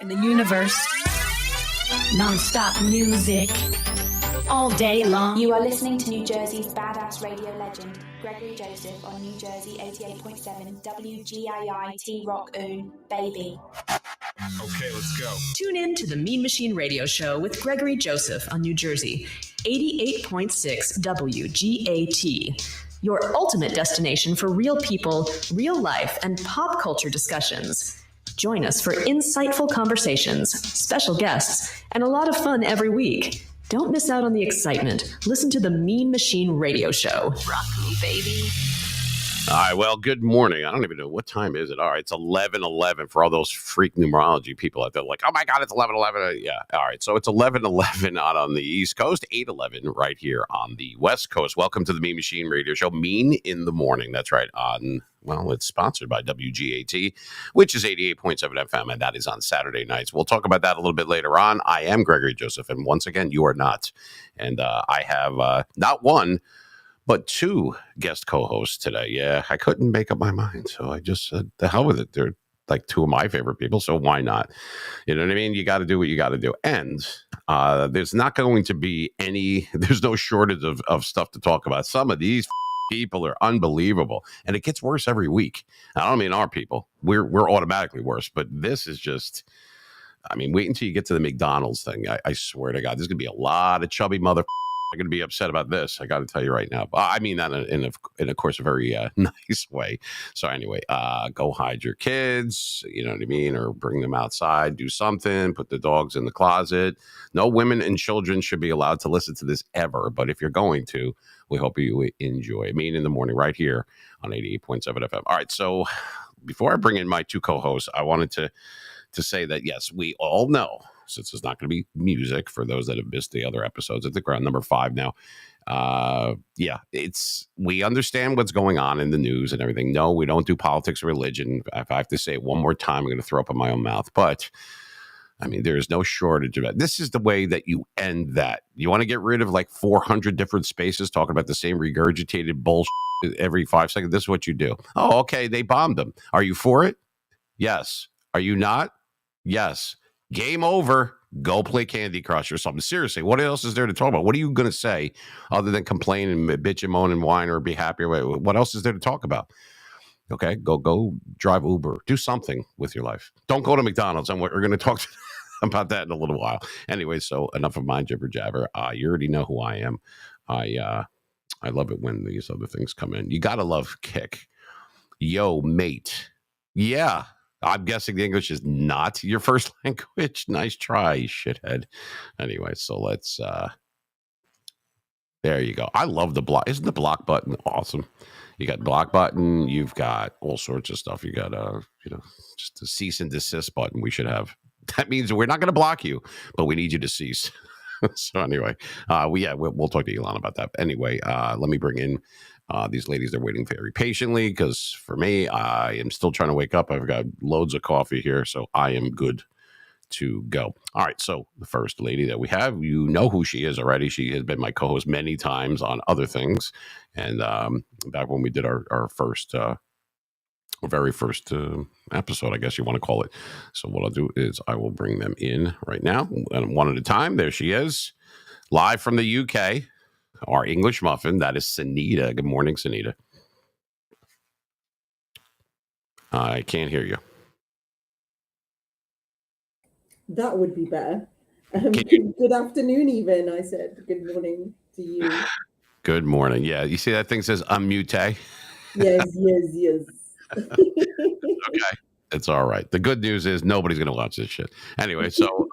in the universe. Non-stop music. All day long. You are listening to New Jersey's badass radio legend, Gregory Joseph, on New Jersey 88.7 WGAI T-Rock Oon, baby. Okay, let's go. Tune in to the Mean Machine Radio Show with Gregory Joseph on New Jersey 88.6 WGAT. Your ultimate destination for real people, real life, and pop culture discussions. Join us for insightful conversations, special guests, and a lot of fun every week. Don't miss out on the excitement. Listen to the Mean Machine Radio Show. Rock me, baby. All right, well, good morning. I don't even know what time is it. All right, it's 11:11 for all those freak numerology people out there like, oh my God, it's 11:11. Yeah, all right, so it's 11:11 out on the East Coast, 8:11 right here on the West Coast. Welcome to the Mean Machine Radio Show, Mean in the Morning. That's right, it's sponsored by WGAT, which is 88.7 FM, and that is on Saturday nights. We'll talk about that a little bit later on. I am Gregory Joseph, and once again, you are not. And I have not one, but two guest co-hosts today. Yeah, I couldn't make up my mind, so I just said, the hell with it. They're like two of my favorite people, so why not? You know what I mean? You got to do what you got to do. And there's not going to be there's no shortage of stuff to talk about. Some of these people are unbelievable, and it gets worse every week. I don't mean our people. We're automatically worse, but this is just, I mean, wait until you get to the McDonald's thing. I swear to God, there's going to be a lot of chubby mother are going to be upset about this. I got to tell you right now. I mean that in of course, a very nice way. So anyway, go hide your kids, you know what I mean? Or bring them outside, do something, put the dogs in the closet. No women and children should be allowed to listen to this ever. But if you're going to, we hope you enjoy Mean in the Morning right here on 88.7 FM. All right. So before I bring in my two co-hosts, I wanted to say that, yes, we all know, since it's not going to be music for those that have missed the other episodes. I think we're on number 5 now. We understand what's going on in the news and everything. No, we don't do politics or religion. If I have to say it one more time, I'm going to throw up in my own mouth. But I mean, there is no shortage of it. This is the way that you end that. You want to get rid of like 400 different spaces talking about the same regurgitated bullshit every 5 seconds. This is what you do. Oh, okay. They bombed them. Are you for it? Yes. Are you not? Yes. Game over. Go play Candy Crush or something. Seriously, what else is there to talk about? What are you going to say other than complain and bitch and moan and whine or be happy? What else is there to talk about? Okay, go drive Uber. Do something with your life. Don't go to McDonald's. And we're going to talk about that in a little while. Anyway, so enough of my jibber jabber. You already know who I am. I love it when these other things come in. You got to love Kick. Yo, mate. Yeah. I'm guessing the English is not your first language. Nice try, shithead. Anyway, so let's, there you go. I love the block. Isn't the block button awesome? You got block button. You've got all sorts of stuff. You got, just a cease and desist button we should have. That means we're not going to block you, but we need you to cease. So anyway, we'll talk to Elon about that. Anyway, let me bring in these ladies. They're waiting very patiently because for me, I am still trying to wake up. I've got loads of coffee here, so I am good to go. All right, so the first lady that we have, you know who she is already. She has been my co-host many times on other things, and back when we did our very first episode, I guess you want to call it. So what I'll do is I will bring them in right now, and one at a time. There she is, live from the UK. Our English muffin, that is Sunita. Good morning, Sunita. I can't hear you. That would be better. Good afternoon, even. I said good morning to you. Good morning. Yeah, you see that thing says unmute? Yes. Okay. It's all right. The good news is nobody's going to watch this shit. Anyway, so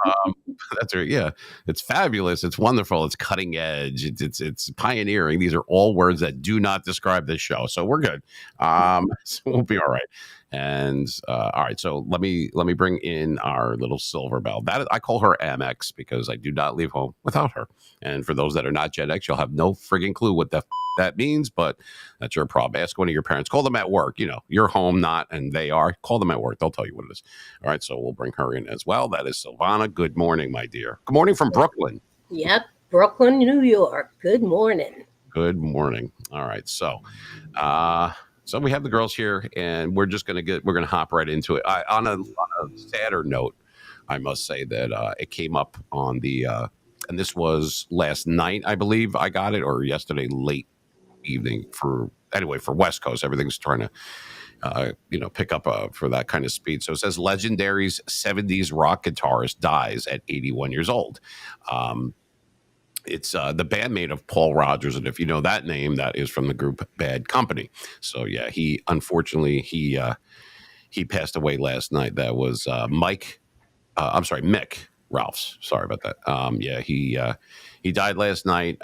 that's right. Yeah, it's fabulous. It's wonderful. It's cutting edge. It's pioneering. These are all words that do not describe this show. So we're good. So we'll be all right. And all right. So let me bring in our little silver bell. That I call her Amex because I do not leave home without her. And for those that are not Gen X, you'll have no frigging clue what the that means, but that's your problem. Ask one of your parents. Call them at work. You know, you're home, not, and they are. Call them at work. They'll tell you what it is. All right, so we'll bring her in as well. That is Silvana. Good morning, my dear. Good morning from Brooklyn. Yep, Brooklyn, New York. Good morning. Good morning. All right, so we have the girls here, and we're just gonna hop right into it. On a sadder note, I must say that it came up on the, and this was last night, I believe I got it, or yesterday late evening for West Coast. Everything's trying to pick up for that kind of speed. So it says legendary's 70s rock guitarist dies at 81 years old. It's the bandmate of Paul Rogers, and if you know that name, that is from the group Bad Company. So yeah, he unfortunately he passed away last night. That was Mick Ralphs. Sorry about that. He died last night.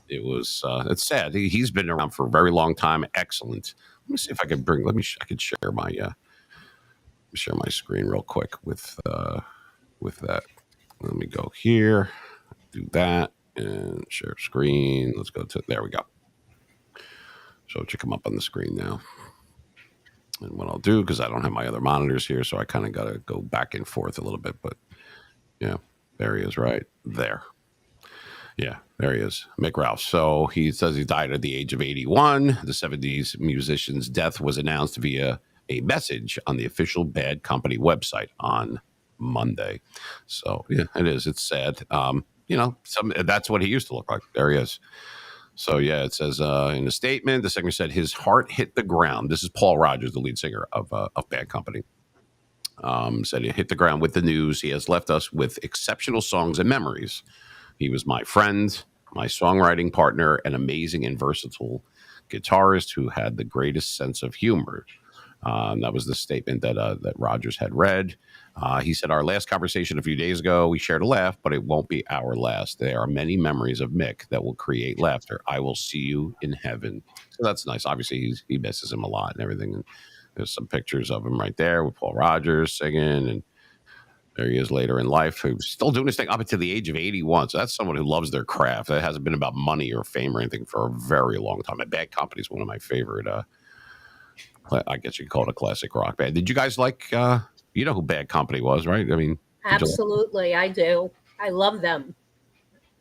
It was it's sad. He's been around for a very long time. Excellent. Let me see if I can I could share my screen real quick with that. Let me go here, do that, and share screen. Let's go to there we go. So it should come up on the screen now. And what I'll do, because I don't have my other monitors here, so I kind of got to go back and forth a little bit. But yeah, there he is right there. Yeah, there he is, Mick Ralph. So he says he died at the age of 81. The 70s musician's death was announced via a message on the official Bad Company website on Monday. So yeah, it is. It's sad. That's what he used to look like. There he is. So yeah, it says in a statement, the singer said his heart hit the ground. This is Paul Rogers, the lead singer of Bad Company. Said he hit the ground with the news. He has left us with exceptional songs and memories. He was my friend, my songwriting partner, an amazing and versatile guitarist who had the greatest sense of humor. That was the statement that Rogers had read. He said, our last conversation a few days ago, we shared a laugh, but it won't be our last. There are many memories of Mick that will create laughter. I will see you in heaven. So that's nice. Obviously, he misses him a lot and everything. And there's some pictures of him right there with Paul Rogers singing, and there he is later in life, who's still doing his thing up until the age of 81. So that's someone who loves their craft. That hasn't been about money or fame or anything for a very long time. And Bad Company is one of my favorite, I guess you could call it a classic rock band. Did you guys like, you know who Bad Company was, right? I mean, absolutely, I do. I love them.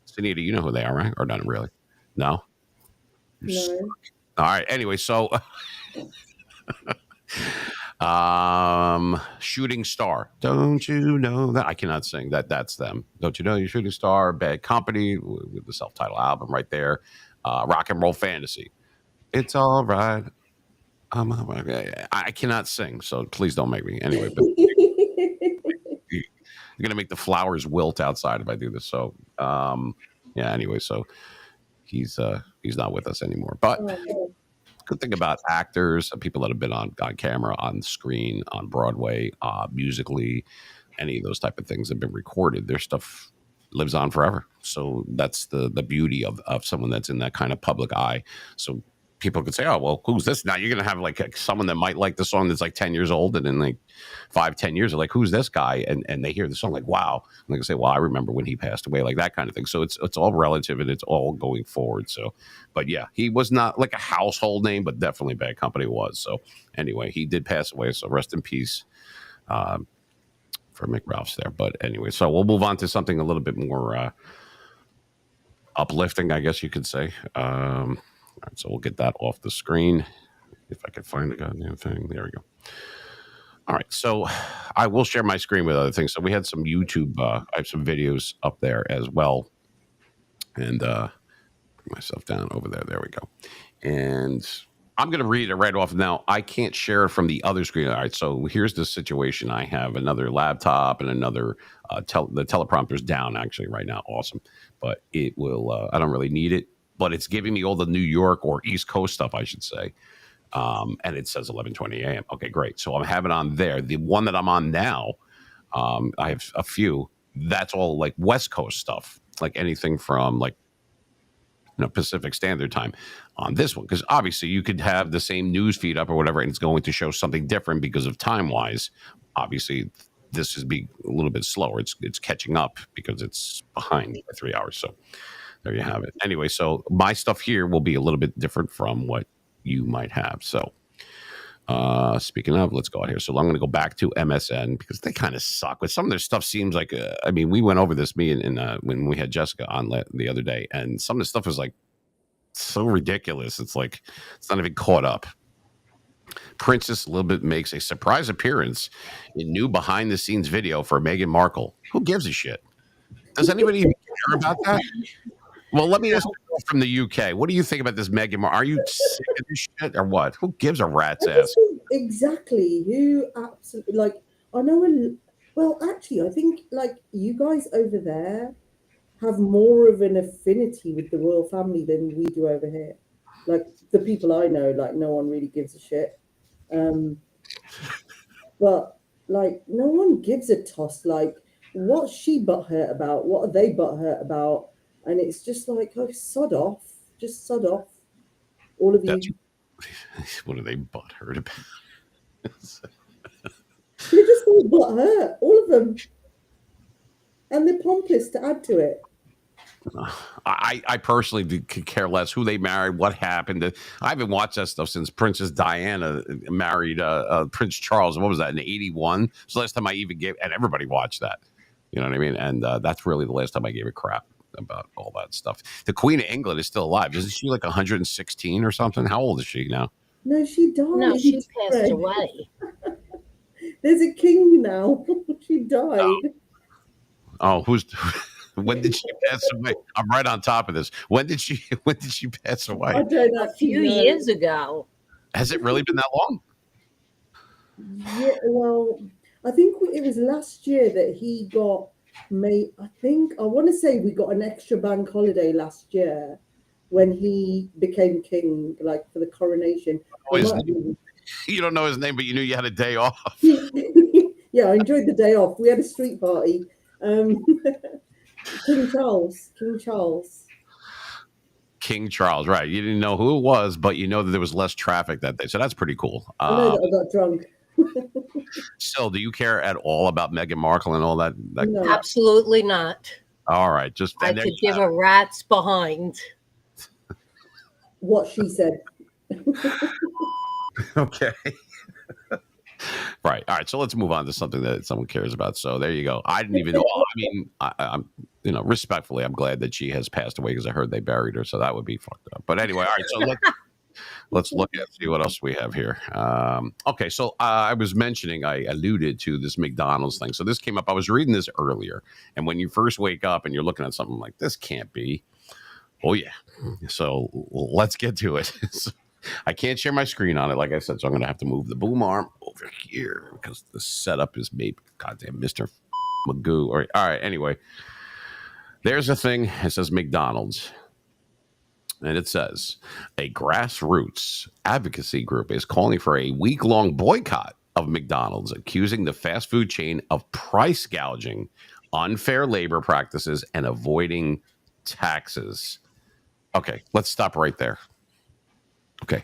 Sunita, you know who they are, right? Or not really? No? No. All right. Anyway, so Shooting Star. Don't you know that? I cannot sing that. That's them. Don't you know you're Shooting Star? Bad Company with the self-titled album right there. Rock and Roll Fantasy. It's all right. I cannot sing, so please don't make me. Anyway, but you're gonna make the flowers wilt outside if I do this. So, Anyway, so he's not with us anymore. But good thing about actors, people that have been on camera, on screen, on Broadway, musically, any of those type of things have been recorded. Their stuff lives on forever. So that's the beauty of someone that's in that kind of public eye. So people could say, oh, well, who's this? Now you're going to have like someone that might like the song that's like 10 years old. And in like 5-10 years, they're like, who's this guy? And they hear the song like, wow. And they can say, well, I remember when he passed away, like that kind of thing. So it's all relative and it's all going forward. So, but yeah, he was not like a household name, but definitely Bad Company was. So anyway, he did pass away. So rest in peace for Mick Ralphs there. But anyway, so we'll move on to something a little bit more uplifting, I guess you could say. All right, so we'll get that off the screen. If I can find the goddamn thing. There we go. All right, so I will share my screen with other things. So we had some YouTube, I have some videos up there as well. And bring myself down over there. There we go. And I'm going to read it right off. Now, I can't share it from the other screen. All right, so here's the situation. I have another laptop and another, the teleprompter's down actually right now. Awesome. But it will, I don't really need it. But it's giving me all the New York or East Coast stuff, I should say. And it says 11:20 a.m. Okay, great. So I'm having on there. The one that I'm on now, I have a few. That's all like West Coast stuff, like anything from like, Pacific Standard Time on this one. Because obviously you could have the same news feed up or whatever, and it's going to show something different because of time-wise. Obviously, this is be a little bit slower. It's catching up because it's behind by 3 hours. So there you have it. Anyway, so my stuff here will be a little bit different from what you might have. So speaking of, let's go out here. So I'm going to go back to MSN because they kind of suck. But some of their stuff seems like, we went over this, when we had Jessica on the other day, and some of the stuff is like so ridiculous. It's like, it's not even caught up. Princess Elizabeth makes a surprise appearance in new behind-the-scenes video for Meghan Markle. Who gives a shit? Does anybody even care about that? Well, let me ask you from the UK. What do you think about this Meghan Markle? Are you sick of this shit or what? Who gives a rat's I ass? just think exactly who absolutely like. I know. Well, actually, I think like you guys over there have more of an affinity with the royal family than we do over here. Like the people I know, like no one really gives a shit. But like no one gives a toss. Like what's she butthurt about? What are they butthurt about? And it's just like, oh, sod off. Just sod off. All of That's you. what are they butthurt about? They're just all butthurt. All of them. And they're pompous to add to it. I personally could care less who they married, what happened. I haven't watched that stuff since Princess Diana married Prince Charles. What was that, in 81? It's the last time I even gave, and everybody watched that. You know what I mean? And that's really the last time I gave a crap about all that stuff. The Queen of England is still alive. Isn't she like 116 or something? How old is she now? No, she died. No, she passed away. There's a king now. She died. Oh, when did she pass away? I'm right on top of this. When did she pass away? I don't A few years ago. Has it really been that long? Yeah, well, I think it was last year that he got made. I want to say we got an extra bank holiday last year when he became king, like for the coronation. You don't know his name, but you knew you had a day off. Yeah, I enjoyed the day off. We had a street party. King Charles. King Charles, right. You didn't know who it was, but you know that there was less traffic that day. So that's pretty cool. I know that I got drunk. Still, do you care at all about Meghan Markle and all that? No. Absolutely not. All right. I could give a rat's behind. What she said. Okay. Right. All right. So let's move on to something that someone cares about. So there you go. I didn't even know. I mean, I'm, respectfully, I'm glad that she has passed away because I heard they buried her. So that would be fucked up. But anyway, all right. So let's look at see what else we have here. Okay. So I was mentioning, I alluded to this McDonald's thing. So this came up. I was reading this earlier. And when you first wake up and you're looking at something like this, can't be. Oh, yeah. So let's get to it. I can't share my screen on it, like I said, so I'm going to have to move the boom arm over here because the setup is made. Goddamn, Mr. Magoo. All right, anyway, there's a thing. It says McDonald's, and it says a grassroots advocacy group is calling for a week-long boycott of McDonald's, accusing the fast food chain of price gouging, unfair labor practices, and avoiding taxes. Okay, let's stop right there. Okay.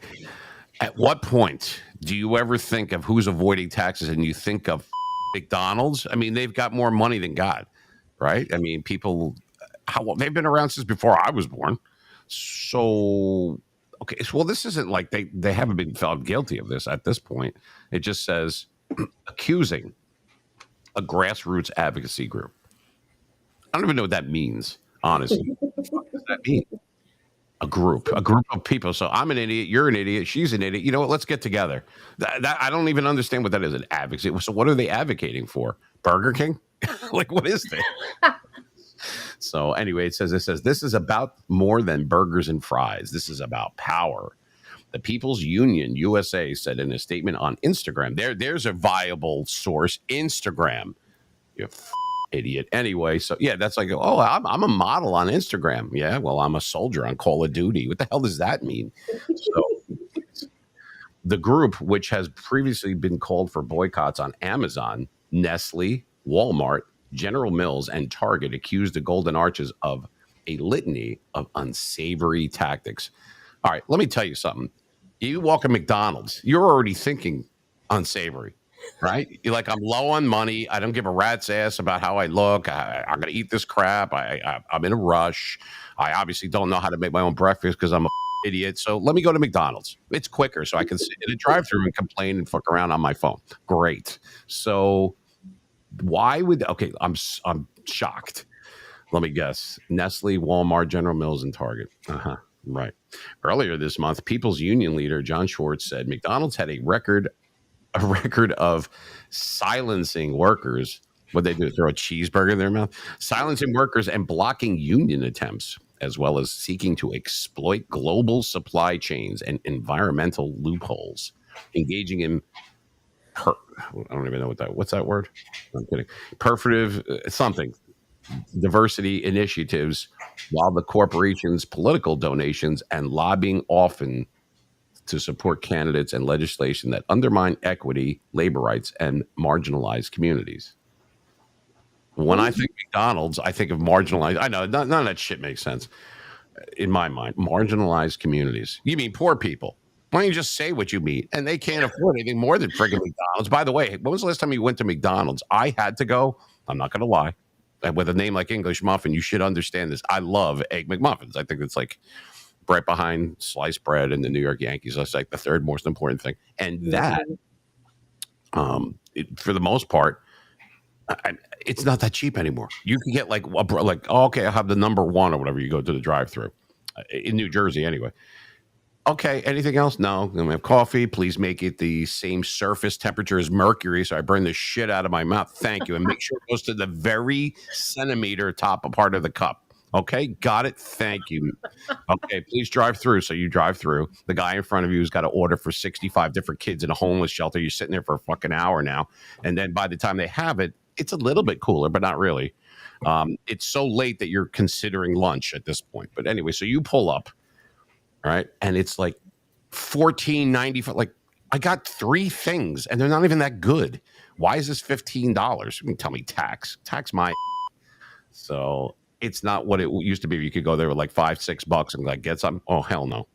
At what point do you ever think of who's avoiding taxes and you think of McDonald's? I mean, they've got more money than God, right? I mean, people, they've been around since before I was born. So, okay. Well, this isn't like they haven't been found guilty of this at this point. It just says accusing a grassroots advocacy group. I don't even know what that means, honestly. What does that mean? A group of people. So I'm an idiot. You're an idiot. She's an idiot. You know what? Let's get together. That I don't even understand what that is. An advocacy. So what are they advocating for? Burger King? Like, what is that? So anyway, it says this is about more than burgers and fries. This is about power. The People's Union USA said in a statement on Instagram. There's a viable source. Instagram. You idiot. Anyway, so yeah, that's like, oh, I'm a model on Instagram. Yeah, well, I'm a soldier on Call of Duty. What the hell does that mean? So the group, which has previously been called for boycotts on Amazon, Nestle, Walmart, General Mills, and Target, accused the Golden Arches of a litany of unsavory tactics. All right, let me tell you something. You walk a McDonald's, you're already thinking unsavory. Right? You're like, I'm low on money. I don't give a rat's ass about how I look. I'm going to eat this crap. I'm in a rush. I obviously don't know how to make my own breakfast because I'm an idiot. So let me go to McDonald's. It's quicker so I can sit in a drive-thru and complain and fuck around on my phone. Great. So why would, okay, I'm shocked. Let me guess. Nestle, Walmart, General Mills, and Target. Right. Earlier this month, People's Union leader John Schwartz said McDonald's had a record of silencing workers. What they do, throw a cheeseburger in their mouth, silencing workers and blocking union attempts, as well as seeking to exploit global supply chains and environmental loopholes, engaging in I don't even know what's that word? I'm kidding. Perforative something diversity initiatives, while the corporation's political donations and lobbying often to support candidates and legislation that undermine equity, labor rights, and marginalized communities. When I think McDonald's, I think of marginalized. I know none of that shit makes sense in my mind. Marginalized communities. You mean poor people? Why don't you just say what you mean? And they can't afford anything more than friggin' McDonald's. By the way, when was the last time you went to McDonald's? I had to go. I'm not going to lie. And with a name like English Muffin, you should understand this. I love Egg McMuffins. I think it's like right behind sliced bread and the New York Yankees. That's like the third most important thing. And that, for the most part, it's not that cheap anymore. You can get okay, I'll have the number one or whatever. You go to the drive-through in New Jersey anyway. Okay, anything else? No. I'm going to have coffee. Please make it the same surface temperature as mercury so I burn the shit out of my mouth. Thank you. And make sure it goes to the very centimeter top part of the cup. Okay, got it. Thank you. Okay, please drive through. So you drive through. The guy in front of you has got to order for 65 different kids in a homeless shelter. You're sitting there for a fucking hour now. And then by the time they have it, it's a little bit cooler, but not really. It's so late that you're considering lunch at this point. But anyway, so you pull up. Right. And it's like $14.95. Like, I got 3 things and they're not even that good. Why is this $15? You can tell me tax my. So it's not what it used to be. You could go there with like $5-6 and like get something. Oh, hell no.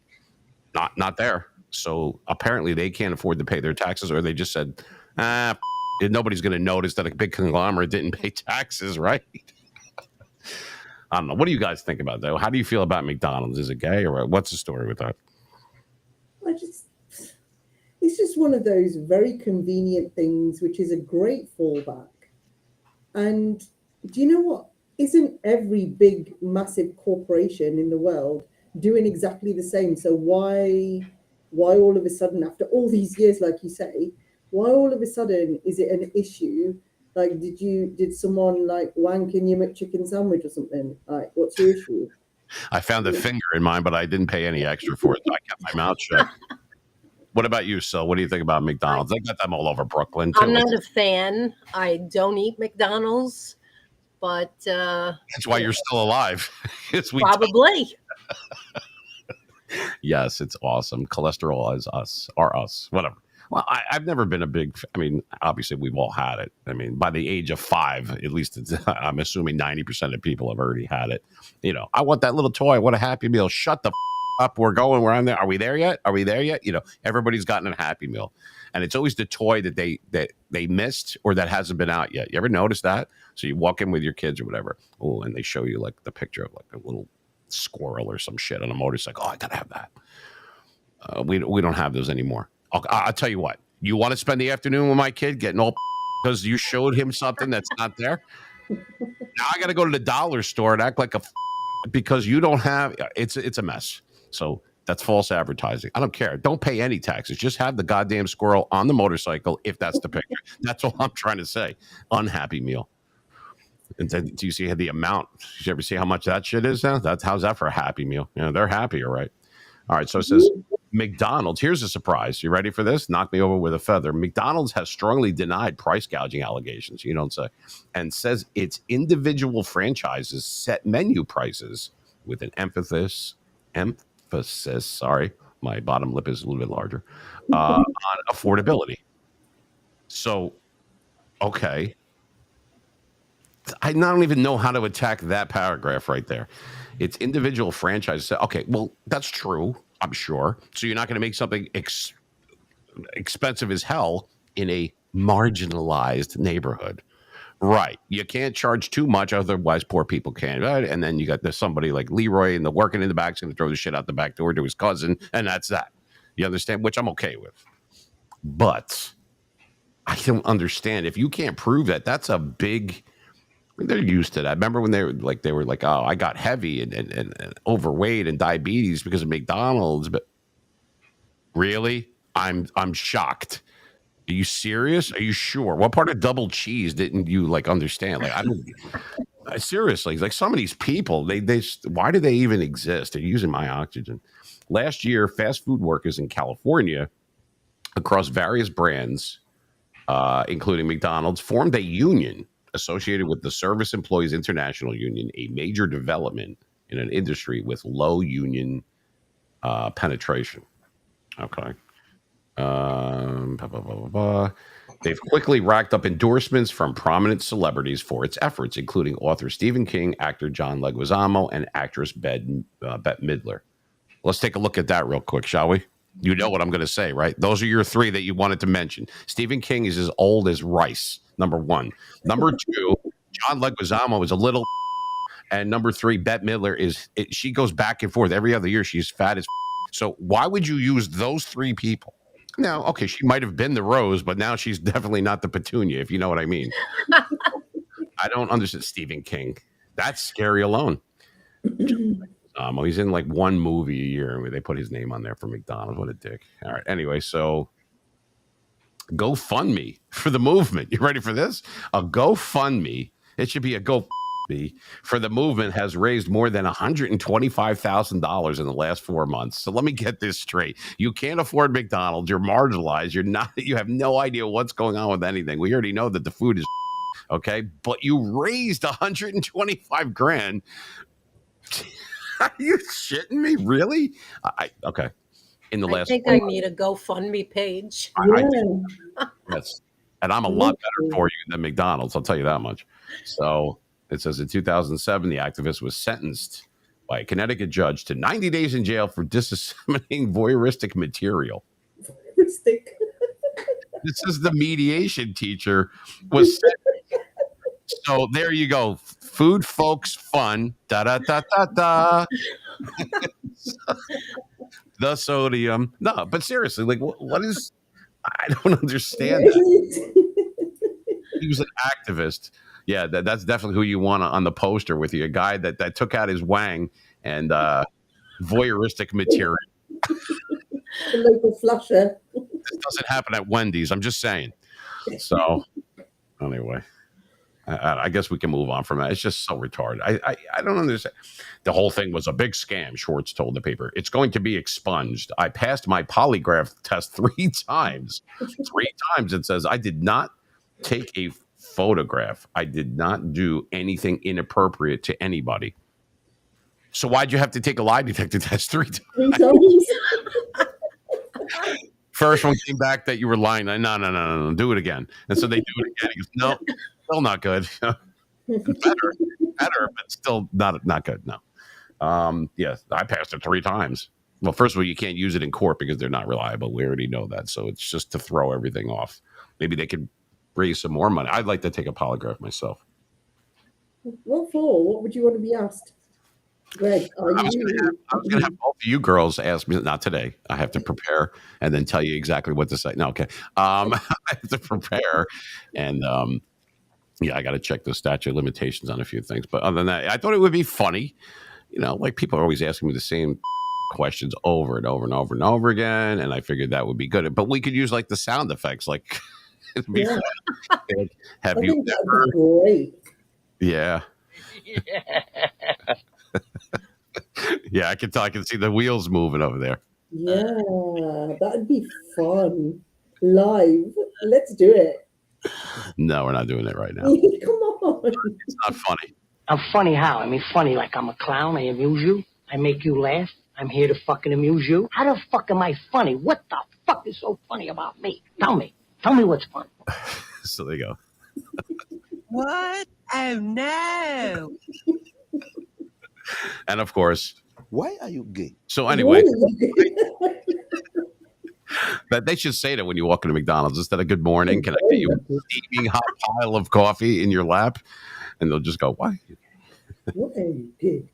Not there. So apparently they can't afford to pay their taxes, or they just said, nobody's going to notice that a big conglomerate didn't pay taxes. Right. I don't know. What do you guys think about that? How do you feel about McDonald's? Is it gay, or what's the story with that? It's just one of those very convenient things, which is a great fallback. And do you know what? Isn't every big, massive corporation in the world doing exactly the same? So why all of a sudden, after all these years, like you say, why all of a sudden is it an issue? Like, did someone like wank in your McChicken sandwich or something? Like, what's your issue? I found a finger in mine, but I didn't pay any extra for it. So I kept my mouth shut. What about you, Sil? What do you think about McDonald's? They got them all over Brooklyn, too. I'm not a fan. I don't eat McDonald's, but that's why you're still alive. Probably. Yes, it's awesome. Cholesterol is us, whatever. Well, I've never been a big. I mean, obviously, we've all had it. I mean, by the age of 5, at least, I'm assuming 90% of people have already had it. You know, I want that little toy. I want a Happy Meal. Shut the up. We're going. We're on there. Are we there yet? Are we there yet? You know, everybody's gotten a Happy Meal, and it's always the toy that they missed or that hasn't been out yet. You ever notice that? So you walk in with your kids or whatever. Oh, and they show you like the picture of like a little squirrel or some shit on a motorcycle. Oh, I gotta have that. We don't have those anymore. I'll tell you what. You want to spend the afternoon with my kid getting all because you showed him something that's not there? Now I got to go to the dollar store and act like a because you don't have it's a mess. So that's false advertising. I don't care. Don't pay any taxes. Just have the goddamn squirrel on the motorcycle if that's the picture. That's all I'm trying to say. Unhappy Meal. And then, do you see the amount? Did you ever see how much that shit is now? How's that for a Happy Meal? You know, they're happy, all right. All right, so it says McDonald's. Here's a surprise. You ready for this? Knock me over with a feather. McDonald's has strongly denied price gouging allegations, you don't say, and says its individual franchises set menu prices with an emphasis, sorry, my bottom lip is a little bit larger, on affordability. So, okay. I don't even know how to attack that paragraph right there. It's individual franchises. Okay, well, that's true, I'm sure. So you're not going to make something expensive as hell in a marginalized neighborhood. Right. You can't charge too much, otherwise poor people can't. Right? And then you got somebody like Leroy and the working in the back is going to throw the shit out the back door to his cousin, and that's that. You understand? Which I'm okay with. But I don't understand. If you can't prove that, that's a big They're used to that. Remember when they were like, oh, I got heavy and overweight and diabetes because of McDonald's. But really, I'm shocked. Are you serious? Are you sure? What part of double cheese didn't you like understand? Like I don't seriously. Like some of these people, they why do they even exist? They're using my oxygen. Last year, fast food workers in California across various brands, including McDonald's, formed a union associated with the Service Employees International Union, a major development in an industry with low union penetration. Okay. Blah, blah, blah, blah, blah. They've quickly racked up endorsements from prominent celebrities for its efforts, including author Stephen King, actor John Leguizamo, and actress Bette Midler. Let's take a look at that real quick, shall we? You know what I'm going to say, right? Those are your three that you wanted to mention. Stephen King is as old as rice, number one. Number two, John Leguizamo is a little, and number three, Bette Midler she goes back and forth every other year. She's fat as. So why would you use those three people? No, okay, she might have been the rose, but now she's definitely not the petunia, if you know what I mean. I don't understand Stephen King. That's scary alone. He's in like one movie a year where they put his name on there for McDonald's. What a dick. All right. Anyway, so GoFundMe for the movement. You ready for this? A GoFundMe. It should be a GoFundMe for the movement has raised more than $125,000 in the last 4 months. So let me get this straight. You can't afford McDonald's. You're marginalized. You have no idea what's going on with anything. We already know that the food is okay, but you raised 125 grand. Are you shitting me? Really? Okay. In the last, I think I need a GoFundMe page. Yes, and I'm a lot better for you than McDonald's. I'll tell you that much. So it says in 2007, the activist was sentenced by a Connecticut judge to 90 days in jail for disseminating voyeuristic material. This is the mediation teacher was. So there you go. Food, folks, fun. Da da da da da. The sodium. No, but seriously, like, what is? I don't understand that. He was an activist. Yeah, that's definitely who you want on the poster with you. A guy that took out his wang and voyeuristic material. The local flusher. This doesn't happen at Wendy's. I'm just saying. So, anyway. I guess we can move on from that. It's just so retarded. I don't understand. The whole thing was a big scam, Schwartz told the paper. It's going to be expunged. I passed my polygraph test 3 times. 3 times it says I did not take a photograph. I did not do anything inappropriate to anybody. So why'd you have to take a lie detector test 3 times? 3 times. First one came back that you were lying. No, do it again. And so they do it again. He goes, no. Still not good. better, but still not good. No. Yes, I passed it 3 times. Well, first of all, you can't use it in court because they're not reliable. We already know that. So it's just to throw everything off. Maybe they could raise some more money. I'd like to take a polygraph myself. What for? What would you want to be asked? Greg, I was going to have both of you girls ask me, not today. I have to prepare and then tell you exactly what to say. No, okay. I have to prepare and yeah, I got to check the statute of limitations on a few things. But other than that, I thought it would be funny. You know, like people are always asking me the same questions over and over and over and over again. And I figured that would be good. But we could use like the sound effects. Like, it'd be fun. Have you ever? Great. Yeah. Yeah, I can tell. I can see the wheels moving over there. Yeah, that'd be fun. Live. Let's do it. No, we're not doing it right now. Come on. It's not funny. I'm funny how? I mean, funny like I'm a clown. I amuse you. I make you laugh. I'm here to fucking amuse you. How the fuck am I funny? What the fuck is so funny about me? Tell me. Tell me what's funny. So there you go. What? Oh, no. And of course, why are you gay? So anyway, but they should say that when you walk into McDonald's instead of good morning. Can I get you a steaming hot pile of coffee in your lap? And they'll just go, why? What are you gay?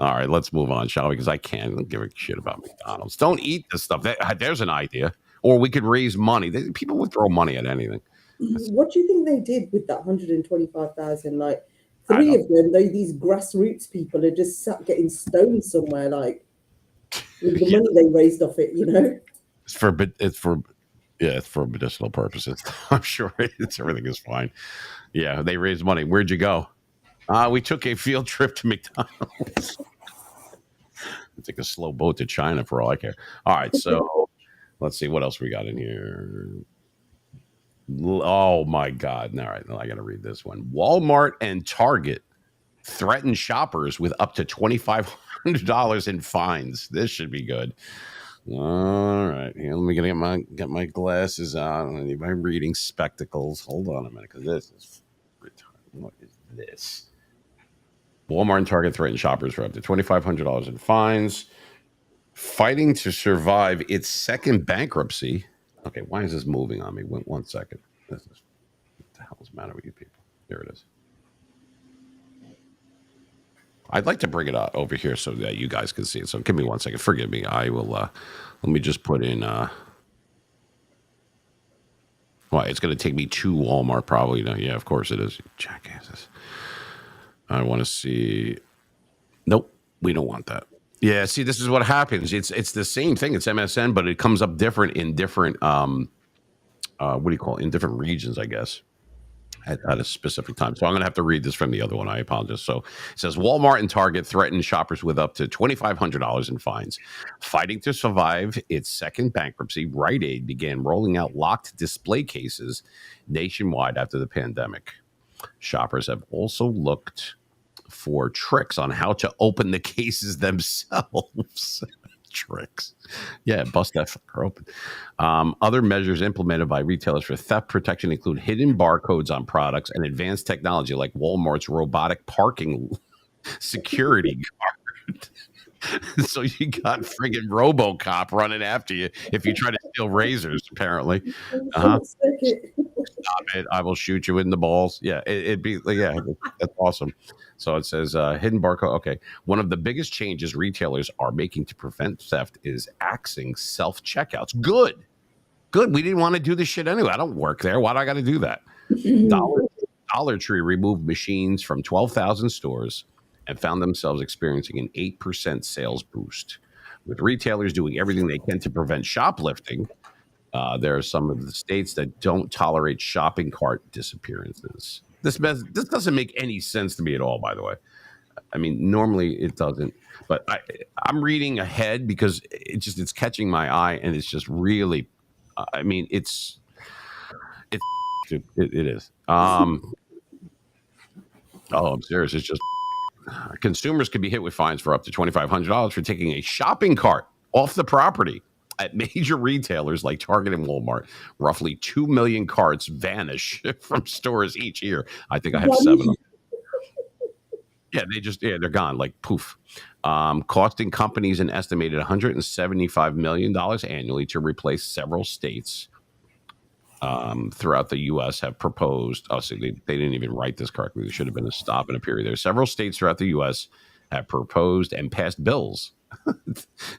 All right, let's move on, shall we? Because I can't give a shit about McDonald's. Don't eat this stuff. There's an idea. Or we could raise money. People would throw money at anything. What do you think they did with that 125,000? Like, I three don't- of them, these grassroots people are just sat getting stoned somewhere, like with the Yeah. money they raised off it, you know? It's for medicinal purposes. I'm sure everything is fine. Yeah, they raised money. Where'd you go? We took a field trip to McDonald's. Take a slow boat to China for all I care. All right, so let's see what else we got in here. Oh my God! All right, I got to read this one. Walmart and Target threaten shoppers with up to $2,500 in fines. This should be good. All right, here, let me get my glasses on. I need my reading spectacles. Hold on a minute, because this is what is this? Walmart and Target threaten shoppers for up to $2,500 in fines, fighting to survive its second bankruptcy. Okay, why is this moving on me? One second. What the hell is the matter with you people? Here it is. I'd like to bring it over here so that you guys can see it. So give me 1 second. Forgive me. I will. Let me just put in. Well, it's going to take me to Walmart probably. No, yeah, of course it is. Jackasses. I want to see. Nope, we don't want that. Yeah, see, this is what happens. It's the same thing. It's MSN, but it comes up different in different. What do you call it? In different regions, I guess. At a specific time. So I'm going to have to read this from the other one. I apologize. So it says Walmart and Target threaten shoppers with up to $2,500 in fines. Fighting to survive its second bankruptcy, Rite Aid began rolling out locked display cases nationwide after the pandemic. Shoppers have also looked for tricks on how to open the cases themselves. Tricks. Yeah, bust that fucker open. Other measures implemented by retailers for theft protection include hidden barcodes on products and advanced technology like Walmart's robotic parking security guard. So you got friggin' RoboCop running after you if you try to steal razors, apparently. Stop it. I will shoot you in the balls. Yeah, it'd be, yeah, that's awesome. So it says hidden barcode. Okay. One of the biggest changes retailers are making to prevent theft is axing self checkouts. Good. We didn't want to do this shit anyway. I don't work there. Why do I got to do that? Dollar Tree removed machines from 12,000 stores and found themselves experiencing an 8% sales boost. With retailers doing everything they can to prevent shoplifting, there are some of the states that don't tolerate shopping cart disappearances. This doesn't make any sense to me at all, by the way. I mean, normally it doesn't, but I'm reading ahead because it's catching my eye, and it's just really, I mean, it is. Oh, I'm serious. It's just consumers could be hit with fines for up to $2,500 for taking a shopping cart off the property. At major retailers like Target and Walmart, roughly 2 million carts vanish from stores each year. I think I have 7 of them. Yeah, they're gone, like poof. Costing companies an estimated $175 million annually to replace. Several states throughout the U.S. have proposed. Oh, see, they didn't even write this correctly. There should have been a stop and a period there. Several states throughout the U.S. have proposed and passed bills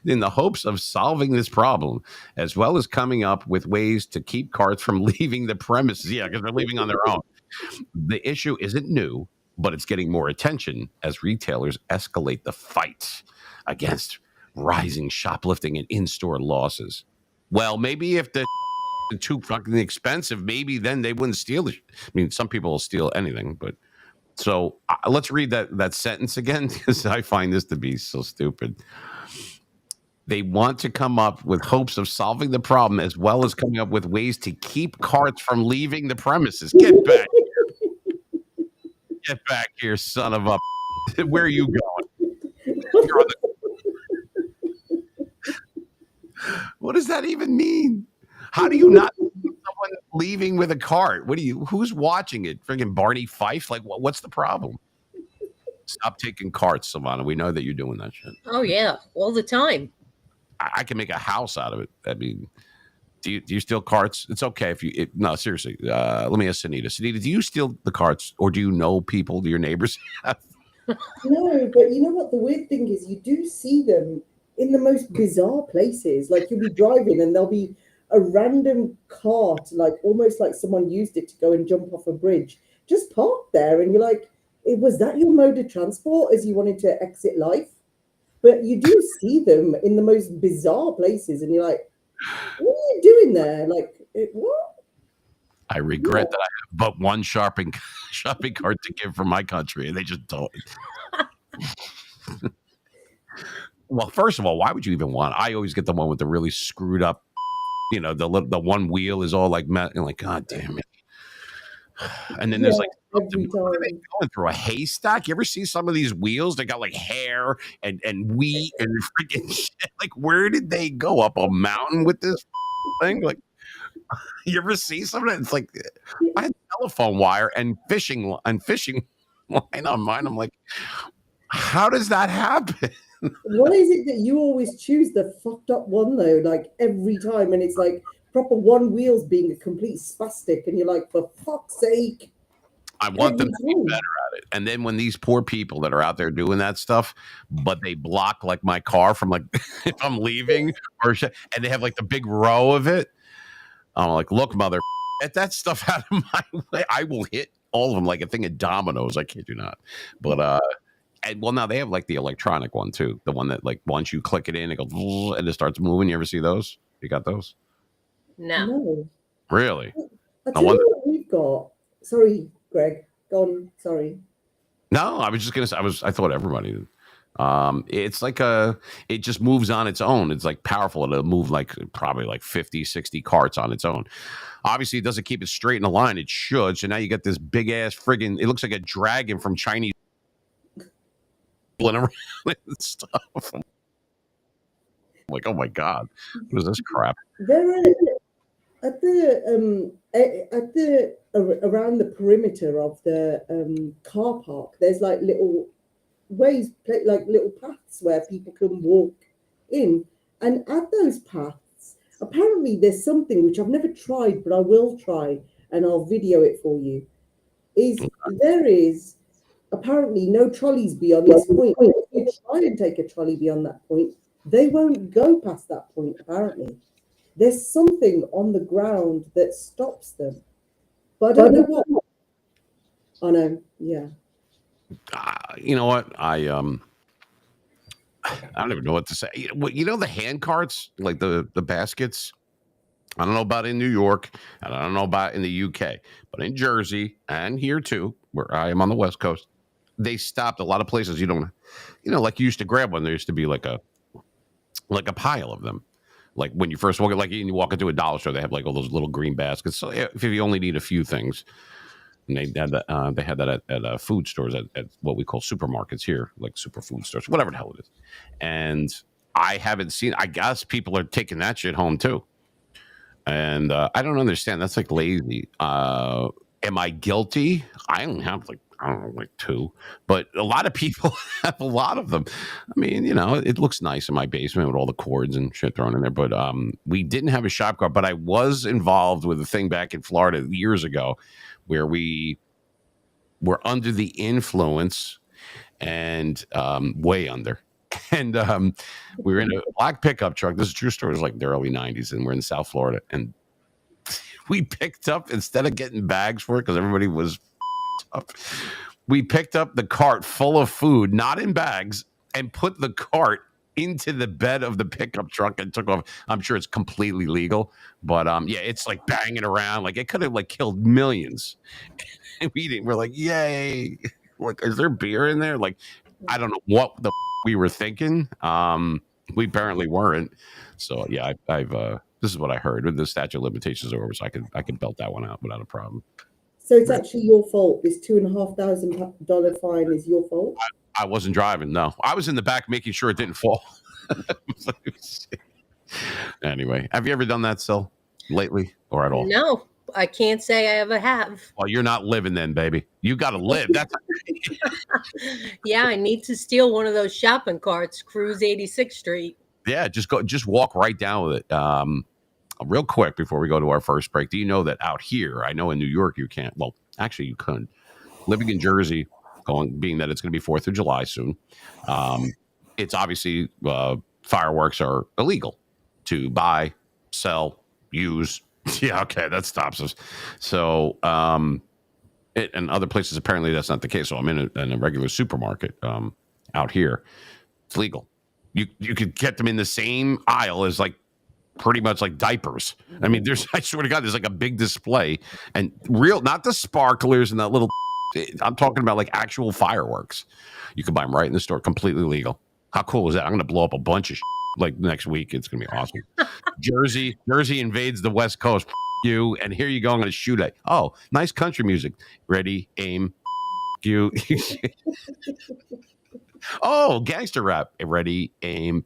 in the hopes of solving this problem, as well as coming up with ways to keep carts from leaving the premises. Yeah, because they're leaving on their own. The issue isn't new, but it's getting more attention as retailers escalate the fight against rising shoplifting and in-store losses. Well, maybe if the too fucking expensive, maybe then they wouldn't steal it. I mean, some people will steal anything, but so let's read that sentence again, because I find this to be so stupid. They want to come up with hopes of solving the problem, as well as coming up with ways to keep carts from leaving the premises. Get back here. Get back here, son of a... Where are you going? What does that even mean? How do you not see someone leaving with a cart? Who's watching it? Freaking Barney Fife? Like, what's the problem? Stop taking carts, Savannah. We know that you're doing that shit. Oh yeah, all the time. I can make a house out of it. I mean, do you steal carts? It's okay if you. No, seriously. Let me ask Sunita. Sunita, do you steal the carts, or do you know people? Do your neighbors have? No, but you know what? The weird thing is, you do see them in the most bizarre places. Like you'll be driving, and there'll be a random cart, like almost like someone used it to go and jump off a bridge, just parked there, and you're like, was that your mode of transport as you wanted to exit life? But you do see them in the most bizarre places, and you're like, what are you doing there? Like, what? I regret that I have but one shopping cart to give for my country, and they just don't. Well, first of all, why would you even want? I always get the one with the really screwed up. The one wheel is all like like, God damn it. And then there's like every time going through a haystack. You ever see some of these wheels? They got like hair and wheat and freaking shit. Like, where did they go? Up a mountain with this thing? Like, you ever see some of it? It's like I had telephone wire and fishing line on mine. I'm like, how does that happen? Why is it that you always choose the fucked up one though? Like every time, and it's like proper one wheels being a complete spastic, and you're like, for fuck's sake. I want them to be better at it. And then when these poor people that are out there doing that stuff, but they block like my car from like if I'm leaving and they have like the big row of it, I'm like, look, mother, get that stuff out of my way. I will hit all of them like a thing of dominoes. I kid you not. But and well, now they have like the electronic one too, the one that like once you click it in, it goes and it starts moving. You ever see those? You got those? No. Really? I tell you what we've got. Sorry, Greg. Go on. Sorry. No, I was just gonna say. I thought everybody did. It's like it just moves on its own. It's like powerful. It'll move like probably like 50, 60 carts on its own. Obviously, it doesn't keep it straight in a line. It should. So now you got this big ass friggin'. It looks like a dragon from Chinese. Around and stuff. I'm like, oh my God, what is this crap? There are at the around the perimeter of the car park. There's like little ways, like little paths where people can walk in, and at those paths, apparently there's something which I've never tried, but I will try, and I'll video it for you. There is apparently no trolleys beyond this point. If you try and take a trolley beyond that point, they won't go past that point, apparently. There's something on the ground that stops them. But I don't know what. Oh, no. Yeah. You know what? I don't even know what to say. You know the hand carts, like the baskets? I don't know about in New York, and I don't know about in the UK, but in Jersey and here too, where I am on the West Coast, they stopped a lot of places. You don't, like you used to grab one. There used to be like a pile of them. Like when you first walk, like you walk into a dollar store, they have like all those little green baskets. So if you only need a few things, and they had that at food stores at what we call supermarkets here, like super food stores, whatever the hell it is. And I haven't seen. I guess people are taking that shit home too. And I don't understand. That's like lazy. Am I guilty? I only have like two, but a lot of people have a lot of them. I mean, it looks nice in my basement with all the cords and shit thrown in there. But we didn't have a shop cart, but I was involved with a thing back in Florida years ago where we were under the influence and way under. And we were in a black pickup truck. This is a true story. It was like the early 90s, and we're in South Florida. And we picked up, instead of getting bags for it, because everybody was up, we picked up the cart full of food, not in bags, and put the cart into the bed of the pickup truck and took off. I'm sure it's completely legal, but yeah, it's like banging around. Like it could have like killed millions. And we're like, yay. Like, is there beer in there? Like, I don't know what the we were thinking. We apparently weren't. So yeah, I've this is what I heard. The statute of limitations are over, so I could belt that one out without a problem. So it's actually your fault. This $2,500 fine is your fault. I wasn't driving. No, I was in the back making sure it didn't fall. Anyway, have you ever done that, Sil, lately or at all? No, I can't say I ever have. Well, you're not living then, baby. You got to live. That's Yeah, I need to steal one of those shopping carts, cruise 86th Street. Yeah, just walk right down with it. Real quick before we go to our first break, do you know that out here, I know in New York you can't, well, actually you couldn't. Living in Jersey, being that it's going to be 4th of July soon, it's obviously fireworks are illegal to buy, sell, use. Yeah, okay, that stops us. So, and other places apparently that's not the case. So I'm in a regular supermarket out here. It's legal. You could get them in the same aisle as like pretty much like diapers. I mean, I swear to God, there's like a big display and real, not the sparklers and that little. I'm talking about like actual fireworks. You can buy them right in the store, completely legal. How cool is that? I'm going to blow up a bunch of like next week. It's going to be awesome. Jersey invades the West Coast. You and here you go. I'm going to shoot it. Oh, nice country music. Ready, aim, you. Oh, gangster rap. Ready, aim.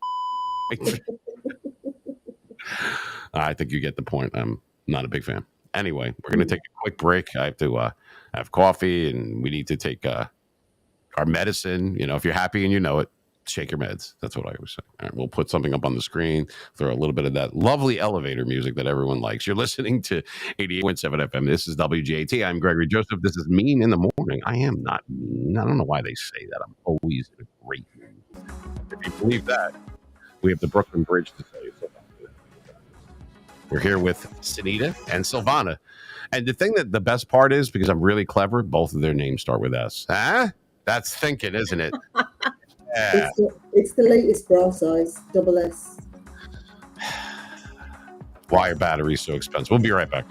I think you get the point. I'm not a big fan. Anyway, we're going to take a quick break. I have to have coffee, and we need to take our medicine. You know, if you're happy and you know it, shake your meds. That's what I always say. All right, we'll put something up on the screen, throw a little bit of that lovely elevator music that everyone likes. You're listening to 88.7 FM. This is WGAT. I'm Gregory Joseph. This is Mean in the Morning. I am not mean. I don't know why they say that. I'm always in a great mood. If you believe that, we have the Brooklyn Bridge to tell you. We're here with Sunita and Silvana. And the best part is, because I'm really clever, both of their names start with S. Huh? That's thinking, isn't it? Yeah. It's the latest bra size, double S. Why are batteries so expensive? We'll be right back.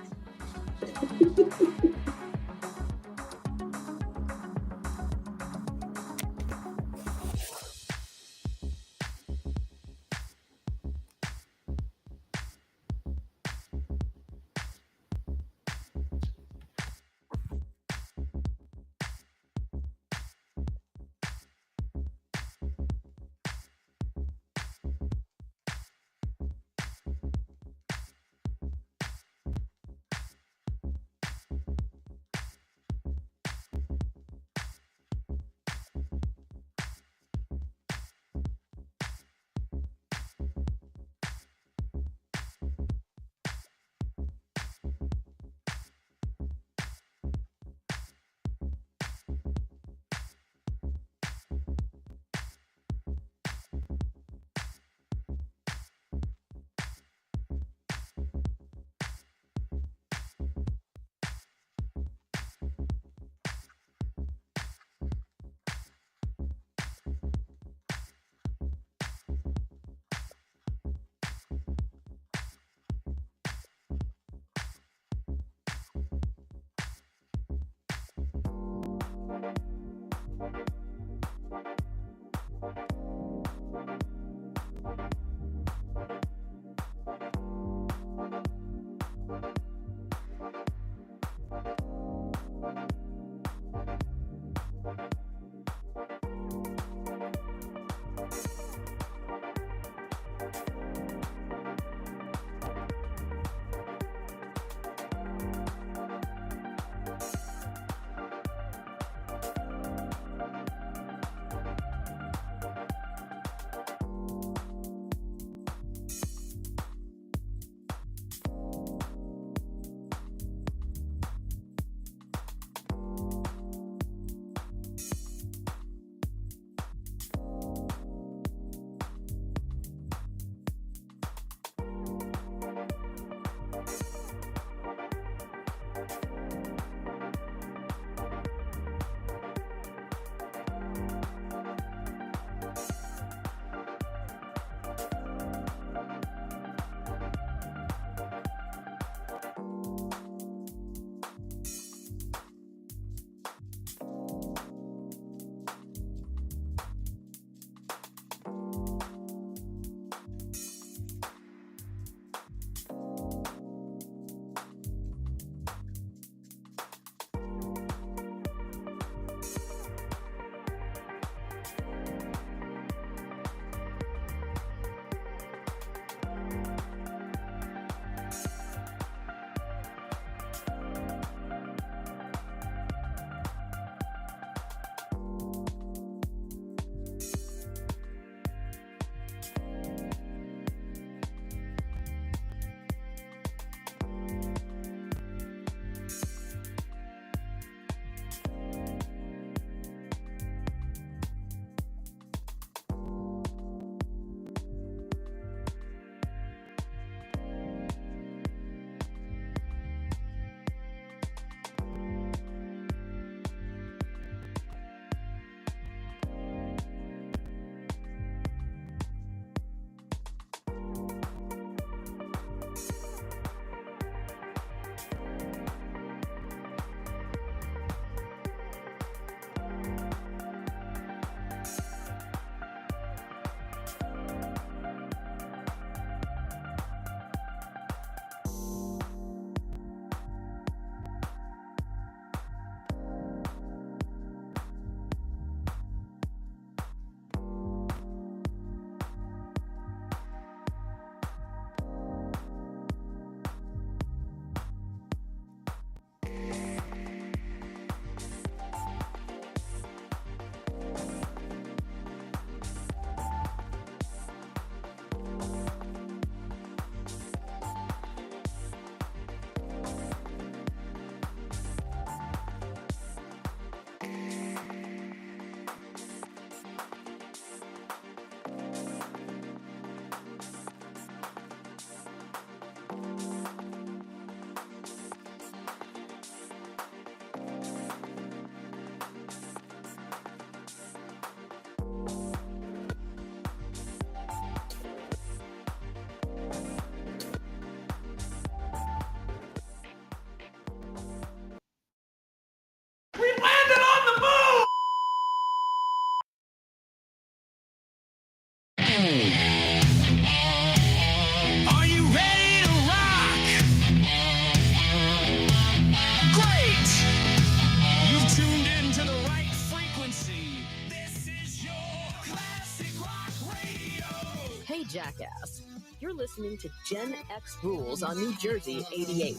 Hey, jackass. You're listening to Gen X Rules on New Jersey 88.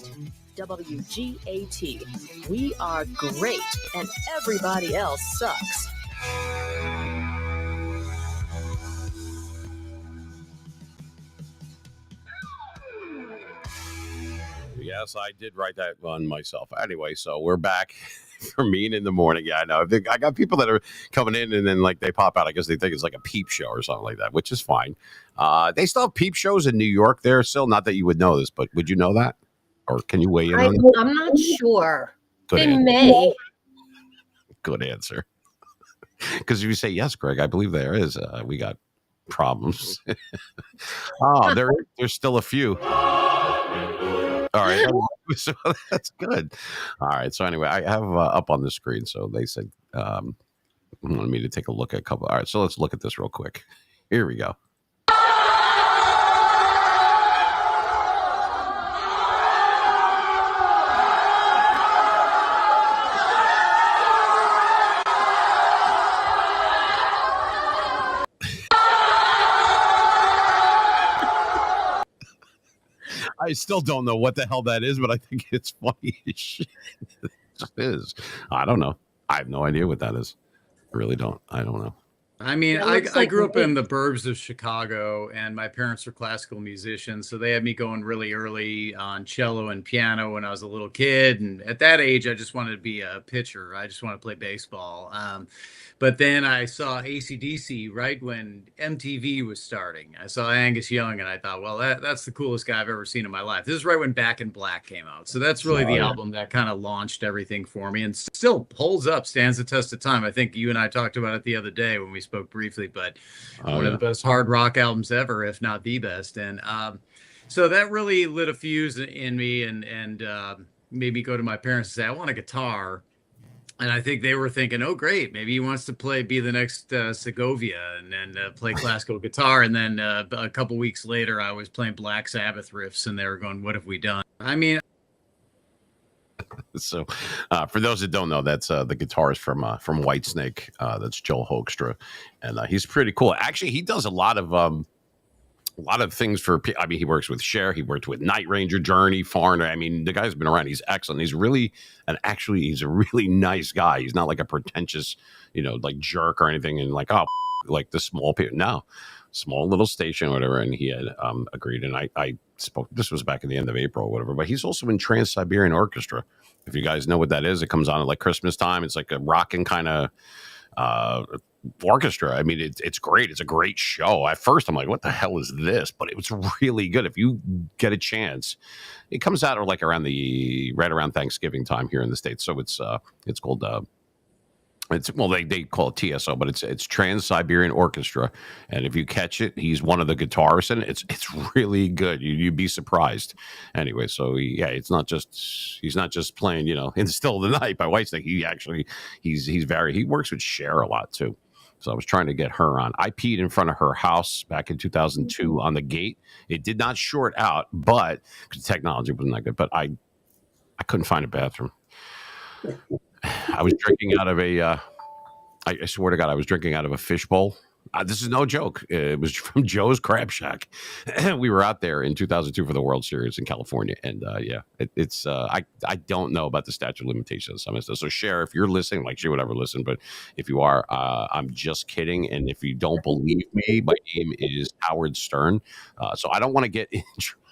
WGAT. We are great, and everybody else sucks. Yes, I did write that one myself. Anyway, so we're back for Mean in the Morning. Yeah, I know. I got people that are coming in and then like they pop out. I guess they think it's like a peep show or something like that, which is fine. They still have peep shows in New York there still. Not that you would know this, but would you know that? Or can you weigh in on that? I'm not sure. Good They answer. may. Good answer. Because if you say yes, Greg, I believe there is. We got problems. Oh, there's still a few. All right. So that's good. All right. So anyway, I have up on the screen. So they said wanted me to take a look at a couple. All right. So let's look at this real quick. Here we go. I still don't know what the hell that is, but I think it's funny as shit. It just is. I don't know. I have no idea what that is. I really don't. I don't know. I mean, It I looks like grew up me. in the burbs of Chicago, and my parents were classical musicians, so they had me going really early on cello and piano when I was a little kid. And at that age, I just wanted to be a pitcher. I just wanted to play baseball. But then I saw AC/DC right when MTV was starting. I saw Angus Young, and I thought, well, that's the coolest guy I've ever seen in my life. This is right when Back in Black came out. So that's really the album that kind of launched everything for me and still holds up, stands the test of time. I think you and I talked about it the other day when we spoke briefly, but one of the best hard rock albums ever, if not the best. And so that really lit a fuse in me and made me go to my parents and say, I want a guitar. And I think they were thinking, oh, great, maybe he wants to be the next Segovia and play classical guitar. And then a couple weeks later, I was playing Black Sabbath riffs, and they were going, what have we done? I mean, So, for those that don't know, that's the guitarist from Whitesnake. That's Joel Hoekstra, and he's pretty cool. Actually, he does a lot of things for. I mean, he works with Cher. He worked with Night Ranger, Journey, Foreigner. I mean, the guy's been around. He's excellent. He's really he's a really nice guy. He's not like a pretentious, like jerk or anything. And like like the small people. No, small little station or whatever. And he had agreed. And I spoke. This was back in the end of April or whatever. But he's also in Trans-Siberian Orchestra. If you guys know what that is, it comes on at like Christmas time. It's like a rocking kind of orchestra. I mean, it's great. It's a great show. At first, I'm like, what the hell is this? But it was really good. If you get a chance, it comes out like right around Thanksgiving time here in the States. So it's called they call it TSO, but it's Trans-Siberian Orchestra. And if you catch it, he's one of the guitarists, and it's really good. You'd be surprised. Anyway, so he's not just playing, in Still of the Night by Whitesnake. He works with Cher a lot too. So I was trying to get her on. I peed in front of her house back in 2002 on the gate. It did not short out, but because technology wasn't that good. But I couldn't find a bathroom. I was drinking out of I swear to God, I was drinking out of a fishbowl. This is no joke. It was from Joe's Crab Shack. We were out there in 2002 for the World Series in California. And I don't know about the statute of limitations. Some of this. So Cher, if you're listening, like she would ever listen, but if you are, I'm just kidding. And if you don't believe me, my name is Howard Stern. So I don't want to get in trouble.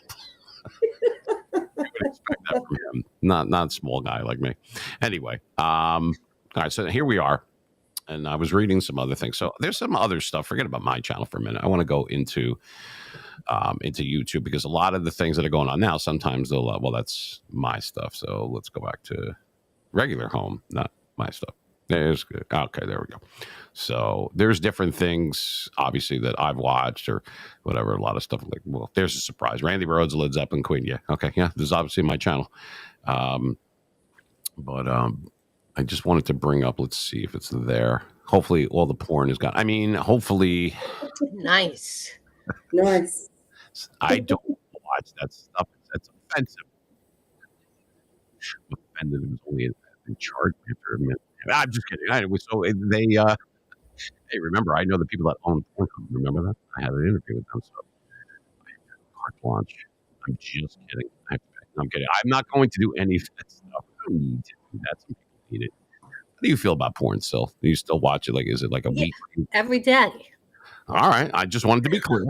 I would expect that from him. Not a small guy like me. Anyway, all right, so here we are. And I was reading some other things. So there's some other stuff. Forget about my channel for a minute. I want to go into YouTube because a lot of the things that are going on now, sometimes they'll, well, that's my stuff. So let's go back to regular home, not my stuff. Okay, there we go. So there's different things, obviously, that I've watched or whatever. A lot of stuff like, well, there's a surprise. Randy Rhoads, Led Zeppelin, Queen. Yeah, okay, yeah. This is obviously my channel. But I just wanted to bring up. Let's see if it's there. Hopefully, all the porn is gone. I mean, hopefully. Nice. I don't watch that stuff. That's offensive. I'm offended. It was only in charge for a minute. I'm just kidding. Anyway, so Hey, remember, I know the people that own Pornhub. Remember that? I had an interview with them. So carte blanche. I'm just kidding. I'm kidding. I'm not going to do any of that stuff. I don't need to do that. Some people need it. How do you feel about porn still? Do you still watch it? Like, is it like a week? Every day. All right. I just wanted to be clear.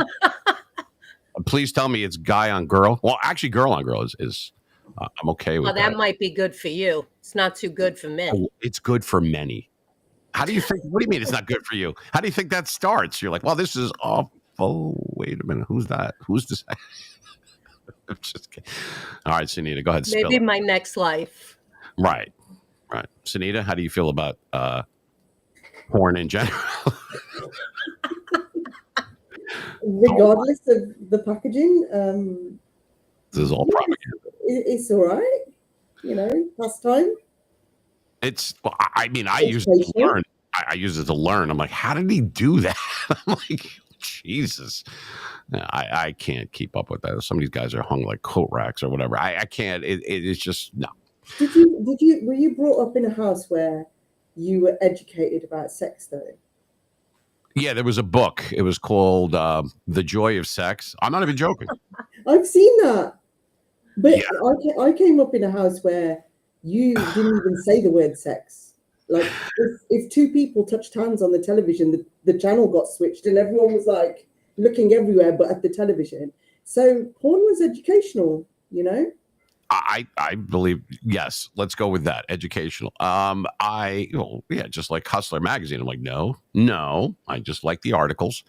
Please tell me it's guy on girl. Well, actually, girl on girl is I'm okay with Well, that might be good for you. It's not too good for me. Oh, it's good for many. How do you think? What do you mean it's not good for you? How do you think that starts? You're like, well, this is awful. Wait a minute. Who's that? Who's this? I'm just kidding. All right, Sunita, go ahead. Maybe my next life. Right. Sunita, how do you feel about porn in general? Regardless of the packaging, This is all propaganda. it's all right. You know, pastime. It's. Well, I mean, I use it to learn. I use it to learn. I'm like, how did he do that? I'm like, Jesus. I can't keep up with that. Some of these guys are hung like coat racks or whatever. I can't. It is just no. Were you brought up in a house where you were educated about sex though? Yeah, there was a book. It was called The Joy of Sex. I'm not even joking. I've seen that. But yeah. I came up in a house where you didn't even say the word sex. Like if two people touched hands on the television, the channel got switched and everyone was like looking everywhere but at the television. So porn was educational, you know? I believe, yes, let's go with that. Educational. Just like Hustler magazine. I'm like, no, I just like the articles.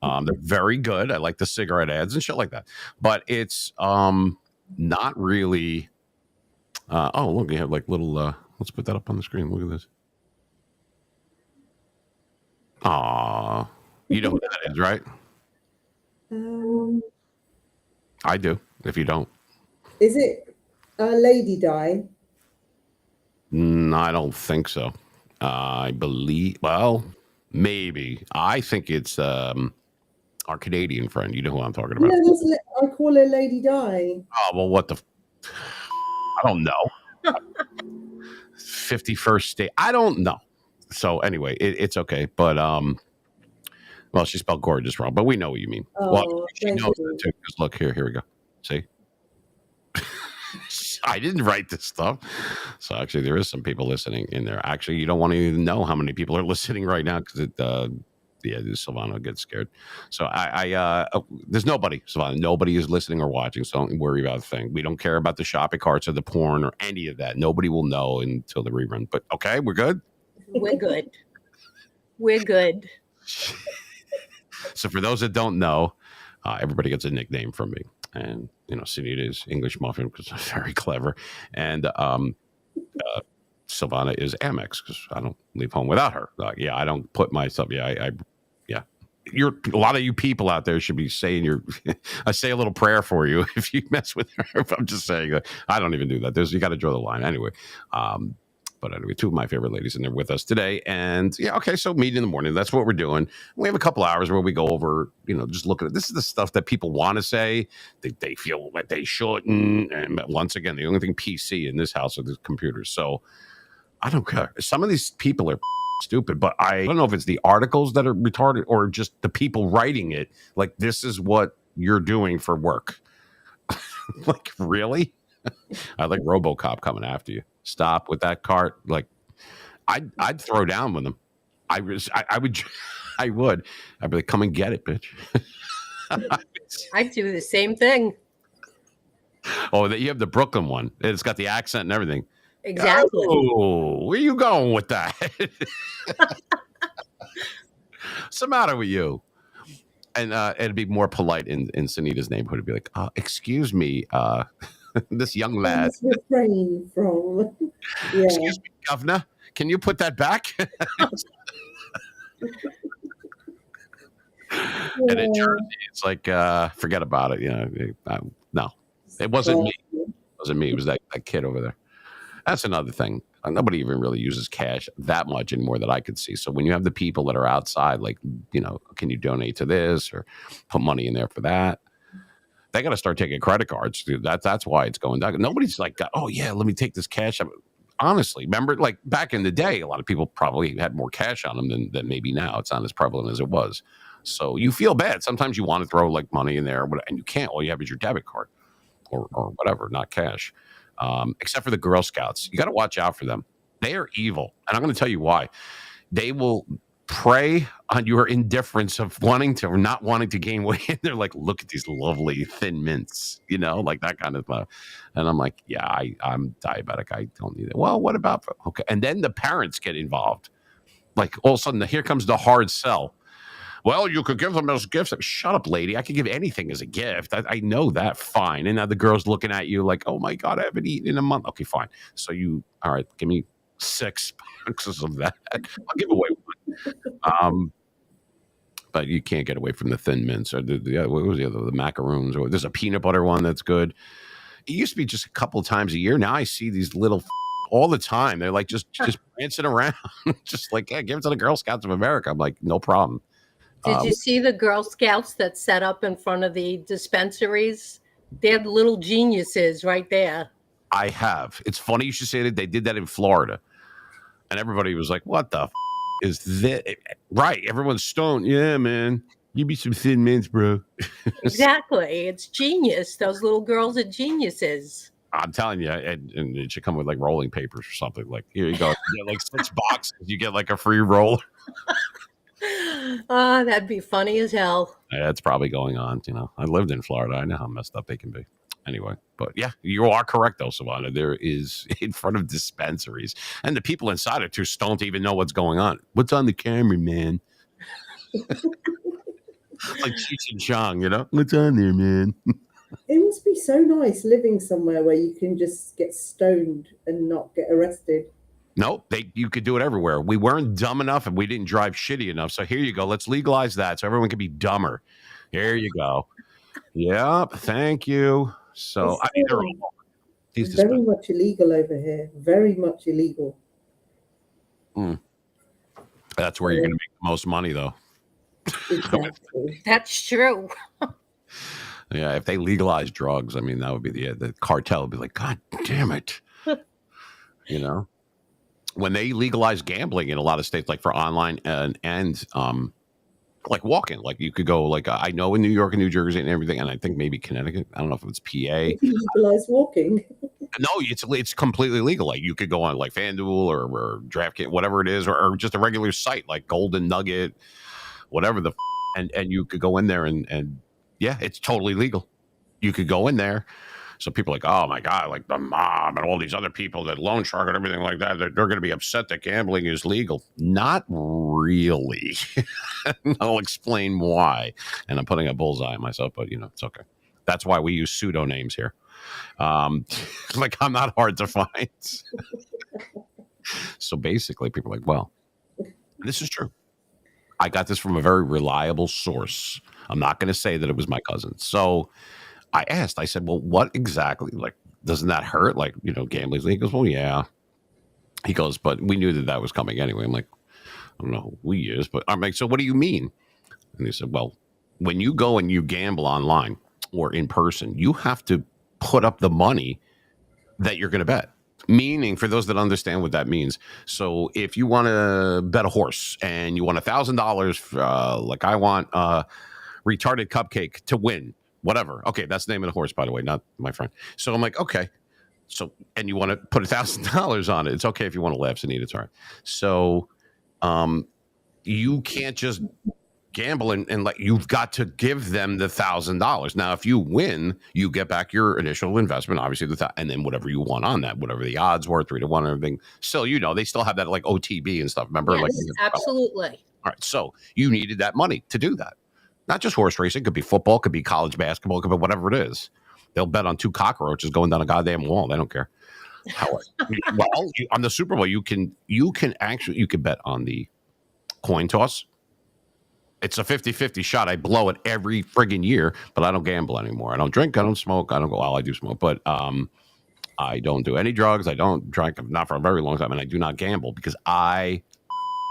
They're very good. I like the cigarette ads and shit like that. But it's not really. Look, you have like little. Let's put that up on the screen. Look at this. You know who that is, right? I do. If you don't. Is it Lady Di? I don't think so. I believe, well, maybe. I think it's our Canadian friend. You know who I'm talking about. Yeah, I call her Lady Di. Oh, well, what the? I don't know. 51st state. I don't know. So anyway, it's okay. But, well, she spelled gorgeous wrong, but we know what you mean. Oh, well, she knows that too. Because look, here we go. See? I didn't write this stuff. So actually, there is some people listening in there. Actually, you don't want to even know how many people are listening right now because Silvana gets scared. So there's nobody, Silvana. Nobody is listening or watching. So don't worry about a thing. We don't care about the shopping carts or the porn or any of that. Nobody will know until the rerun. But okay, we're good. We're good. We're good. So for those that don't know, everybody gets a nickname from me. And, Sunita is English Muffin because I'm very clever. And Silvana is Amex because I don't leave home without her. I don't put myself. A lot of you people out there should be saying I say a little prayer for you if you mess with her. I'm just saying, I don't even do that. You got to draw the line anyway. But anyway, two of my favorite ladies, and they're with us today. And so meeting in the morning, that's what we're doing. We have a couple hours where we go over, just look at it. This is the stuff that people want to say, that they feel like they shouldn't. And once again, the only thing PC in this house are the computers. So I don't care. Some of these people are stupid, but I don't know if it's the articles that are retarded or just the people writing it. Like, this is what you're doing for work. Like, really? I like RoboCop coming after you. Stop with that cart. Like, I'd throw down with them. I would. I'd be like, come and get it, bitch. I'd do the same thing. Oh, you have the Brooklyn one. It's got the accent and everything. Exactly. Oh, where you going with that? What's the matter with you? And it'd be more polite in Sunita's neighborhood. It'd be like, excuse me, this young lad. Refrain from. Yeah. Excuse me, governor. Can you put that back? And in Jersey, it's like, forget about it. No, it wasn't me. It wasn't me. It was that kid over there. That's another thing. Nobody even really uses cash that much anymore that I could see. So when you have the people that are outside, like, can you donate to this or put money in there for that? They got to start taking credit cards, dude. That's why it's going down. Nobody's like, oh yeah, let me take this cash. honestly, remember, like back in the day, a lot of people probably had more cash on them than maybe now. It's not as prevalent as it was. So you feel bad. Sometimes you want to throw like money in there, and you can't. All you have is your debit card or whatever, not cash. Except for the Girl Scouts. You got to watch out for them. They are evil. And I'm going to tell you why. They will prey on your indifference of wanting to or not wanting to gain weight. And they're like, look at these lovely thin mints, like that kind of stuff. And I'm like, yeah, I'm diabetic. I don't need it. Well, what about, okay. And then the parents get involved. Like all of a sudden, here comes the hard sell. Well, you could give them as gifts. Shut up, lady. I could give anything as a gift. I know that. Fine. And now the girl's looking at you like, oh my God, I haven't eaten in a month. Okay, fine. So all right, give me 6 boxes of that. I'll give away one. But you can't get away from the thin mints or what was the other? The macaroons, or there's a peanut butter one that's good. It used to be just a couple of times a year. Now I see these little all the time. They're like just prancing around, just like, yeah, give it to the Girl Scouts of America. I'm like, no problem. Did you see the Girl Scouts that set up in front of the dispensaries? They're little geniuses right there. I have. It's funny you should say that. They did that in Florida. And everybody was like, what the is this? Right. Everyone's stoned. Yeah, man. Give me some thin mints, bro. Exactly. It's genius. Those little girls are geniuses. I'm telling you. And it should come with like rolling papers or something. Like, here you go. You get like 6 boxes. You get like a free roll. Oh, that'd be funny as hell. Yeah, it's probably going on. I lived in Florida. I know how messed up they can be. Anyway, but yeah, you are correct though, Savannah. There is in front of dispensaries, and the people inside are too stoned to even know what's going on. What's on the camera, man? Like Cheech and Chong, what's on there, man? It must be so nice living somewhere where you can just get stoned and not get arrested. Nope, you could do it everywhere. We weren't dumb enough and we didn't drive shitty enough. So here you go. Let's legalize that so everyone can be dumber. Here you go. Yep, thank you. So it's very much illegal over here. Very much illegal. That's where you're going to make the most money, though. Exactly. That's true. Yeah, if they legalize drugs, I mean, that would be the cartel would be like, God damn it. When they legalize gambling in a lot of states, like for online and like walk-in, like you could go, like I know in New York and New Jersey and everything, and I think maybe Connecticut. I don't know if it's PA. Legalize walking. No, it's completely legal. Like you could go on like FanDuel or DraftKings, whatever it is, or just a regular site like Golden Nugget, whatever and you could go in there and yeah, it's totally legal. You could go in there. So people are like, oh my God, like the mob and all these other people, that loan shark and everything like that, they're going to be upset that gambling is legal. Not really. I'll explain why. And I'm putting a bullseye on myself, but it's okay. That's why we use pseudonames here. Like I'm not hard to find. So basically people are like, well, this is true. I got this from a very reliable source. I'm not going to say that it was my cousin. So I asked, I said, well, what exactly, like, doesn't that hurt? Like, gambling's legal. He goes, well, yeah. He goes, but we knew that was coming anyway. I'm like, I don't know who he is, but I'm like, so what do you mean? And he said, well, when you go and you gamble online or in person, you have to put up the money that you're going to bet. Meaning, for those that understand what that means. So if you want to bet a horse and you want $1,000, like I want a retarded cupcake to win, whatever. Okay, that's the name of the horse, by the way, not my friend. So I'm like, okay. So, and you want to put $1,000 on it. It's okay if you want to laugh, Sunita. It's all right. So you can't just gamble and like, you've got to give them the $1,000. Now, if you win, you get back your initial investment, obviously, and then whatever you want on that, whatever the odds were, 3-1 and everything. Still, they still have that like OTB and stuff. Remember? Yes, absolutely. All right. So you needed that money to do that. Not just horse racing. Could be football, could be college basketball, could be whatever it is. They'll bet on 2 cockroaches going down a goddamn wall. They don't care. Well, on the Super Bowl, you can bet on the coin toss. It's a 50-50 shot. I blow it every friggin' year, but I don't gamble anymore. I don't drink. I don't smoke. I don't go. Well, I do smoke, but I don't do any drugs. I don't drink, not for a very long time, and I do not gamble because I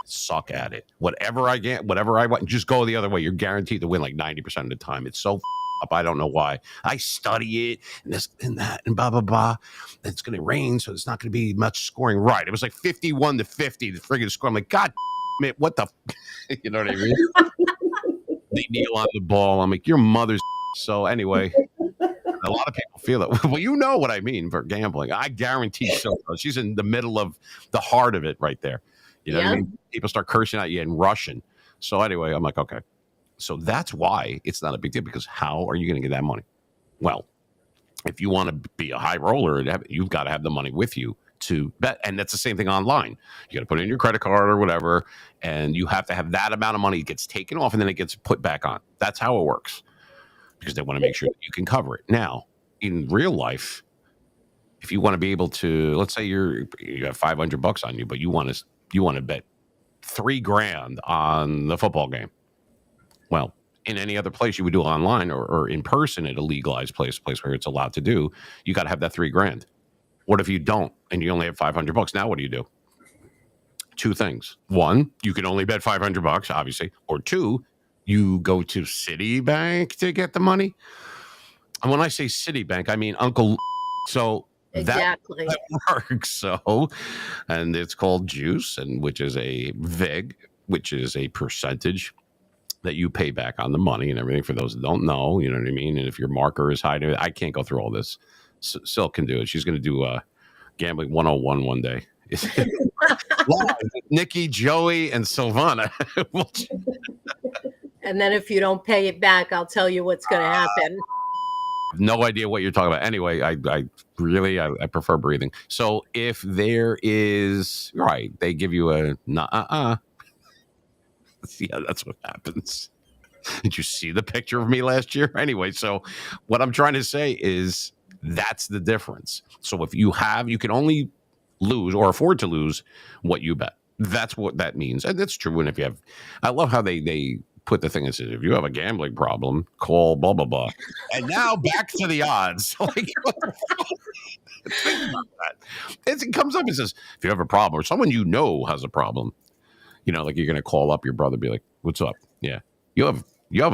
suck at it. Whatever I want, just go the other way. You're guaranteed to win like 90% of the time. It's so up. I don't know why. I study it and this and that and blah, blah, blah. It's going to rain, so it's not going to be much scoring. Right. It was like 51-50, the friggin' score. I'm like, God damn it, what the you know what I mean? They kneel on the ball. I'm like, your mother's so anyway. A lot of people feel that. Well, you know what I mean for gambling. I guarantee so. She's in the middle of the heart of it right there. You know what I mean? People start cursing at you in Russian. So anyway, I'm like, okay. So that's why it's not a big deal, because how are you going to get that money? Well, if you want to be a high roller, you've got to have the money with you to bet. And that's the same thing online. You got to put in your credit card or whatever, and you have to have that amount of money. It gets taken off and then it gets put back on. That's how it works, because they want to make sure that you can cover it. Now, in real life, if you want to be able to, let's say you have $500 on you, but you want to bet $3,000 on the football game. Well, in any other place you would do online or in person at a legalized place where it's allowed to do, you got to have that $3,000. What if you don't and you only have $500? Now what do you do? Two things. One, you can only bet $500, obviously. Or two, you go to Citibank to get the money. And when I say Citibank, I mean Uncle. So exactly that works. So, and it's called juice, and which is a VIG, which is a percentage that you pay back on the money and everything. For those that don't know, you know what I mean? And if your marker is high, I can't go through all this. Silk can do it. She's going to do gambling 101 one day. Nikki, Joey, and Silvana. And then if you don't pay it back, I'll tell you what's going to happen. No idea what you're talking about. Anyway, I really prefer breathing. So if there is, right, they give you a yeah, that's what happens. Did you see the picture of me last year? Anyway, so what I'm trying to say is that's the difference. So if you can only lose or afford to lose what you bet. That's what that means. And that's true. And if you have, I love how they put the thing that says, if you have a gambling problem, call blah, blah, blah. And now back to the odds. Like, what the fuck? Think about that. It comes up and says, if you have a problem or someone you know has a problem, you know, like you're going to call up your brother and be like, what's up? Yeah. You have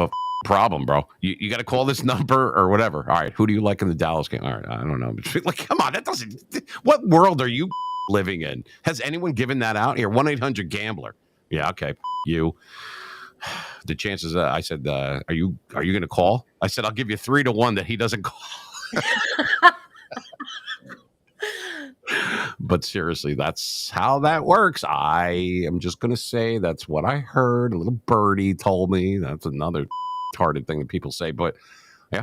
a problem, bro. You got to call this number or whatever. All right. Who do you like in the Dallas game? All right. I don't know. Like, come on. That doesn't, what world are you living in? Has anyone given that out here? 1-800-GAMBLER. Yeah. Okay. You. The chances I said, are you going to call? I said, I'll give you 3-1 that he doesn't call. But seriously, that's how that works. I am just going to say that's what I heard. A little birdie told me. That's another retarded thing that people say. But yeah,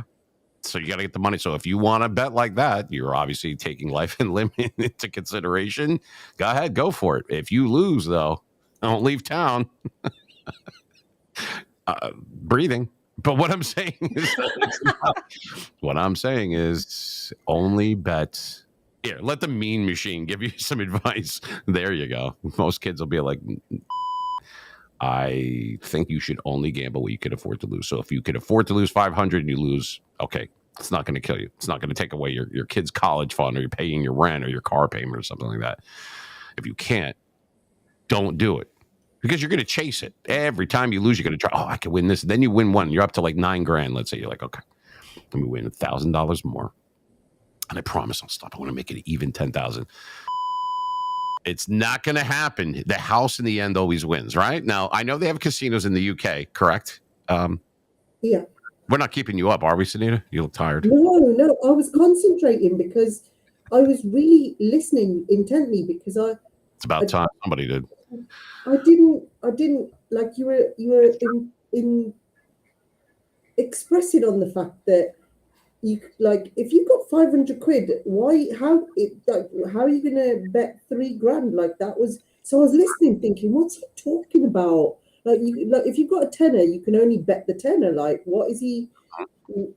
so you got to get the money. So if you want to bet like that, you're obviously taking life and limb into consideration. Go ahead, go for it. If you lose, though, don't leave town. Breathing. But what I'm saying is, only bet. Here, let the mean machine give you some advice. There you go. Most kids will be like, I think you should only gamble what you could afford to lose. So if you could afford to lose 500 and you lose, okay, it's not going to kill you. It's not going to take away your kid's college fund or you're paying your rent or your car payment or something like that. If you can't, don't do it. Because you're going to chase it. Every time you lose, you're going to try, I can win this. Then you win one. You're up to like $9,000. Let's say you're like, okay, let me win $1,000 more. And I promise I'll stop. I want to make it even 10,000. It's not going to happen. The house in the end always wins, right? Now, I know they have casinos in the UK, correct? Yeah. We're not keeping you up, are we, Sunita? You look tired. No. I was concentrating because I was really listening intently because it's about time somebody did. I didn't like you were in expressing on the fact that you like if you got 500 quid, how are you gonna bet $3,000? Like that was so I was listening thinking, what's he talking about? Like if you've got a tenner, you can only bet the tenner. Like what is he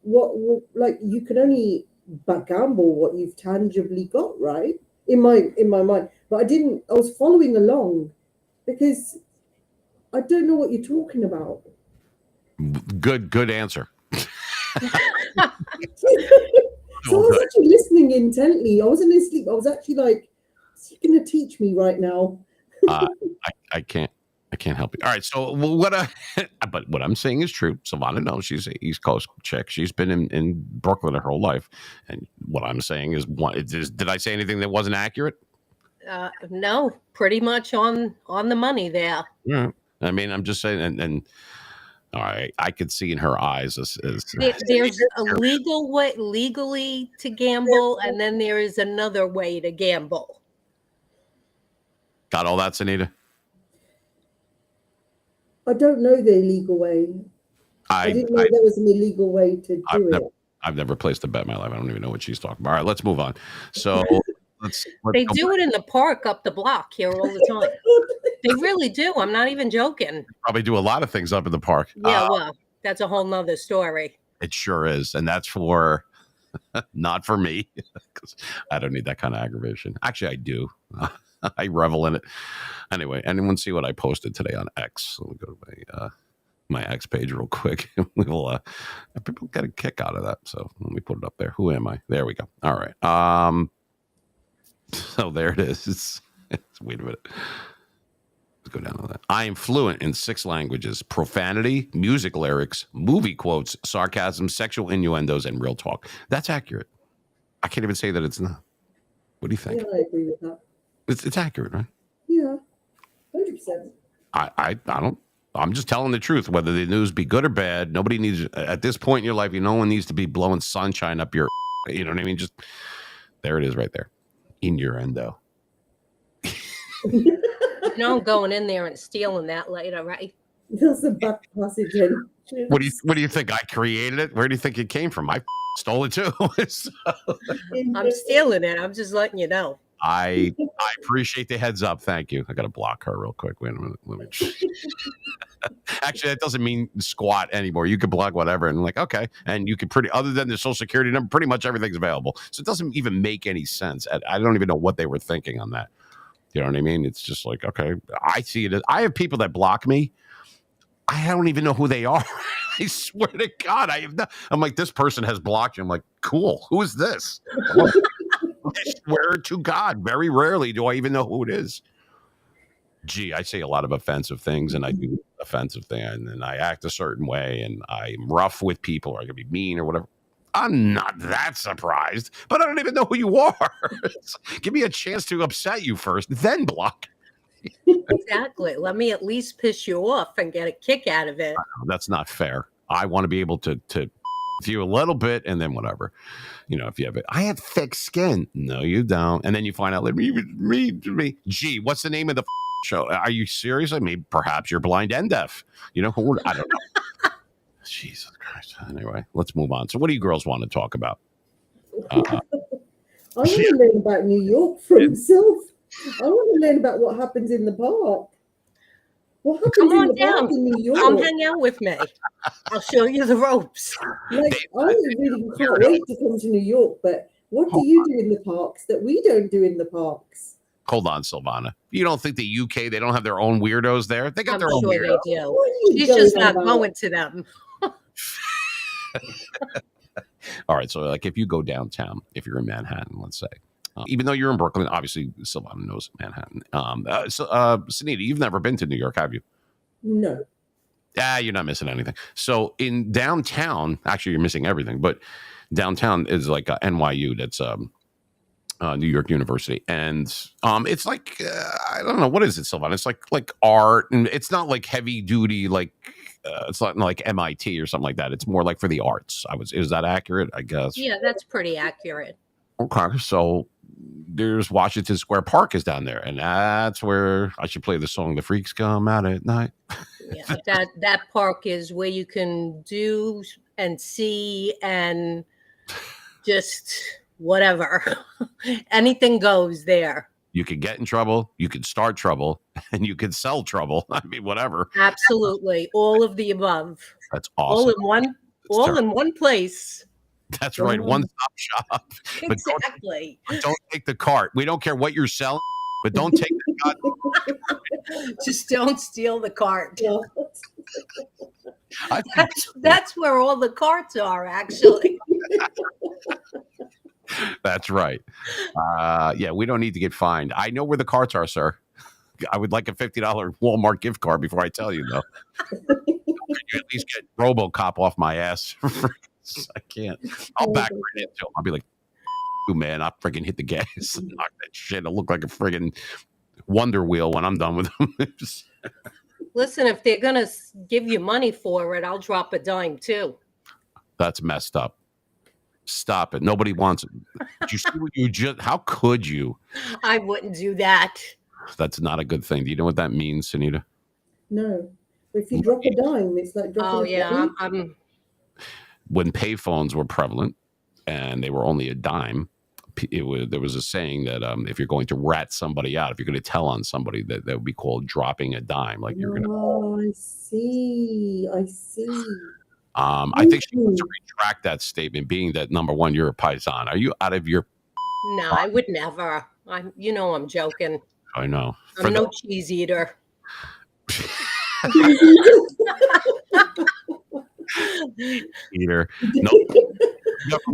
what like you can only gamble what you've tangibly got, right? In my mind. But I was following along because I don't know what you're talking about. Good answer. So I was actually listening intently. I wasn't asleep. I was actually like, is he going to teach me right now? I can't. I can't help it. All right. So but what I'm saying is true. Silvana knows she's an East Coast chick. She's been in Brooklyn her whole life. And what I'm saying is, did I say anything that wasn't accurate? No, pretty much on the money there. Yeah. I mean, I'm just saying, and all right, I could see in her eyes There's a legal way, legally to gamble, and then there is another way to gamble. Got all that, Sunita? I don't know the illegal way. I didn't know there was an illegal way to do it. I've never placed a bet in my life. I don't even know what she's talking about. All right, let's move on. So they do it in the park up the block here all the time. They really do. I'm not even joking. Probably do a lot of things up in the park. Yeah, well, that's a whole nother story. It sure is. And that's for not for me, because I don't need that kind of aggravation. Actually, I do. I revel in it. Anyway, anyone see what I posted today on X? Let me go to my X page real quick. We will people get a kick out of that. So let me put it up there. Who am I? There we go. All right. So there it is. Wait a minute. Let's go down to that. I am fluent in 6 languages: profanity, music lyrics, movie quotes, sarcasm, sexual innuendos, and real talk. That's accurate. I can't even say that it's not. What do you think? Yeah, I agree with that. It's accurate, right? Yeah, 100%. I don't. I'm just telling the truth. Whether the news be good or bad, nobody needs at this point in your life. No one needs to be blowing sunshine up your. You know what I mean? Just there it is, right there, innuendo. No, I'm going in there and stealing that later, right? That's a back passage. What do you think? I created it? Where do you think it came from? I stole it too. So, I'm stealing it. I'm just letting you know. I appreciate the heads up. Thank you. I got to block her real quick. Wait a minute. Let me. Actually, that doesn't mean squat anymore. You can block whatever, and like, okay, and you can other than the social security number, pretty much everything's available. So it doesn't even make any sense. I don't even know what they were thinking on that. You know what I mean? It's just like, okay, I see it. I have people that block me. I don't even know who they are. I swear to God, I'm like, this person has blocked you. I'm like, cool. Who is this? I swear to God, very rarely do I even know who it is. Gee, I say a lot of offensive things, and I do offensive things, and I act a certain way, and I'm rough with people, or I can be mean or whatever. I'm not that surprised, but I don't even know who you are. Give me a chance to upset you first, then block. Exactly. Let me at least piss you off and get a kick out of it. That's not fair. I want to be able to with you a little bit, and then whatever. You know, if you have it, I have thick skin. No, you don't. And then you find out, like, me. Gee, what's the name of the show? Are you serious? I mean, perhaps you're blind and deaf. You know, I don't know. Jesus Christ. Anyway, let's move on. So what do you girls want to talk about? I want to learn about New York for himself. I want to learn about what happens in the park. What happens Come on in the down. park in New York? Come hang out with me. I'll show you the ropes. Like, I really can't wait to come to New York, but what do you do in the parks that we don't do in the parks? Hold on, Silvana. You don't think the UK, they don't have their own weirdos there? They got I'm their own sure weirdos. they do. She's just not going to them. All right. So, like, if you go downtown, if you're in Manhattan, let's say, even though you're in Brooklyn, obviously, Silvana knows Manhattan. Sunita, you've never been to New York, have you? No. You're not missing anything. So, in downtown, actually, you're missing everything, but downtown is like NYU. That's New York University, and it's like I don't know, what is it, Silvana? It's like art, and it's not like heavy duty, like it's not like MIT or something like that. It's more like for the arts. Is that accurate? I guess. Yeah, that's pretty accurate. Okay, so there's Washington Square Park is down there, and that's where I should play the song "The Freaks Come Out at Night." Yeah, that park is where you can do and see and just whatever. Anything goes there. You could get in trouble, you could start trouble, and you could sell trouble. I mean, whatever. Absolutely. All of the above. That's awesome. All in one place. That's right. One-stop shop. Exactly. But don't take the cart. We don't care what you're selling, but don't take the cart. Just don't steal the cart. That's where all the carts are, actually. That's right. Yeah, we don't need to get fined. I know where the carts are, sir. I would like a $50 Walmart gift card before I tell you, though. You at least get RoboCop off my ass. I can't. I'll back right into him. I'll be like, "Ooh, man, I'll freaking hit the gas and knock that shit. It'll look like a friggin' Wonder Wheel when I'm done with them." Listen, if they're gonna give you money for it, I'll drop a dime too. That's messed up. Stop it. Nobody wants it. Did you see what you just? How could you? I wouldn't do that. That's not a good thing. Do you know what that means, Sunita? No. If you drop a dime, it's like dropping Oh a yeah, penny. When payphones were prevalent and they were only a dime, there was a saying that if you're going to rat somebody out, if you're going to tell on somebody, that would be called dropping a dime. Like you're going to. Oh, I see. I think she wants to retract that statement, being that number one, you're a paisan. Are you out of your? No, I would never. I'm joking. I know. I'm no cheese eater. Eater. Nope.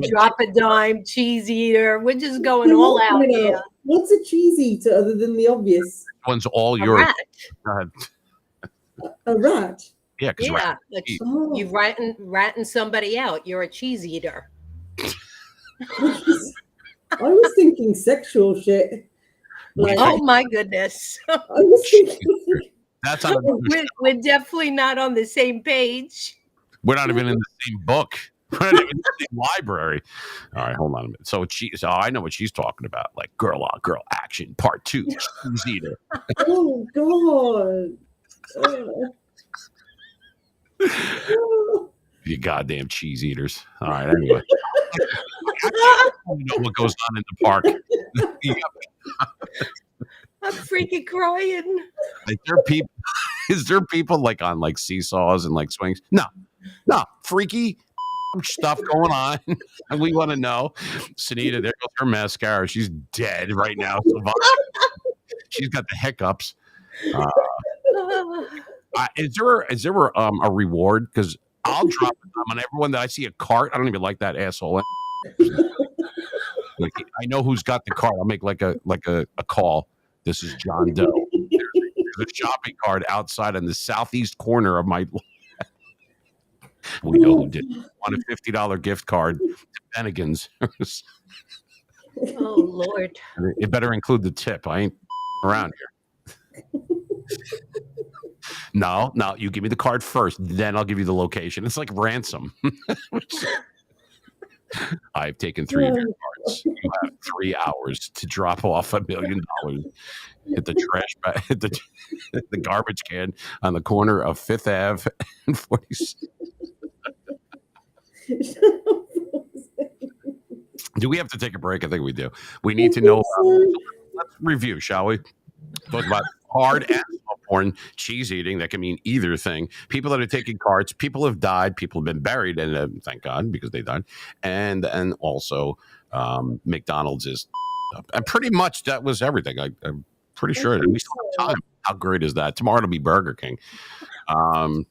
Drop a dime, cheese eater. We're just going all out here. What's a cheese eater other than the obvious? One's all A yours. rat. A rat? Yeah, because Yeah, you're ratting somebody out. You're a cheese eater. I was thinking sexual shit. Like, oh my goodness. I was thinking. That's not we're definitely not on the same page. We're not even in the same book. We're not even in the same library. All right, hold on a minute. So I know what she's talking about. Like girl on girl action part 2. Cheese eater. Oh God. You goddamn cheese eaters. All right, anyway. I know what goes on in the park. I'm freaking crying. Is there people like on like seesaws and like swings? No, freaky stuff going on. And we want to know. Sunita, there goes her mascara. She's dead right now. She's got the hiccups. Is there a reward? Because I'll drop it on everyone that I see a cart. I don't even like that asshole. Like, I know who's got the cart. I'll make like a call. This is John Doe. There's a shopping cart outside in the southeast corner of my. We know who did. Want a $50 gift card to Bennigan's. Oh Lord! It better include the tip. I ain't around here. No, you give me the card first, then I'll give you the location. It's like ransom. I've taken 3 of your cards. You have 3 hours to drop off $1 million at the trash bag, at the garbage can on the corner of 5th Ave and 46th. Do we have to take a break? I think we do. We need to know. Let's review, shall we? Talk about hard and soft porn, cheese eating. That can mean either thing. People that are taking carts. People have died. People have been buried, and thank God because they died. And also, McDonald's is. And pretty much that was everything. I'm pretty sure. We still have time. How great is that? Tomorrow it'll be Burger King. I mean,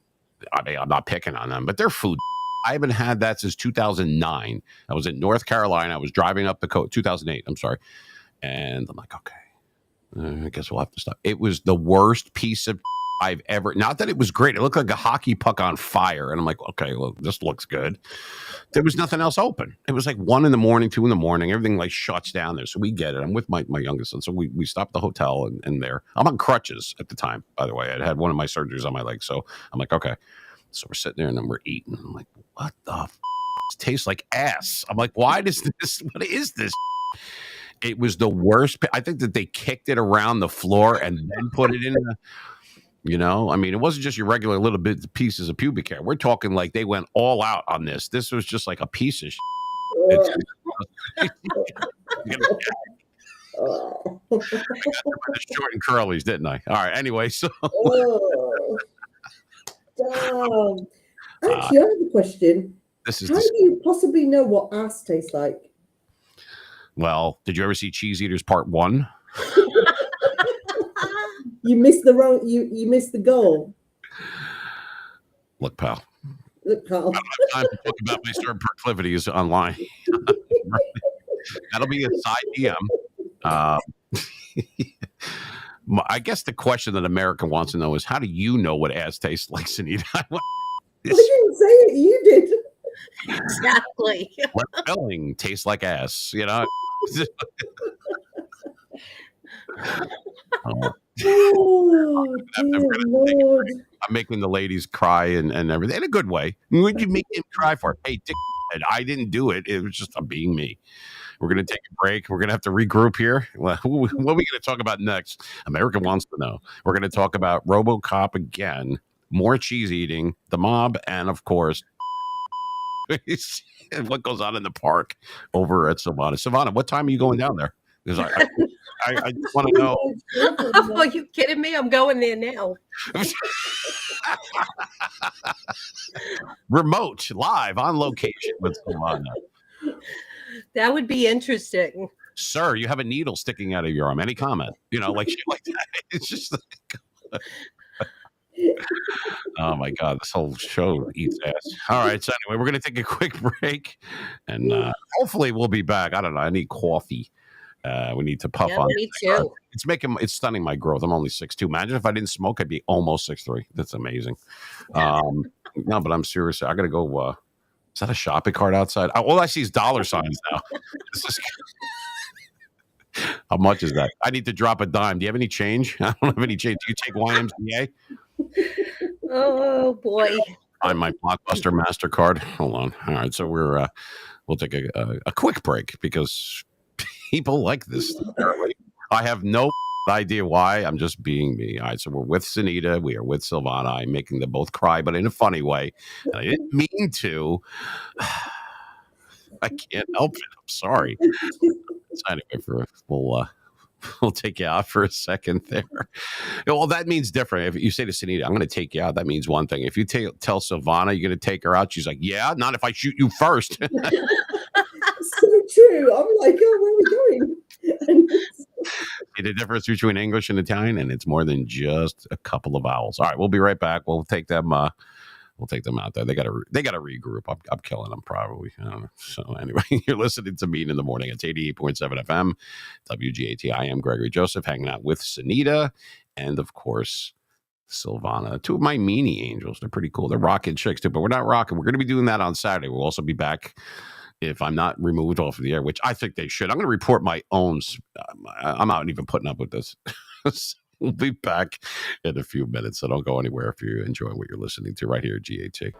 I'm not picking on them, but their food. I haven't had that since 2009. I was in North Carolina. I was driving up the coast. 2008. I'm sorry. And I'm like, okay, I guess we'll have to stop. It was the worst piece of I've ever. Not that it was great. It looked like a hockey puck on fire. And I'm like, okay, well, this looks good. There was nothing else open. It was like 1 in the morning, 2 in the morning. Everything like shuts down there. So we get it. I'm with my youngest son. So we stopped at the hotel and there. I'm on crutches at the time, by the way. I had one of my surgeries on my leg. So I'm like, okay. So we're sitting there and then we're eating. I'm like, what the f***? It tastes like ass. I'm like, why does this? What is this? It was the worst. I think that they kicked it around the floor and then put it in I mean, it wasn't just your regular little bit pieces of pubic hair. We're talking like they went all out on this. This was just like a piece of short and curlies, didn't I? All right. Anyway, so. Actually, I have a question. How do you possibly know what ass tastes like? Well, did you ever see Cheese Eaters Part 1? You missed you missed the goal. Look, pal. I don't have time to talk about my certain proclivities online. That'll be a side DM. I guess the question that America wants to know is, how do you know what ass tastes like, Sunita? I didn't say it. You did. Exactly. What filling tastes like ass? You know. Oh, dear Lord. I'm making the ladies cry and everything in a good way. What'd you make them cry for? Hey, dick, I didn't do it. It was just I'm being me. We're going to take a break. We're going to have to regroup here. What are we going to talk about next? America wants to know. We're going to talk about RoboCop again, more cheese eating, the mob, and of course, what goes on in the park over at Savannah. Savannah, what time are you going down there? Because I just want to know. Are you kidding me? I'm going there now. Remote, live, on location with Savannah. That would be interesting. Sir, you have a needle sticking out of your arm. Any comment? You know, like shit like that. It's just like, oh my God, this whole show eats ass. All right, so anyway, we're going to take a quick break, and hopefully we'll be back. I don't know. I need coffee. We need to puff on. Me too. It's stunning my growth. I'm only 6'2". Imagine if I didn't smoke, I'd be almost 6'3". That's amazing. No, but I'm serious. I got to go. Is that a shopping cart outside? All I see is dollar signs now. How much is that? I need to drop a dime. Do you have any change? I don't have any change. Do you take YMCA? Oh boy. I'm my Blockbuster MasterCard. Hold on. All right, so we'll take a quick break because people like this. I have no idea why. I'm just being me. All right, so we're with Sunita. We are with Silvana. I'm making them both cry, but in a funny way. And I didn't mean to. I can't help it. I'm sorry. So anyway, we'll take you out for a second there. Well, that means different. If you say to Sunita, I'm going to take you out, that means one thing. If you tell Silvana you're going to take her out, she's like, yeah, not if I shoot you first. So true. I'm like, oh, where are we going? See the difference between English and Italian, and it's more than just a couple of vowels. All right, we'll be right back. We'll take them. We'll take them out there. They got to regroup. I'm killing them probably. I don't know. So anyway, you're listening to Mean in the Morning. It's 88.7 FM, WGAT. I am Gregory Joseph, hanging out with Sunita and of course Silvana, two of my meanie angels. They're pretty cool. They're rocking chicks too, but we're not rocking. We're going to be doing that on Saturday. We'll also be back if I'm not removed off of the air, which I think they should. I'm going to report my own. I'm not even putting up with this. We'll be back in a few minutes, so don't go anywhere if you enjoy what you're listening to right here at GAT.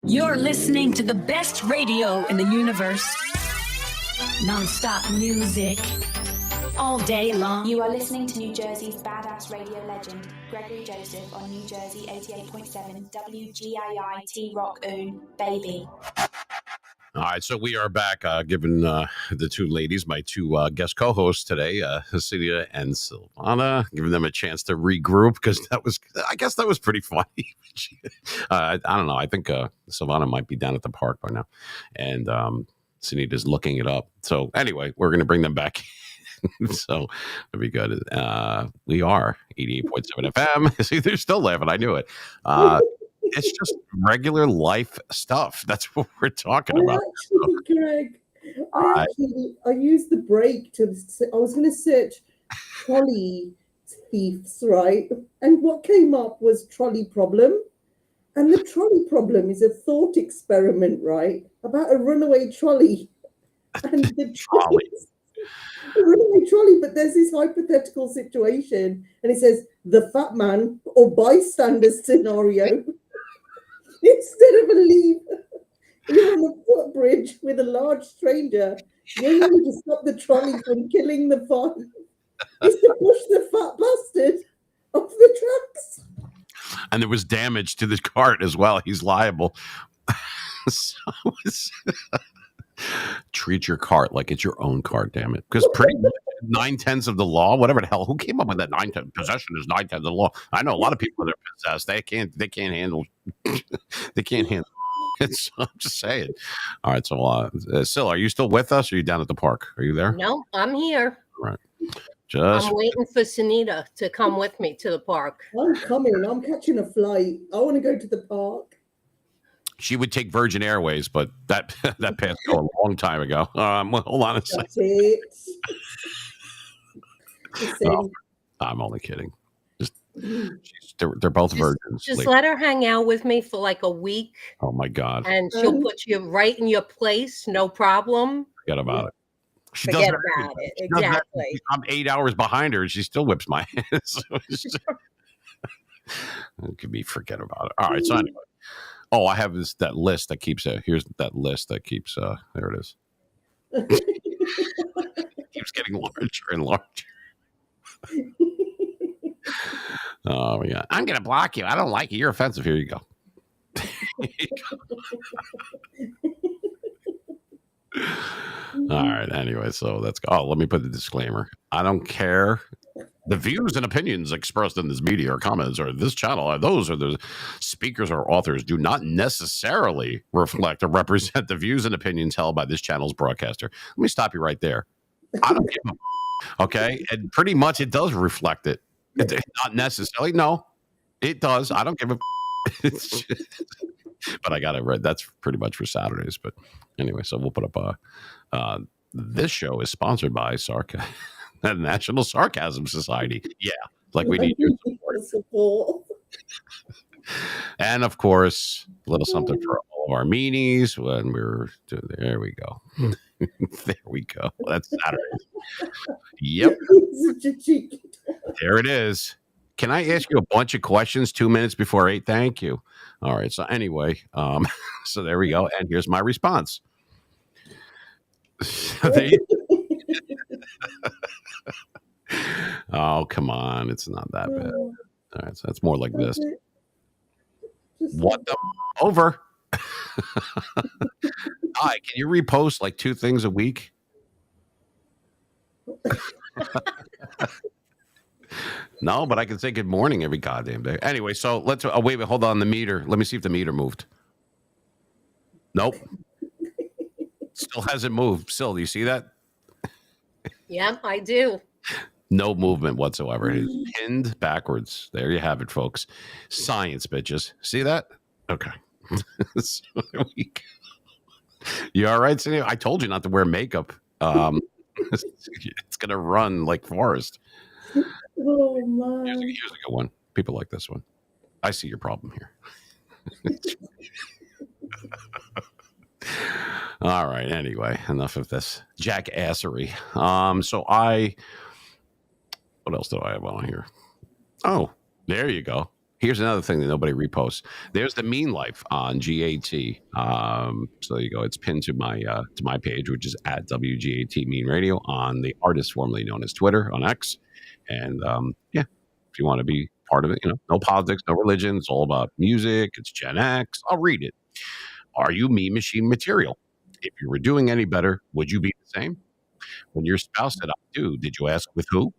You're listening to the best radio in the universe. Non-stop music. All day long. You are listening to New Jersey's badass radio legend, Gregory Joseph, on New Jersey 88.7 WGAI T-Rock Oon, baby. All right, so we are back, giving the two ladies, my two guest co-hosts today, Celia and Silvana, giving them a chance to regroup because I guess that was pretty funny. I don't know. I think Silvana might be down at the park by now, and Sunita's looking it up. So anyway, we're going to bring them back. So it'll be good. We are 88.7 FM. See, they're still laughing. I knew it. It's just regular life stuff. That's what we're talking about. Actually, Greg, I used the break I was going to search trolley thieves, right? And what came up was trolley problem. And the trolley problem is a thought experiment, right? About a runaway trolley. And the trolley. A runaway trolley, but there's this hypothetical situation. And it says, the fat man or bystander scenario. Instead of a leave, you're on a footbridge with a large stranger. The only way to stop the trolley from killing the five is to push the fat bastard off the tracks. And there was damage to the cart as well. He's liable. Treat your cart like it's your own cart, damn it. Because pretty much 9/10 of the law, whatever the hell. Who came up with that 9/10? Possession is 9/10 of the law. I know a lot of people that are possessed. They can't handle. They can't handle it. So I'm just saying. All right. So, Sil, are you still with us? Or are you down at the park? Are you there? No, I'm here. All right. I'm waiting for Sunita to come with me to the park. I'm coming. I'm catching a flight. I want to go to the park. She would take Virgin Airways, but that passed a long time ago. Hold on a second. No, I'm only kidding. They're both virgins. Just let her hang out with me for like a week. Oh my God! And she'll put you right in your place, no problem. Forget about it. Forget about it. Exactly. I'm 8 hours behind her, and she still whips my ass. Give me forget about it. All right. So anyway. Oh, I have that list that keeps here's that list that keeps there it is. Keeps getting larger and larger. Oh yeah. I'm gonna block you. I don't like you. You're offensive. Here you go. All right. Anyway, so let's go. Oh, let me put the disclaimer. I don't care The views and opinions expressed in this media or comments or this channel are those or the speakers or authors do not necessarily reflect or represent the views and opinions held by this channel's broadcaster. Let me stop you right there. I don't give a okay, and pretty much it does reflect it. It's not necessarily. No, it does. I don't give a. But I got it right. That's pretty much for Saturdays. But anyway, so we'll put up this show is sponsored by the National Sarcasm Society. Yeah, like we need your support. And of course, a little something for all of our meanies when we're there. We go. There we go. That's Saturday. Yep. There it is. Can I ask you a bunch of questions 2 minutes before 8? Thank you. All right. So anyway, so there we go. And here's my response. Oh, come on. It's not that bad. All right. So that's more like this. What the over? Hi, can you repost like 2 things a week? No, but I can say good morning every goddamn day. Anyway, so let's wait, hold on the meter. Let me see if the meter moved. Nope. Still hasn't moved. Still, do you see that? Yeah, I do. No movement whatsoever. It is pinned backwards. There you have it, folks. Science, bitches. See that? Okay. So you all right, Cindy? I told you not to wear makeup. It's gonna run like Forrest. Oh man. Here's a good one. People like this one. I see your problem here. All right. Anyway, enough of this jackassery. So what else do I have on here? Oh, there you go. Here's another thing that nobody reposts. There's the Mean Life on GAT. So there you go. It's pinned to my page, which is at WGAT Mean Radio on the artist formerly known as Twitter on X. And yeah, if you want to be part of it, no politics, no religion. It's all about music. It's Gen X. I'll read it. Are you Mean Machine material? If you were doing any better, would you be the same? When your spouse said, I do, did you ask with who?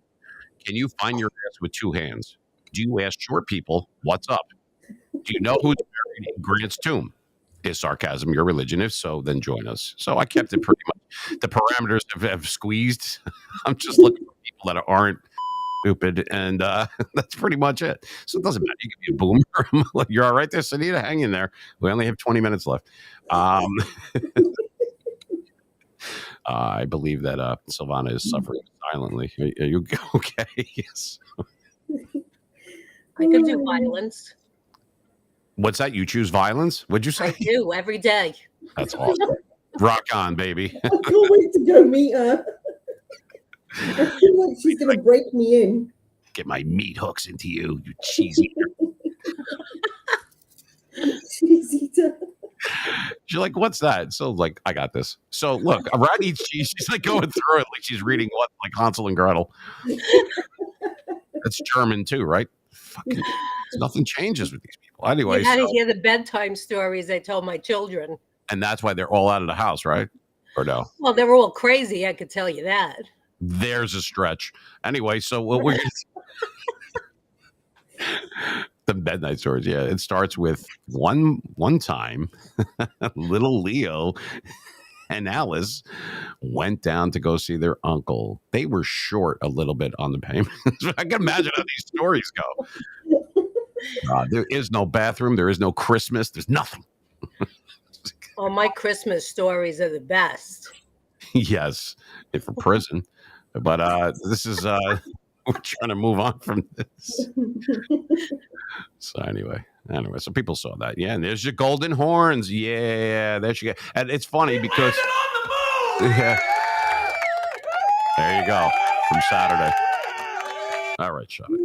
Can you find your ass with 2 hands? Do you ask short people, what's up? Do you know who's buried in Grant's tomb? Is sarcasm your religion? If so, then join us. So I kept it pretty much. The parameters have squeezed. I'm just looking for people that aren't stupid, and that's pretty much it. So it doesn't matter. You can be a boomer. You're all right there, Sunita. Hang in there. We only have 20 minutes left. I believe that Silvana is suffering silently. Are you okay? Yes. I could do violence. What's that? You choose violence? What'd you say? I do every day. That's awesome. Rock on, baby. I can't wait to go meet her. I feel like she's going to break me in. Get my meat hooks into you, you cheese eater. Cheese eater. She's like, what's that? So like, I got this. So look, a rat eats cheese. She's like going through it like she's reading what, like Hansel and Gretel. That's German too, right? Fucking, nothing changes with these people. Anyway, you had to hear the bedtime stories I told my children. And that's why they're all out of the house, right? Or no? Well, they were all crazy. I could tell you that. There's a stretch. Anyway, so what we're the midnight stories. Yeah, it starts with one time, little Leo and Alice went down to go see their uncle. They were short a little bit on the payment. I can imagine how these stories go. There is no bathroom. There is no Christmas. There's nothing. Oh, my Christmas stories are the best. Yes, if for prison. But this is we're trying to move on from this. So anyway, so people saw that. Yeah, and there's your golden horns. Yeah, there she go. And it's funny because yeah, there you go from Saturday. All right, shut it.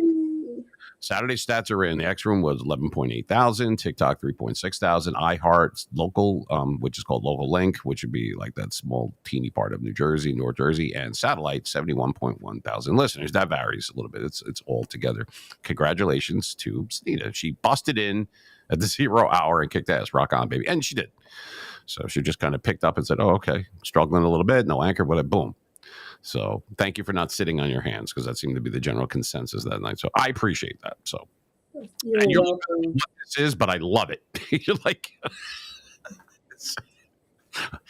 Saturday stats are in. The X Room was 11.8 thousand, TikTok 3.6 thousand, iHeart local, which is called Local Link, which would be like that small teeny part of New Jersey, North Jersey, and satellite 71.1 thousand listeners. That varies a little bit. It's all together. Congratulations to Snita. She busted in at the 0 hour and kicked ass. Rock on, baby, and she did. So she just kind of picked up and said, "Oh, okay, struggling a little bit, no anchor, but boom." So thank you for not sitting on your hands, because that seemed to be the general consensus that night. So I appreciate that. So You're and you're like, I don't know welcome. what this is, but I love it. You're like,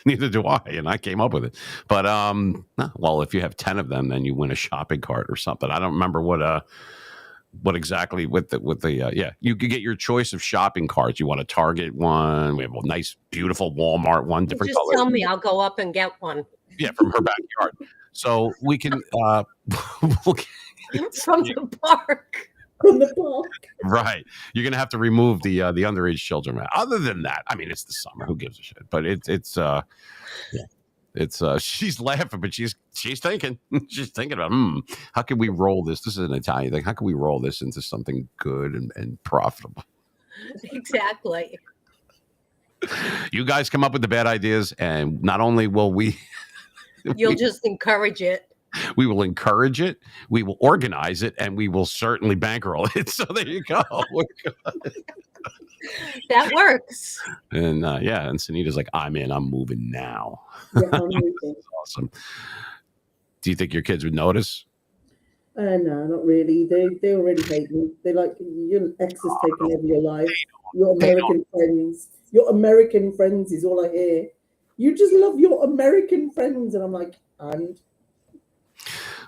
neither do I, and I came up with it. But no, well, if you have 10 of them, then you win a shopping cart or something. I don't remember what exactly with the yeah, you could get your choice of shopping carts. You want a Target one? We have a nice, beautiful Walmart one, different Just colors. tell me, I'll go up and get one. Yeah, from her backyard. So we can we'll get- From the park. From the park. right. You're gonna have to remove the underage children. Other than that, I mean, it's the summer. Who gives a shit? But it's yeah. It's she's laughing, but she's thinking. She's thinking about how can we roll this? This is an Italian thing. How can we roll this into something good and profitable? Exactly. You guys come up with the bad ideas, and not only will we You'll just encourage it. we will encourage it, we will organize it, and we will certainly bankroll it. So there you go. That works. And yeah, and Sunita's like, I'm in. I'm moving now. Yeah, I'm moving. Awesome. Do you think your kids would notice? No, not really. They already hate me. They're like, your ex has taken over your life. Your American friends. Your American friends is all I hear. You just love your American friends. And I'm like, and?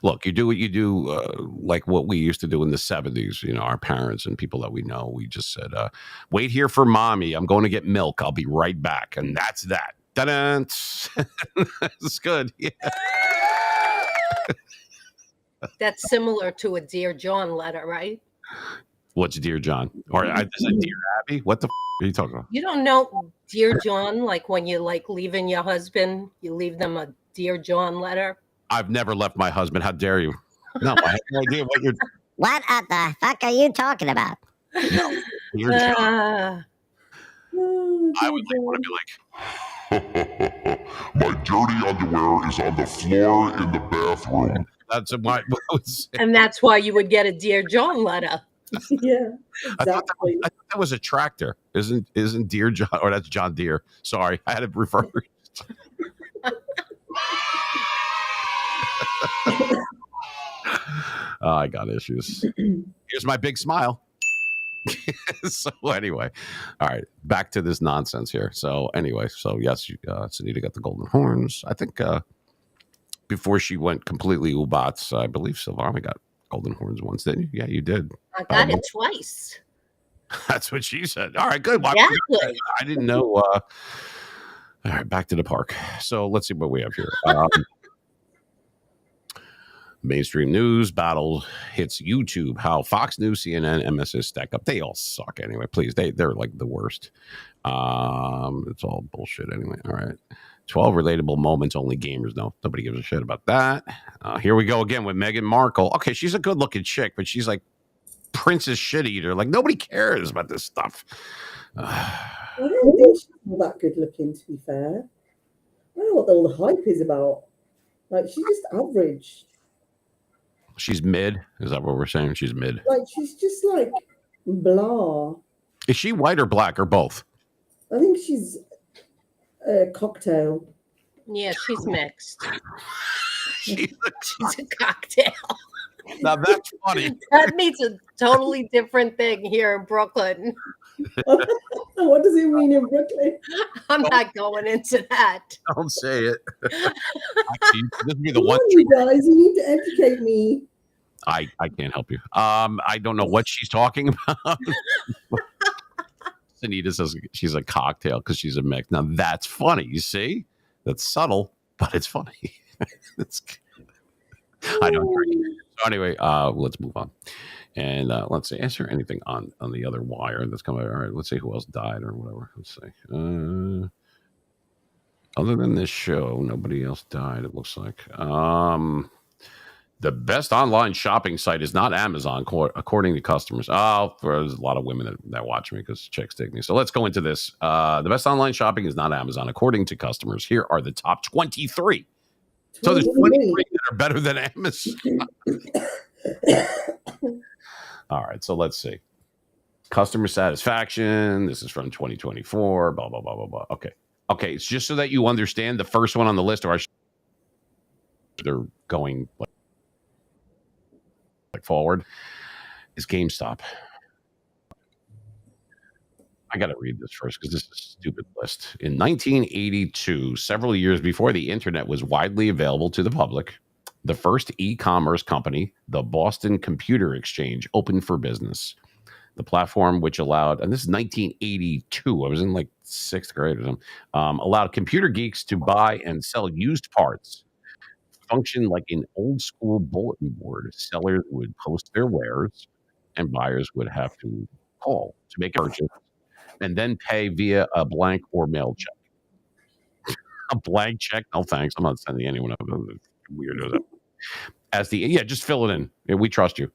Look, you do what you do, like what we used to do in the 70s. You know, our parents and people that we know, we just said, wait here for mommy. I'm going to get milk. I'll be right back. And that's that. Ta-da! It's good. Yeah. That's similar to a Dear John letter, right? What's Dear John? Or is it Dear Abby? What the are you talking about? You don't know Dear John, like when you like leaving your husband, you leave them a Dear John letter? I've never left my husband. How dare you? No, I have no idea what you're. What the fuck are you talking about? No, Dear John. Oh, I would want to be like, My dirty underwear is on the floor in the bathroom. that's my. And that's why you would get a Dear John letter. yeah, I thought exactly. that was a tractor. Isn't Dear John? Or that's John Deere. Sorry, I had it reversed. I got issues. Here's my big smile. So anyway, all right, back to this nonsense here. So anyway, so yes, Sunita got the golden horns. I think before she went completely ubats, I believe Silvana got golden horns once, didn't you? Yeah, you did. I got it twice. That's what she said. All right, good. Well, Exactly. I didn't know. All right, back to the park. So let's see what we have here. Mainstream news battle hits YouTube. How Fox News, CNN, MSN stack up. They all suck anyway. Please, they're like the worst. It's all bullshit anyway. All right. 12 relatable moments only gamers know. Nobody gives a shit about that. Here we go again with Meghan Markle. Okay, she's a good looking chick, but she's like princess shit eater. Like nobody cares about this stuff. I don't think she's all that good looking, to be fair. I don't know what all the hype is about. Like, she's just average. She's mid. Is that what we're saying? She's mid. Like, she's just like blah. Is she white or black or both? I think she's a cocktail. Yeah, she's mixed. She's She's a cocktail. Now that's funny. That means a totally different thing here in Brooklyn. What does it mean in Brooklyn? I'm not going into that. Don't say it. Actually, this would be the Come one. on, you guys, you need to educate me. I can't help you. I don't know what she's talking about. Anita says she's a cocktail because she's a mix. Now that's funny. You see, that's subtle, but it's funny. It's, I don't agree. So anyway, let's move on. And let's see. Is there anything on the other wire that's coming? All right. Let's see who else died or whatever. Let's see. Other than this show, nobody else died. It looks like. The best online shopping site is not Amazon, according to customers. Oh, there's a lot of women that watch me because chicks dig me. So let's go into this. The best online shopping is not Amazon, according to customers. Here are the top 23. So there's 23 that are better than Amazon. All right, so let's see. Customer satisfaction. This is from 2024. Blah, blah, blah, blah, blah. Okay. It's just so that you understand the first one on the list, or I should they're going like forward is GameStop. I got to read this first because this is a stupid list. In 1982, several years before the internet was widely available to the public, the first e-commerce company, the Boston Computer Exchange, opened for business. The platform, which allowed, and this is 1982, I was in like 6th grade or something, allowed computer geeks to buy and sell used parts. Functioned like an old school bulletin board. Sellers would post their wares, and buyers would have to call to make a purchase and then pay via a blank or mail check. A blank check? No thanks. I'm not sending anyone up. Weirdo. Just fill it in. Yeah, we trust you.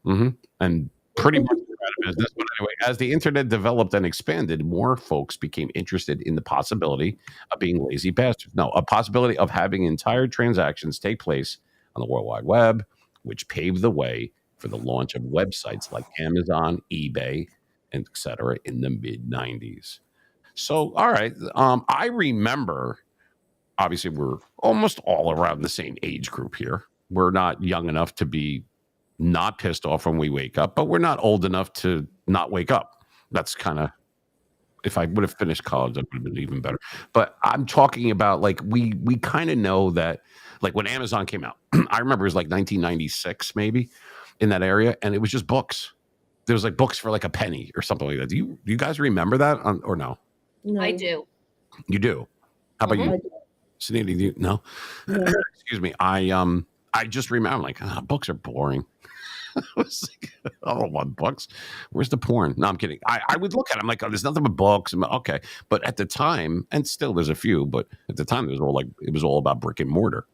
And pretty much out of business. But anyway, as the internet developed and expanded, more folks became interested in the possibility of being lazy bastards. No, a possibility of having entire transactions take place on the World Wide Web, which paved the way for the launch of websites like Amazon, eBay, and et cetera in the mid 90s. So, all right. I remember, obviously, we're almost all around the same age group here. We're not young enough to be not pissed off when we wake up, but we're not old enough to not wake up. That's kind of, if I would have finished college, that would have been even better. But I'm talking about like, we kind of know that, like when Amazon came out, I remember it was like 1996, maybe in that area. And it was just books. There was like books for like a penny or something like that. Do you guys remember that or no? No. I do. You do? How about you? Sunita, do you? No? Excuse me. I just remember, I'm like, books are boring. I was like, I don't want books. Where's the porn? No, I'm kidding. I would look at it. I'm like, oh, there's nothing but books. I'm like, okay. But at the time, and still there's a few, but at the time it was all about brick and mortar.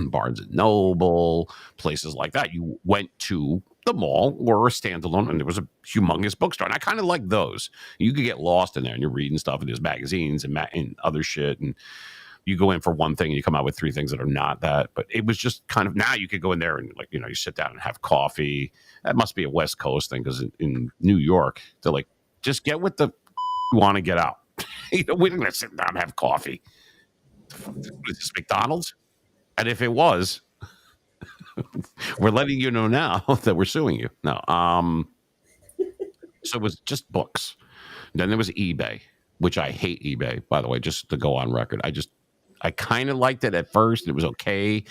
Barnes and Noble, places like that. You went to the mall or a standalone, and there was a humongous bookstore. And I kind of like those. You could get lost in there, and you're reading stuff, and there's magazines and other shit, and you go in for one thing, and you come out with 3 things that are not that. But it was just kind of, now you could go in there and like, you sit down and have coffee. That must be a West Coast thing, because in New York, they're like, just get what you want to get out. We're going to sit down and have coffee. Is this McDonald's? And if it was, we're letting you know now that we're suing you. No. So it was just books. Then there was eBay, which I hate eBay, by the way, just to go on record. I kind of liked it at first. It was okay.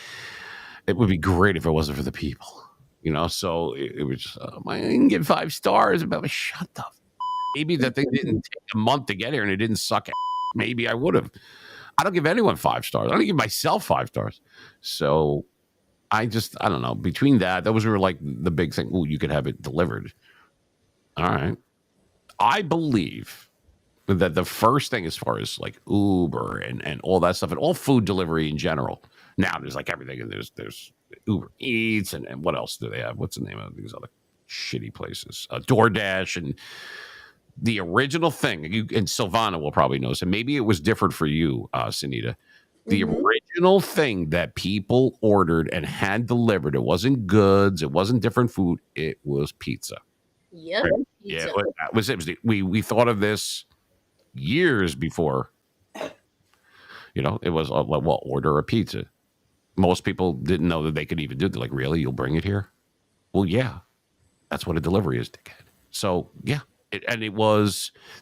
It would be great if it wasn't for the people, So it was just, I didn't get 5 stars. But shut the maybe that thing didn't take a month to get here and it didn't suck. Maybe I would have. I don't give anyone 5 stars. I don't give myself 5 stars. So I don't know. Between those were like the big thing. Oh, you could have it delivered. All right. I believe that the first thing, as far as like Uber and all that stuff, and all food delivery in general, now there's like everything. And there's Uber Eats and what else do they have? What's the name of these other shitty places? DoorDash. And the original thing, and Silvana will probably know, so maybe it was different for you, Sunita. The original thing that people ordered and had delivered, it wasn't goods, it wasn't different food, it was pizza. Yep. Right? Pizza. Yeah, that was it. We thought of this years before. It was order a pizza. Most people didn't know that they could even do it. They're like, really? You'll bring it here? Well, yeah. That's what a delivery is, dickhead. So, yeah.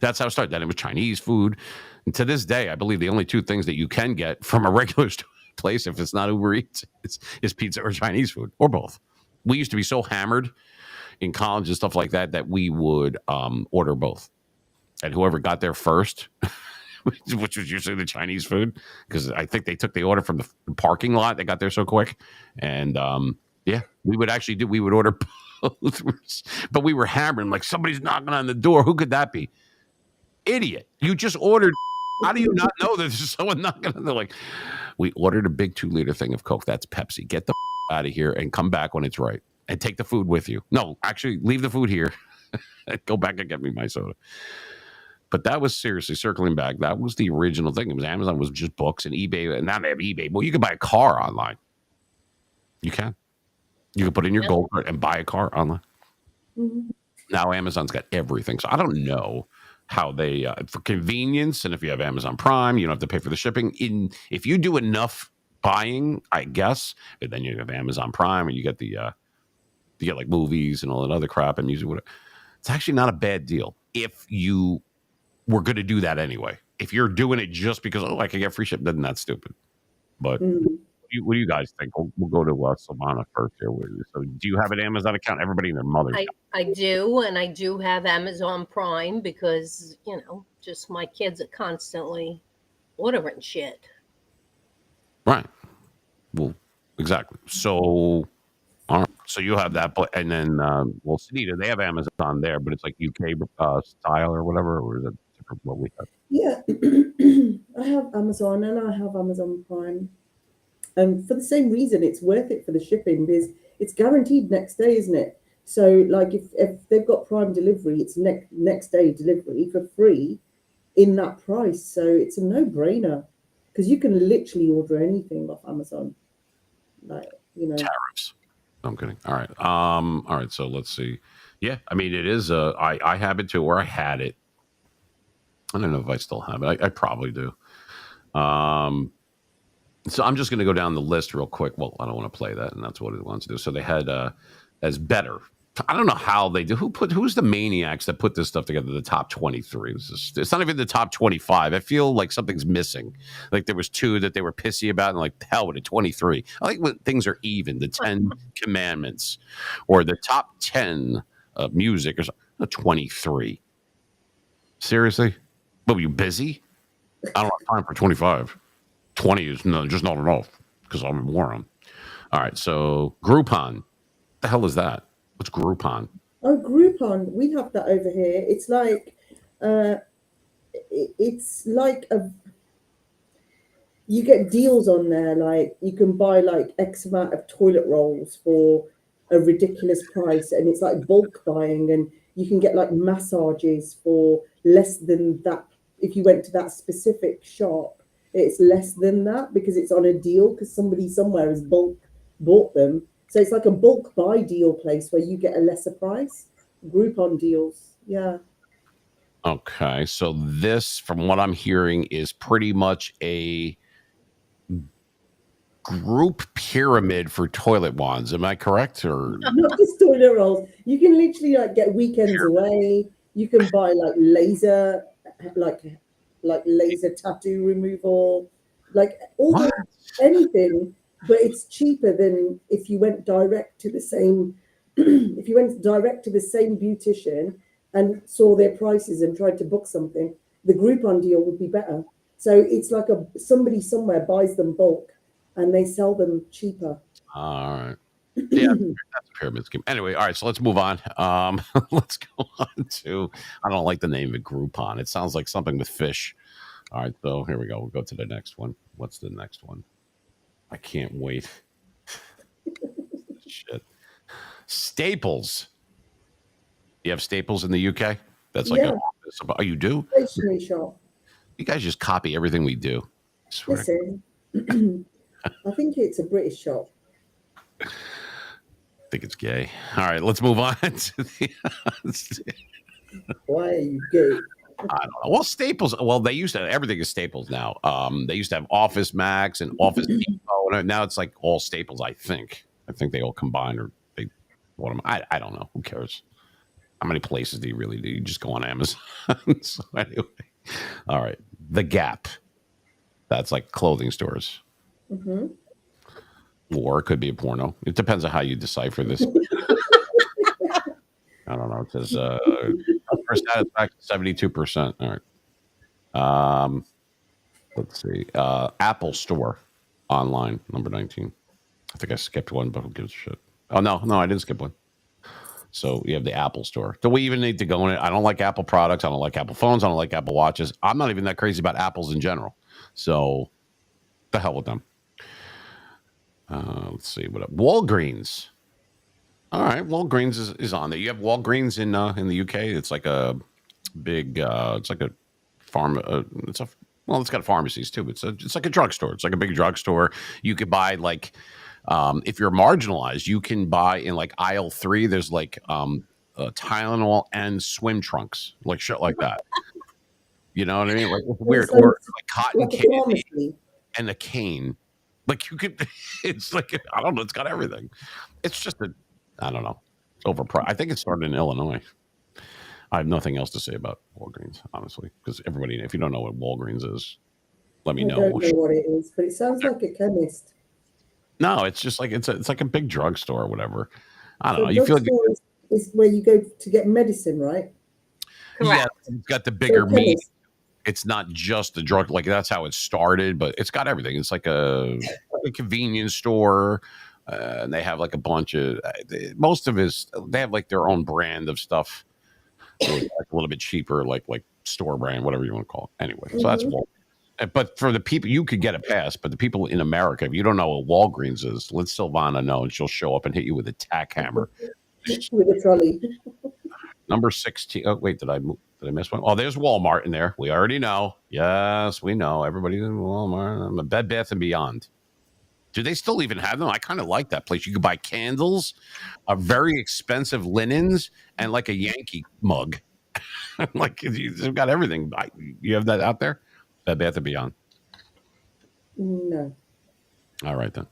That's how it started. Then it was Chinese food. And to this day, I believe the only 2 things that you can get from a regular place, if it's not Uber Eats, is pizza or Chinese food, or both. We used to be so hammered in college and stuff like that we would order both. And whoever got there first, which was usually the Chinese food, because I think they took the order from the parking lot. They got there so quick. And we would order both. But we were hammering, like, somebody's knocking on the door. Who could that be? Idiot. You just ordered. How do you not know that there's someone knocking on? They're like, we ordered a big 2-liter thing of Coke. That's Pepsi. Get the out of here and come back when it's right. And take the food with you. No, actually, leave the food here. Go back and get me my soda. But that was, seriously, circling back, that was the original thing. It was Amazon was just books, and eBay. And now they have eBay. Well, you can buy a car online. You can. You can put in your gold card and buy a car online. Mm-hmm. Now Amazon's got everything. So I don't know how they, for convenience, and if you have Amazon Prime, you don't have to pay for the shipping. If you do enough buying, I guess. And then you have Amazon Prime, and you get the you get like movies and all that other crap and music. Whatever. It's actually not a bad deal if you were going to do that anyway. If you're doing it just because I can get free ship, then that's stupid. But what do you guys think? We'll go to Silvana first here. So, do you have an Amazon account? Everybody and their mother. I do, and I do have Amazon Prime because just my kids are constantly ordering shit. Right. Well, exactly. So, all right. So you have that, and then Sunita, they have Amazon there, but it's like UK style or whatever, or is it different what we have? Yeah, I have Amazon and I have Amazon Prime. For the same reason, it's worth it for the shipping because it's guaranteed next day, isn't it? So, like, if they've got Prime delivery, it's next day delivery for free in that price. So it's a no-brainer because you can literally order anything off Amazon. Like, Tariffs. I'm kidding. All right. All right. So let's see. Yeah, I mean, it is. I have it too, or I had it. I don't know if I still have it. I probably do. So I'm just going to go down the list real quick. Well, I don't want to play that, and that's what it wants to do. So they had as better. I don't know how they do. Who's the maniacs that put this stuff together? The top 23. It's not even the top 25. I feel like something's missing. Like there was 2 that they were pissy about, and like hell with it. 23. I like when things are even. The 10 Commandments, or the top 10 music, or something. 23. Seriously? But were you busy? I don't have time for 25. 20 is just not enough because I'm in moron. All right, so Groupon. What the hell is that? What's Groupon? Oh, Groupon. We have that over here. It's like, you get deals on there. Like you can buy like X amount of toilet rolls for a ridiculous price, and it's like bulk buying, and you can get like massages for less than that. If you went to that specific shop, it's less than that because it's on a deal because somebody somewhere has bulk bought them. So it's like a bulk buy deal place where you get a lesser price. Groupon deals. Yeah. Okay. So this, from what I'm hearing, is pretty much a group pyramid for toilet wands. Am I correct? Or not just toilet rolls. You can literally like get weekends away. You can buy like laser tattoo removal, like anything, but it's cheaper than if you went direct to the same beautician and saw their prices and tried to book something. The Groupon deal would be better. So it's like somebody somewhere buys them bulk and they sell them cheaper. All right. Yeah, that's a pyramid scheme. Anyway, all right, so let's move on. Let's go on to, I don't like the name of it, Groupon. It sounds like something with fish. All right, so here we go. We'll go to the next one. What's the next one? I can't wait. Shit. Staples. You have Staples in the UK? That's like an office. Oh, you do? Stationery shop. You guys just copy everything we do. I swear. Listen, I think it's a British shop. I think it's gay. All right, let's move on to the. Why are you gay? I don't know. Well, Staples. Well, they used to. Everything is Staples now. They used to have Office Max and Office Depot, and now it's like all Staples. I think they all combine, or they. What am I don't know. Who cares? How many places do you really do? You just go on Amazon. So anyway, all right. The Gap. That's like clothing stores. Mm-hmm. Or it could be a porno. It depends on how you decipher this. I don't know. It says customer satisfaction 72%. All right. Let's see. Apple Store online, number 19. I think I skipped one, but who gives a shit? Oh no, I didn't skip one. So you have the Apple Store. Do we even need to go in it? I don't like Apple products. I don't like Apple phones. I don't like Apple watches. I'm not even that crazy about Apples in general. So the hell with them. Let's see what up. Walgreens. All right, Walgreens is on there. You have Walgreens in the UK. It's like a big. It's like a farm. It's got pharmacies too. It's like a drugstore. It's like a big drugstore. You could buy like, if you're marginalized, you can buy in like aisle 3. There's like Tylenol and swim trunks, like shit like that. You know what I mean? Like weird, or like cotton candy and a cane. Like you could, it's like I don't know. It's got everything. It's just I don't know. It's overpriced. I think it started in Illinois. I have nothing else to say about Walgreens, honestly, because everybody, if you don't know what Walgreens is, let me know. I don't know what it is, but it sounds like a chemist. No, it's just like it's like a big drugstore or whatever. I don't know. You feel like is where you go to get medicine, right? Yeah, it's got the bigger meat. It's not just the drug. Like that's how it started, but it's got everything. It's like a convenience store. And they have like a bunch of most of his. They have like their own brand of stuff, like a little bit cheaper, like store brand, whatever you want to call it. Anyway, so that's Walgreens. But for the people, you could get a pass. But the people in America, if you don't know what Walgreens is, let Silvana know, and she'll show up and hit you with a tack hammer with a trolley. Number 16. Oh wait, did I miss one? Oh, there's Walmart in there. We already know. Yes, we know. Everybody's in Walmart. Bed Bath and Beyond. Do they still even have them? I kind of like that place. You could buy candles, very expensive linens, and like a Yankee mug. Like you've got everything. You have that out there? Bed Bath and Beyond. No. All right then.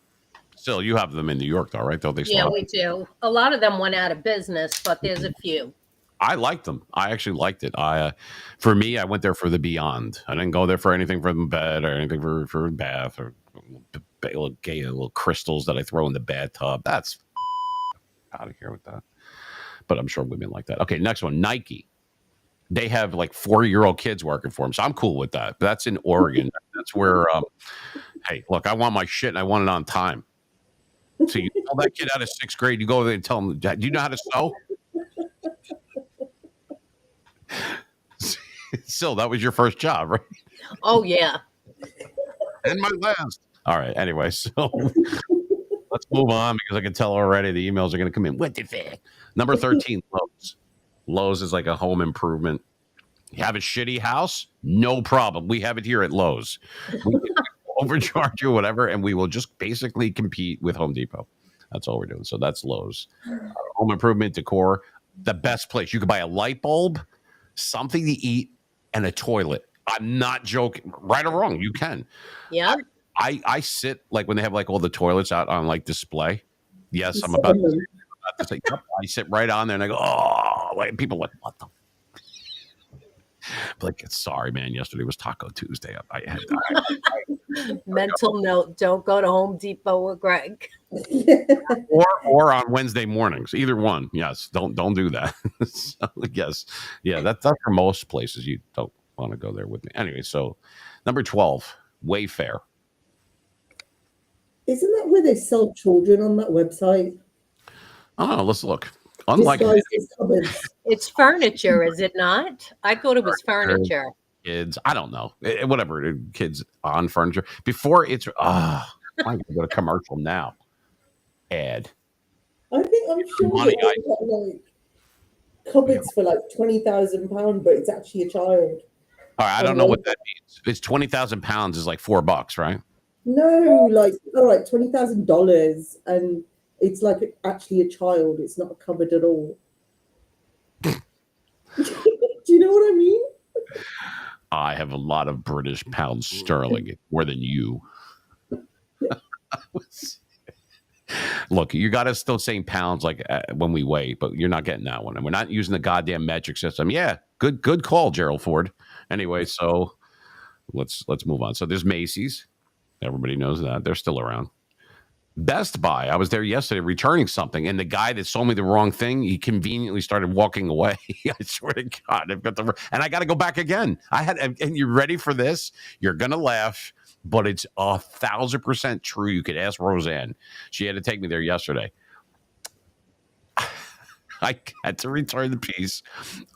Still, you have them in New York, though, right? Though they still we do. A lot of them went out of business, but there's a few. I liked them. I actually liked it. For me, I went there for the Beyond. I didn't go there for anything for the bed or anything for bath or little crystals that I throw in the bathtub. That's out of here with that. But I'm sure women like that. Okay, next one, Nike. They have like 4-year-old kids working for them, so I'm cool with that. But that's in Oregon. That's where. Hey, look, I want my shit and I want it on time. So you tell that kid out of 6th grade, you go there and tell him, do you know how to sew? Still, that was your first job, right? Oh, yeah. And my last. All right. Anyway, so let's move on because I can tell already the emails are going to come in. What the fuck? Number 13, Lowe's. Lowe's is like a home improvement. You have a shitty house? No problem. We have it here at Lowe's. We can overcharge you, whatever, and we will just basically compete with Home Depot. That's all we're doing. So that's Lowe's. Home improvement, decor, the best place. You could buy a light bulb, something to eat, and a toilet. I'm not joking. Right or wrong, you can. Yeah. I sit like when they have like all the toilets out on like display. Yes, I'm about to say. Yep, I sit right on there and I go, oh, like people are like, what the? Like, sorry, man. Yesterday was Taco Tuesday. Mental note: don't go to Home Depot with Greg. or on Wednesday mornings. Either one. Yes, don't do that. So, yes, yeah. That's for most places. You don't want to go there with me. Anyway, so number 12, Wayfair. Isn't that where they sell children on that website? Oh, let's look. Unlike it's furniture, is it not? I thought it was furniture. Kids, I don't know. Whatever, kids on furniture. Before it's I'm going to go to commercial now. Ad. I'm sure money, they got like cupboards for like £20,000, but it's actually a child. All right, I don't know what that means. It's £20,000 is like $4, right? No, like all right, $20,000, and it's like actually a child. It's not a cupboard at all. Do you know what I mean? I have a lot of British pounds sterling, more than you. Look, you got us still saying pounds like when we weigh, but you're not getting that one, and we're not using the goddamn metric system. Yeah, good call, Gerald Ford. Anyway, so let's move on. So there's Macy's. Everybody knows that. They're still around. Best Buy. I was there yesterday returning something, and the guy that sold me the wrong thing, he conveniently started walking away. I swear to God, and I got to go back again. And you're ready for this? You're gonna laugh, but it's 1,000% true. You could ask Roseanne. She had to take me there yesterday. I had to return the piece.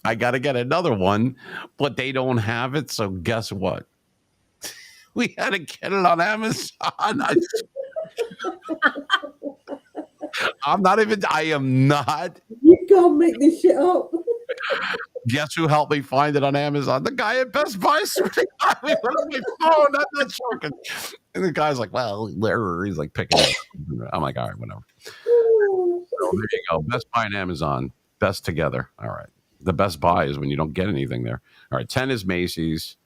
I got to get another one, but they don't have it. So guess what? We had to get it on Amazon. I am not. You can't make this shit up. Guess who helped me find it on Amazon? The guy at Best Buy. On my phone. I'm not joking. And the guy's like, well, where? He's like picking it up. I'm like, all right, whatever. So there you go. Best Buy and Amazon. Best together. All right. The Best Buy is when you don't get anything there. All right. 10 is Macy's.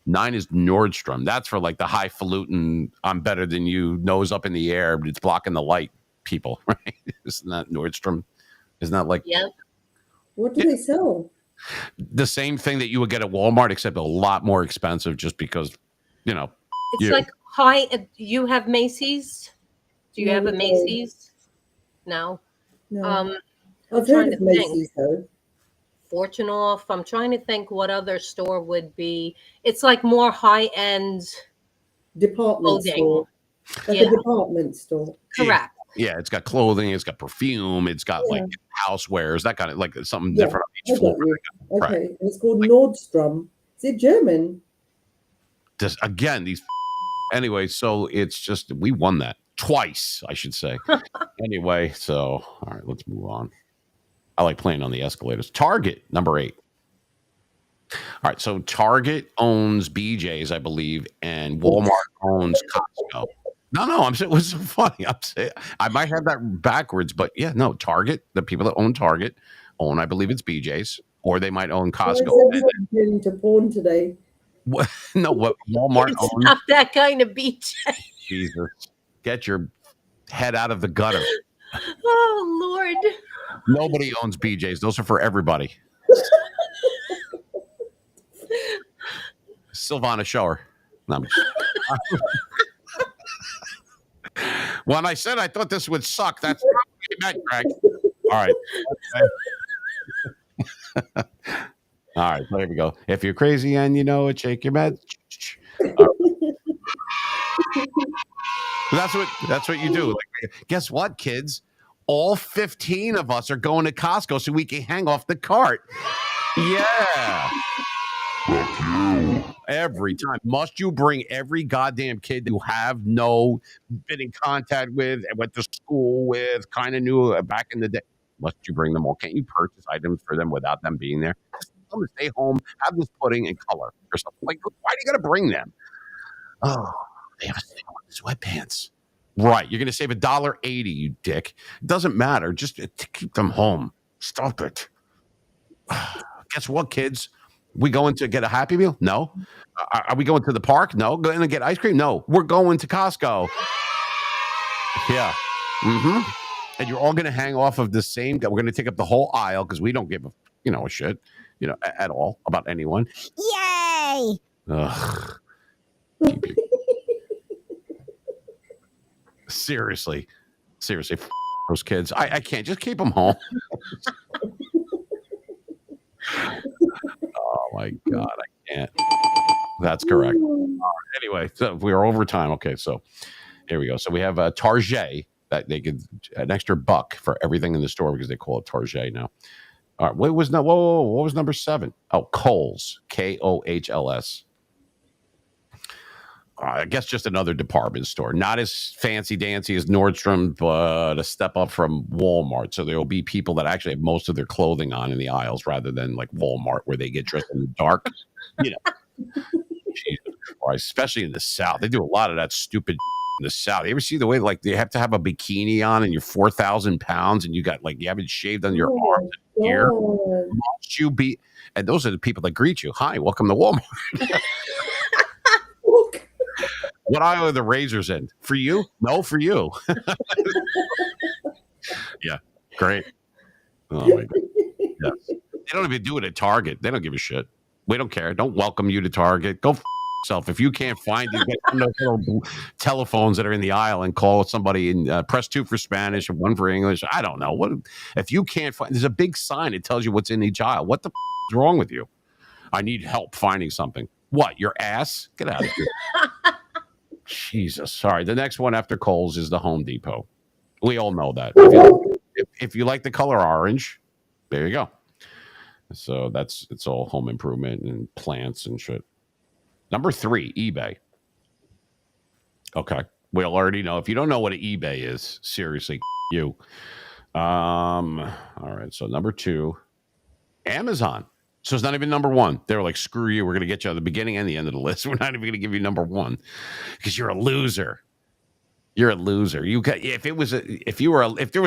9 is Nordstrom. That's for like the highfalutin, I'm better than you, nose up in the air, but it's blocking the light people, right? Isn't that Nordstrom? Isn't that like What do they sell? the same thing that you would get at Walmart, except a lot more expensive just because, It's like you have Macy's? Do you have a Macy's? No. No. I've heard of Macy's though. Fortune Off. I'm trying to think what other store would be. It's like more high-end department store. Like a department store. Correct. Yeah, it's got clothing, it's got perfume, it's got like housewares, that kind of like something different on each floor. Okay, right. And it's called Nordstrom. Is it German? Just again, these. Anyway, so it's just we won that twice, I should say. Anyway, so all right, let's move on. I like playing on the escalators. Target, number 8. All right, so Target owns BJ's, I believe, and Walmart owns Costco. No, I'm saying what's so funny. I'm saying I might have that backwards, but yeah, no. Target, the people that own Target own, I believe it's BJ's, or they might own Costco. Getting to porn today. What? No, what Walmart it's owns? Not that kind of BJ. Jesus, get your head out of the gutter. Oh Lord. Nobody owns BJ's. Those are for everybody. Silvana, show her. No, when I said I thought this would suck, that's not what you meant, Greg. All right. All right, so here we go. If you're crazy and you know it, shake your meds. That's what you do. Like, guess what, kids? All 15 of us are going to Costco so we can hang off the cart. Yeah. Every time. Must you bring every goddamn kid you have been in contact with and went to school with, kind of knew back in the day? Must you bring them all? Can't you purchase items for them without them being there? Just tell them to stay home, have this pudding and color or something. Like, why do you got to bring them? Oh, they have a sale on sweatpants. Right. You're going to save $1.80, you dick. It doesn't matter. Just keep them home. Stop it. Guess what, kids? We going to get a Happy Meal? No. Are we going to the park? No. Going to get ice cream? No. We're going to Costco. Yeah. Mm-hmm. And you're all going to hang off of the same guy. We're going to take up the whole aisle because we don't give a shit, at all about anyone. Yay! Ugh. Seriously, those kids. I can't just keep them home. Oh my God, I can't. That's correct. Anyway, so we are over time. Okay, so here we go. So we have Target that they get an extra $1 for everything in the store because they call it Target now. All right, what was number 7? Oh, Kohl's, Kohls. I guess just another department store, not as fancy dancy as Nordstrom, but a step up from Walmart. So there will be people that actually have most of their clothing on in the aisles rather than like Walmart where they get dressed in the dark. Jesus Christ, especially in the South. They do a lot of that stupid in the South. You ever see the way like they have to have a bikini on and you're 4,000 pounds and you haven't shaved on your arms and hair? Must you be? And those are the people that greet you. Hi, welcome to Walmart. What aisle are the razors in? For you? No, for you. Yeah, great. Oh my God. Yes. They don't even do it at Target. They don't give a shit. We don't care. Don't welcome you to Target. Go yourself. If you can't find it, get one of those little telephones that are in the aisle and call somebody and press 2 for Spanish and 1 for English. I don't know. What if you can't find? There's a big sign that tells you what's in each aisle. What the is wrong with you? I need help finding something. What? Your ass? Get out of here. Jesus. Sorry. The next one after Kohl's is the Home Depot. We all know that. If you like the color orange, there you go. So it's all home improvement and plants and shit. Number 3, eBay. Okay. We already know. If you don't know what an eBay is, seriously, you. All right. So number 2, Amazon. So it's not even number 1. They were like, screw you. We're going to get you at the beginning and the end of the list. We're not even going to give you number 1 because you're a loser. You're a loser. If there was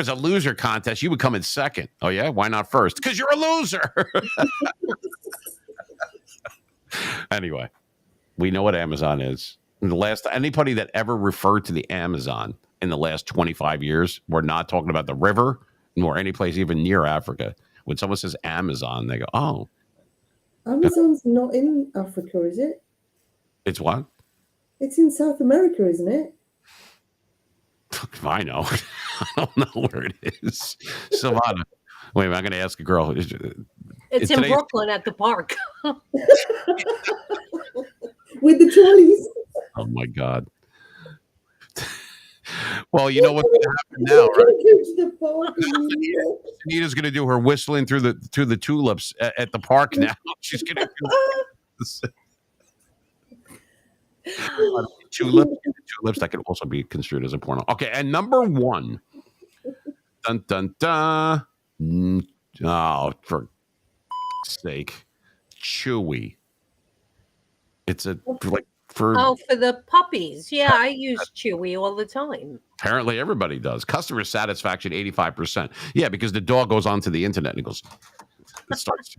a loser contest, you would come in second. Oh yeah, why not first? Because you're a loser. Anyway, We know what Amazon is. The last anybody that ever referred to the Amazon in the last 25 years, we're not talking about the river nor any place even near Africa. When someone says Amazon, they go, "Oh, Amazon's not in Africa, is it? it's what?" It's in South America, isn't it? I know. I don't know where it is. Savannah. Wait a minute, I'm going to ask a girl. It's in Brooklyn at the park. With the trolleys. Oh my God. Well, you know what's going to happen now, right? Anita's going to do her whistling through the tulips at the park now. She's going to do tulips that can also be construed as a porno. Okay, and number one. Dun dun dun. Oh, for sake, Chewy. It's for the puppies. Yeah, I use Chewy all the time. Apparently, everybody does. Customer satisfaction 85%. Yeah, because the dog goes onto the internet and he goes. It starts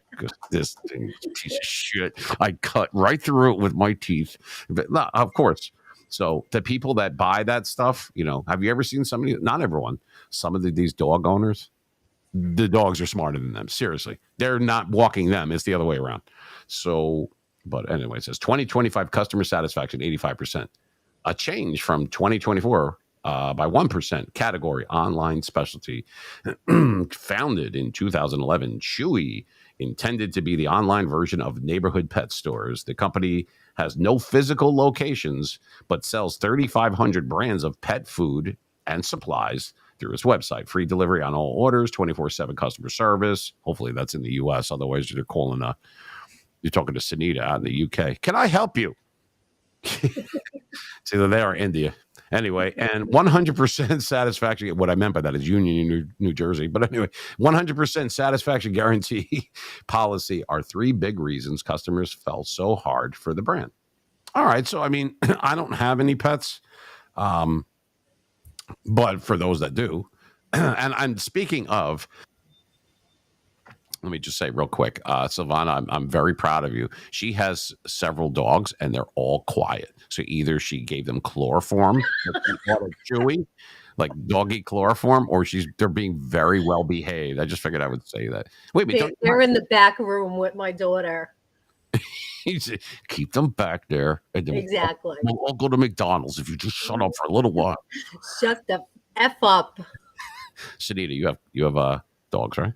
this thing, piece of shit. I cut right through it with my teeth. But no, of course. So the people that buy that stuff, have you ever seen somebody? Not everyone. Some of these dog owners, the dogs are smarter than them. Seriously, they're not walking them. It's the other way around. So, but anyway, it says 2025 customer satisfaction 85%, a change from 2024. By 1%. Category online specialty. Founded in 2011, Chewy intended to be the online version of neighborhood pet stores. The company has no physical locations, but sells 3,500 brands of pet food and supplies through its website. Free delivery on all orders, 24/7 customer service. Hopefully that's in the U.S. Otherwise, you're talking to Sunita out in the UK. Can I help you? It's either there or India. Anyway, and 100% satisfaction. What I meant by that is Union, New Jersey. But anyway, 100% satisfaction guarantee policy are 3 big reasons customers fell so hard for the brand. All right. So, I mean, I don't have any pets, but for those that do, and I'm speaking of, let me just say real quick, Silvana, I'm very proud of you. She has several dogs, and they're all quiet. So either she gave them chloroform, Chewy, like doggy chloroform, or they're being very well behaved. I just figured I would say that. Wait, they're in the back room with my daughter. Keep them back there. Exactly. We'll all go to McDonald's if you just shut up for a little while. Shut the F up. Sunita, you have dogs, right?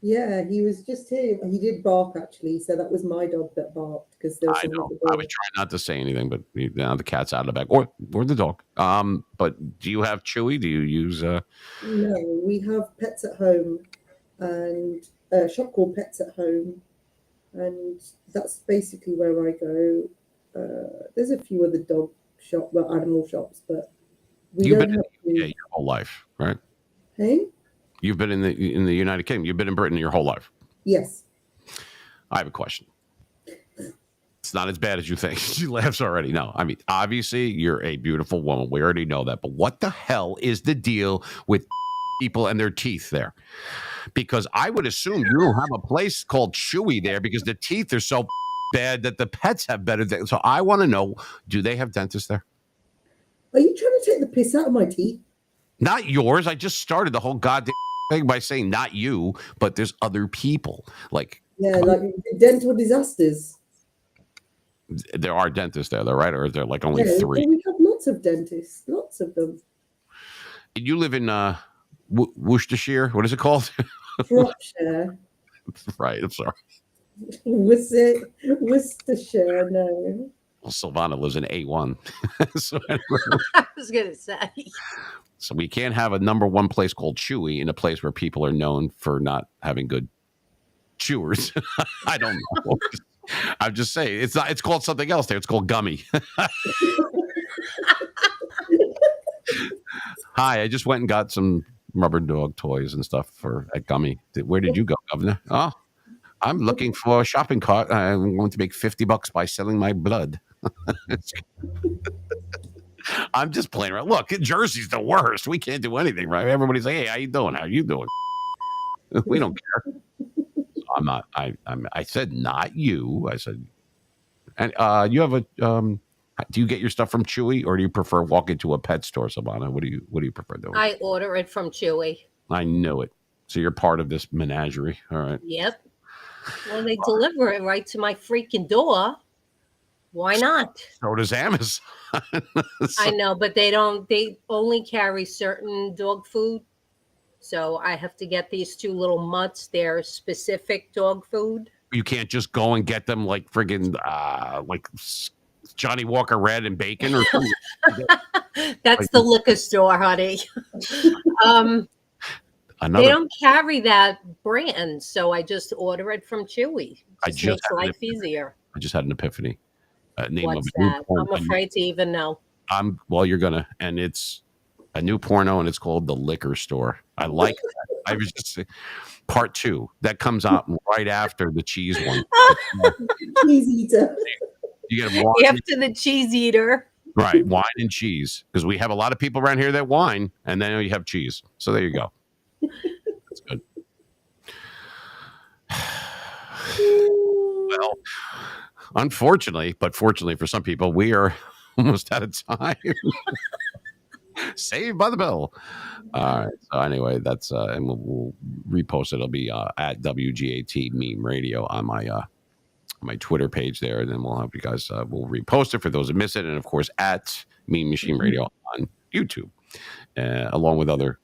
Yeah, he was just here. He did bark, actually. So that was my dog that barked. Because I know. I was trying not to say anything, but now the cat's out of the bag. Or the dog. But do you have Chewy? Do you use... No, we have Pets at Home. And a shop called Pets at Home. And that's basically where I go. There's a few other animal shops, but you've been in the UK your whole life, right? Hey? You've been in the United Kingdom. You've been in Britain your whole life. Yes. I have a question. It's not as bad as you think. She laughs already. No, I mean, obviously, you're a beautiful woman. We already know that. But what the hell is the deal with people and their teeth there? Because I would assume you don't have a place called Chewy there because the teeth are so bad that the pets have better things. So I want to know, do they have dentists there? Are you trying to take the piss out of my teeth? Not yours. I just started the whole goddamn thing by saying not you, but there's other people. Like dental disasters. There are dentists there, though, right? Or is there like only 3? We have lots of dentists, lots of them. You live in Worcestershire. What is it called? Shropshire. Right. I'm sorry. Worcestershire. No. Well, Silvana lives in A1. So I was going to say. So we can't have a number one place called Chewy in a place where people are known for not having good chewers. I don't know. I'm just saying it's not. It's called something else there. It's called Gummy. Hi, I just went and got some rubber dog toys and stuff at Gummy. Where did you go, Governor? Oh, I'm looking for a shopping cart. I'm going to make $50 by selling my blood. I'm just playing around. Look, Jersey's the worst. We can't do anything, right? Everybody's like, "Hey, how you doing? How you doing?" We don't care. I'm not. I said not you. I said And you have a do you get your stuff from Chewy, or do you prefer walking to a pet store, Savannah? What do you prefer doing? I order it from Chewy. I knew it. So you're part of this menagerie. All right. Yep. Well, they deliver it right to my freaking door. Why not? So does Amazon. I know, but they only carry certain dog food. So I have to get these two little mutts, their specific dog food. You can't just go and get them like friggin' like Johnny Walker Red and bacon or something. That's the liquor store, honey. They don't carry that brand, so I just order it from Chewy. Just makes life easier. I just had an epiphany. Name What's of that? I'm afraid to even know. You're gonna, and it's a new porno, and it's called The Liquor Store. I like that. I was just saying, part 2 that comes out right after the cheese one. Cheese eater. You get wine. After the cheese eater. Right, wine and cheese, because we have a lot of people around here that wine, and then you have cheese. So there you go. That's good. Well, unfortunately, but fortunately for some people, we are almost out of time. Saved by the bell. All right. So anyway, that's and we'll repost it. It'll be at WGAT Meme Radio on my Twitter page there, and then we'll have you guys. We'll repost it for those that miss it, and of course at Meme Machine Radio on YouTube, along with other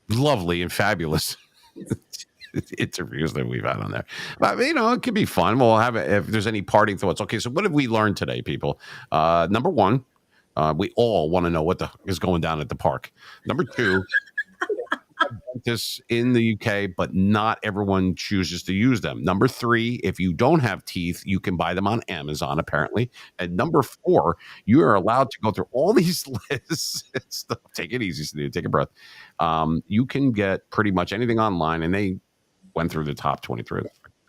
lovely and fabulous interviews that we've had on there. But it could be fun. We'll have it if there's any parting thoughts. Okay, so what have we learned today, people? Number one, we all want to know what is going down at the park. Number two, this in the UK, but not everyone chooses to use them. Number three, if you don't have teeth, you can buy them on Amazon, apparently. And number four, you are allowed to go through all these lists. Take it easy, Steve. Take a breath. You can get pretty much anything online, and they went through the top 23.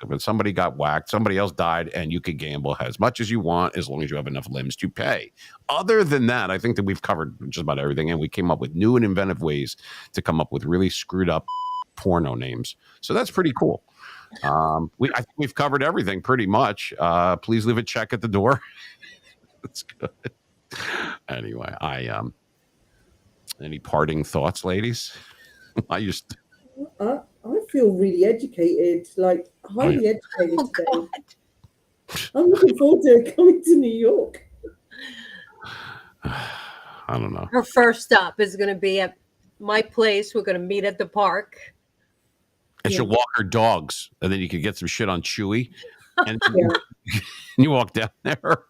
When somebody got whacked, somebody else died, and you could gamble as much as you want as long as you have enough limbs to pay. Other than that, I think that we've covered just about everything, and we came up with new and inventive ways to come up with really screwed up porno names. So that's pretty cool. I think we've covered everything pretty much. Please leave a check at the door. That's good. Anyway, any parting thoughts, ladies? I feel really educated, like highly educated today. I'm looking forward to coming to New York. I don't know. Her first stop is going to be at my place. We're going to meet at the park. And she'll walk her dogs, and then you can get some shit on Chewy. And you walk down there.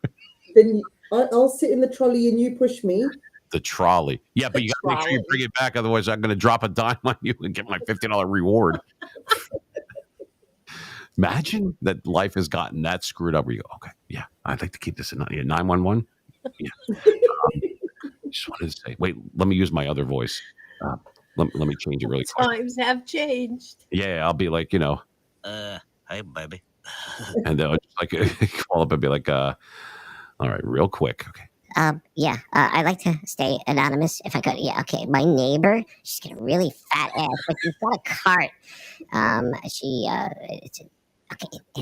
Then I'll sit in the trolley and you push me. The trolley. Yeah, but you got to make sure you bring it back. Otherwise, I'm going to drop a dime on you and get my $50 reward. Imagine that life has gotten that screwed up where you go, okay, yeah, I'd like to keep this in 911. Yeah. Just wanted to say, wait, let me use my other voice. Let me change it really quick. Times have changed. Yeah, I'll be like, hey, baby. And they'll just like call up and be like, all right, real quick. Okay. I'd like to stay anonymous if I could. Yeah, okay. My neighbor, she's got a really fat ass, but she's got a cart. I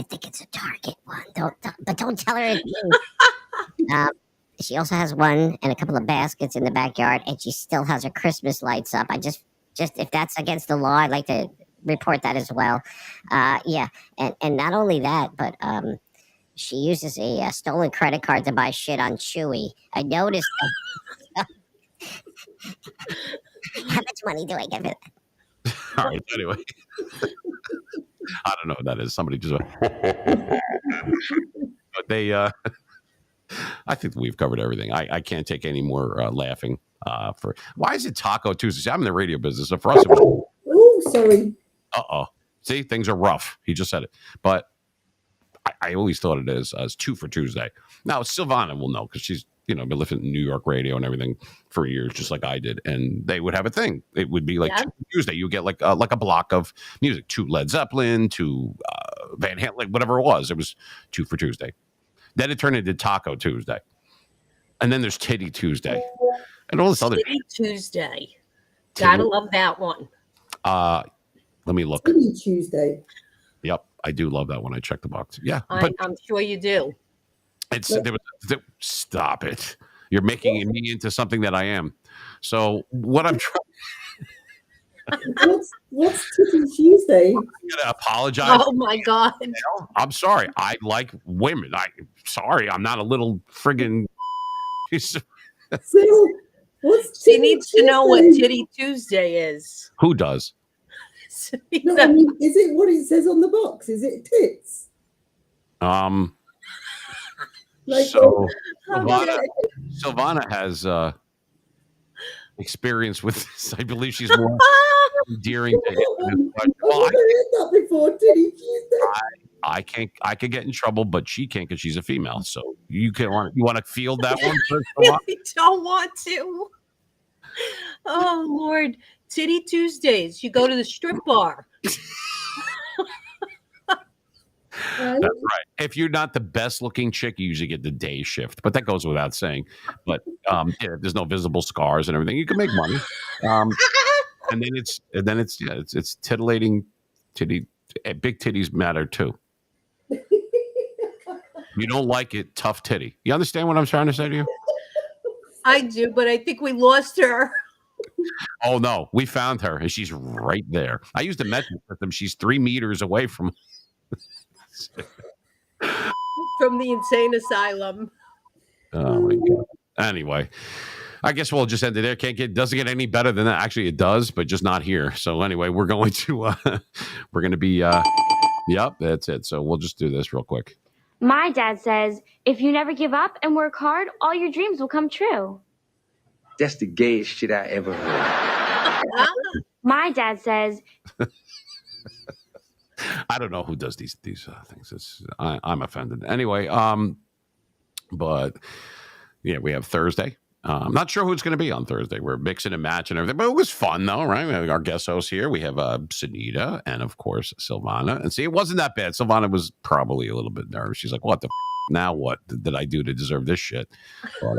think it's a Target one. Don't tell her it's me. She also has one and a couple of baskets in the backyard, and she still has her Christmas lights up. I just if that's against the law, I'd like to report that as well. And not only that, but she uses a stolen credit card to buy shit on Chewy. I noticed that. How much money do I get for that? All right, anyway. I don't know what that is. Somebody just but they I think we've covered everything. I can't take any more laughing for why is it Taco Tuesday? See, I'm in the radio business, so for us it was sorry. See, things are rough. He just said it. But I always thought it is as 2 for Tuesday. Now Silvana will know because she's been listening to New York radio and everything for years, just like I did. And they would have a thing. It would be like 2 for Tuesday. You get like a block of music, 2 Led Zeppelin, 2 Van Halen, like whatever it was. It was 2 for Tuesday. Then it turned into Taco Tuesday, and then there's Titty Tuesday, and all this other Titty Tuesday. Gotta love that one. Let me look. Titty Tuesday. Yep, I do love that when I check the box. Yeah, I'm sure you do. Stop it. You're making me into something that I am. So what I'm trying. What's Titty Tuesday? I'm gonna apologize. Oh my God. I'm sorry. I like women. I'm not a little friggin' Phil, what's She Titty needs to know what Tuesday? Titty Tuesday is. Who does? No, I mean, is it what it says on the box? Is it tits? Like, So okay. Silvana has experience with this. I believe she's more endearing to him. Well, I've heard that before. Titty Tuesday. I can't. I could get in trouble, but she can't because she's a female. So you want to field that one? I don't want to. Oh Lord, Titty Tuesdays. You go to the strip bar. That's right. If you're not the best looking chick, you usually get the day shift, but that goes without saying. But if there's no visible scars and everything, you can make money. And then it's titillating. Big titties matter too. You don't like it, tough titty. You understand what I'm trying to say to you? I do, but I think we lost her. Oh no, we found her, and she's right there. I used a metric system. She's 3 meters away from the insane asylum. Oh my God. Anyway, I guess we'll just end it there. Doesn't get any better than that. Actually, it does, but just not here. So anyway, we're going to be yep, that's it. So we'll just do this real quick. My dad says, if you never give up and work hard, all your dreams will come true. That's the gayest shit I ever heard. My dad says, I don't know who does these things. I'm offended. Anyway, but yeah, we have Thursday. I'm not sure who it's going to be on Thursday. We're mixing and matching everything, but it was fun though, right? We have our guest hosts here. We have Sunita and of course Silvana. And see, it wasn't that bad. Silvana was probably a little bit nervous. She's like, "What the now? What did I do to deserve this shit?" But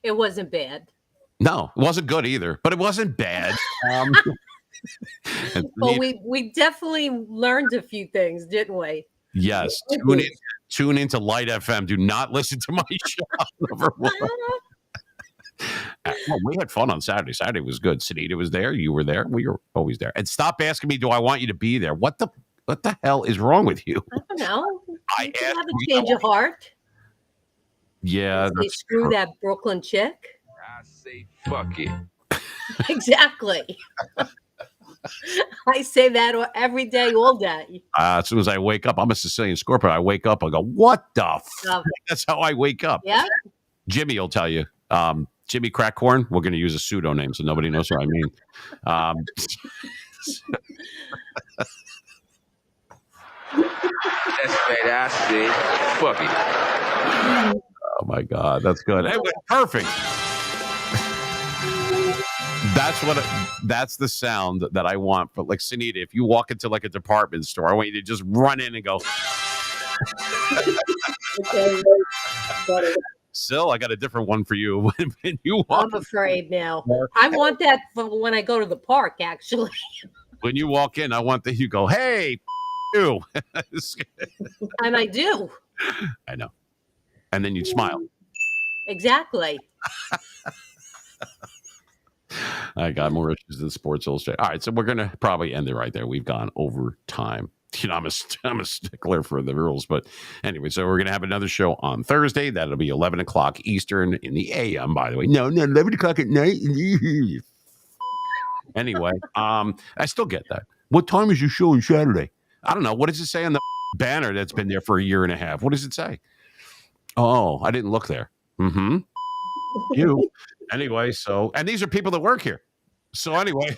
it wasn't bad. No, it wasn't good either, but it wasn't bad. Well, we definitely learned a few things, didn't we? Yes. Tune into Light FM. Do not listen to my show. Number one. Well, we had fun on Saturday. Saturday was good. Sunita was there. You were there. We were always there. And stop asking me, do I want you to be there? What the hell is wrong with you? I don't know. I have a change of heart. Yeah. They screw that Brooklyn chick. I say fuck it. Exactly. I say that every day, all day. As soon as I wake up, I'm a Sicilian Scorpio. I wake up, I go, what the fuck? That's how I wake up. Yeah. Jimmy will tell you. Jimmy Crackhorn. We're going to use a pseudonym so nobody knows what I mean. That's right. I say fuck it. Oh my God, that's good. Anyway, perfect. That's the sound that I want. But like Sunita, if you walk into like a department store, I want you to just run in and go. Sil, I got a different one for you. When you walk, I'm afraid now. I want that for when I go to the park, actually. When you walk in, I want that you go, hey, you. And I do. I know. And then you'd smile. Exactly. I got more issues than Sports Illustrated. All right, so we're going to probably end it right there. We've gone over time. You know, I'm a stickler for the rules, but anyway, so we're going to have another show on Thursday. That'll be 11 o'clock Eastern in the AM, by the way. No, 11 o'clock at night. Anyway, I still get that. What time is your show on Saturday? I don't know. What does it say on the banner that's been there for a year and a half? What does it say? Oh, I didn't look there. Mm-hmm. You. Anyway, so, and these are people that work here. So anyway,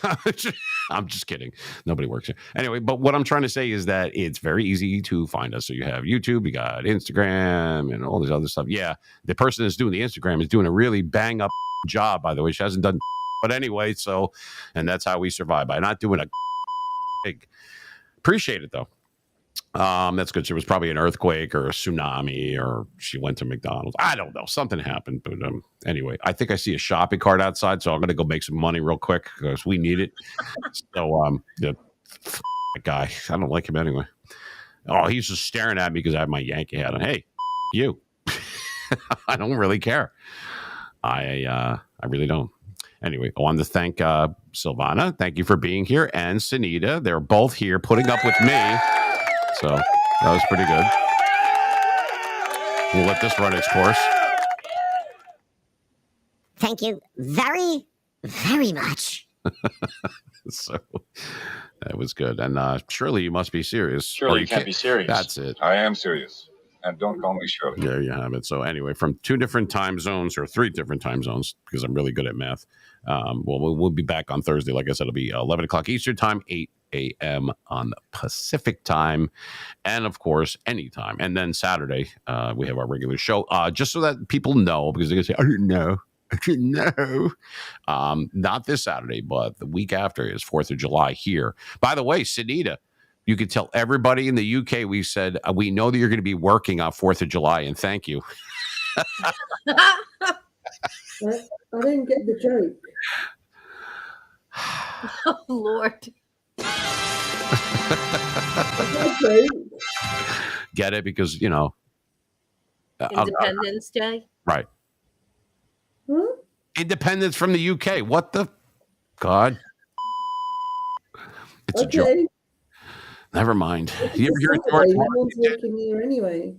I'm just kidding. Nobody works here. Anyway, but what I'm trying to say is that it's very easy to find us. So you have YouTube, you got Instagram, and all this other stuff. Yeah, the person that's doing the Instagram is doing a really bang up job, by the way. She hasn't done, but anyway, so, and that's how we survive by not doing a big. Appreciate it though. That's good. There was probably an earthquake or a tsunami, or she went to McDonald's. I don't know. Something happened. But anyway, I think I see a shopping cart outside, so I'm going to go make some money real quick because we need it. So, that guy, I don't like him anyway. Oh, he's just staring at me because I have my Yankee hat on. Hey, you. I don't really care. I really don't. Anyway, I wanted to thank Silvana. Thank you for being here, and Sunita. They're both here putting up with me. So that was pretty good. We'll let this run its course. Thank you very, very much. So that was good. And Shirley, you must be serious. Shirley, you can't be serious. That's it. I am serious. And don't call me Shirley. There you have it. So anyway, from 2 different time zones or 3 different time zones, because I'm really good at math. We'll be back on Thursday. Like I said, it'll be 11 o'clock Eastern time, 8 a.m. on Pacific time, and of course, anytime. And then Saturday, we have our regular show. Just so that people know, because they're going to say, I didn't know. Not this Saturday, but the week after is 4th of July here. By the way, Sunita, you could tell everybody in the UK, we said, we know that you're going to be working on 4th of July, and thank you. I didn't get the joke. Oh, Lord. Get it? Because, Independence Day? Right. Huh? Independence from the UK. What the God? It's a joke. Never mind. You ever hear Saturday, George no Martin? one's working here anyway.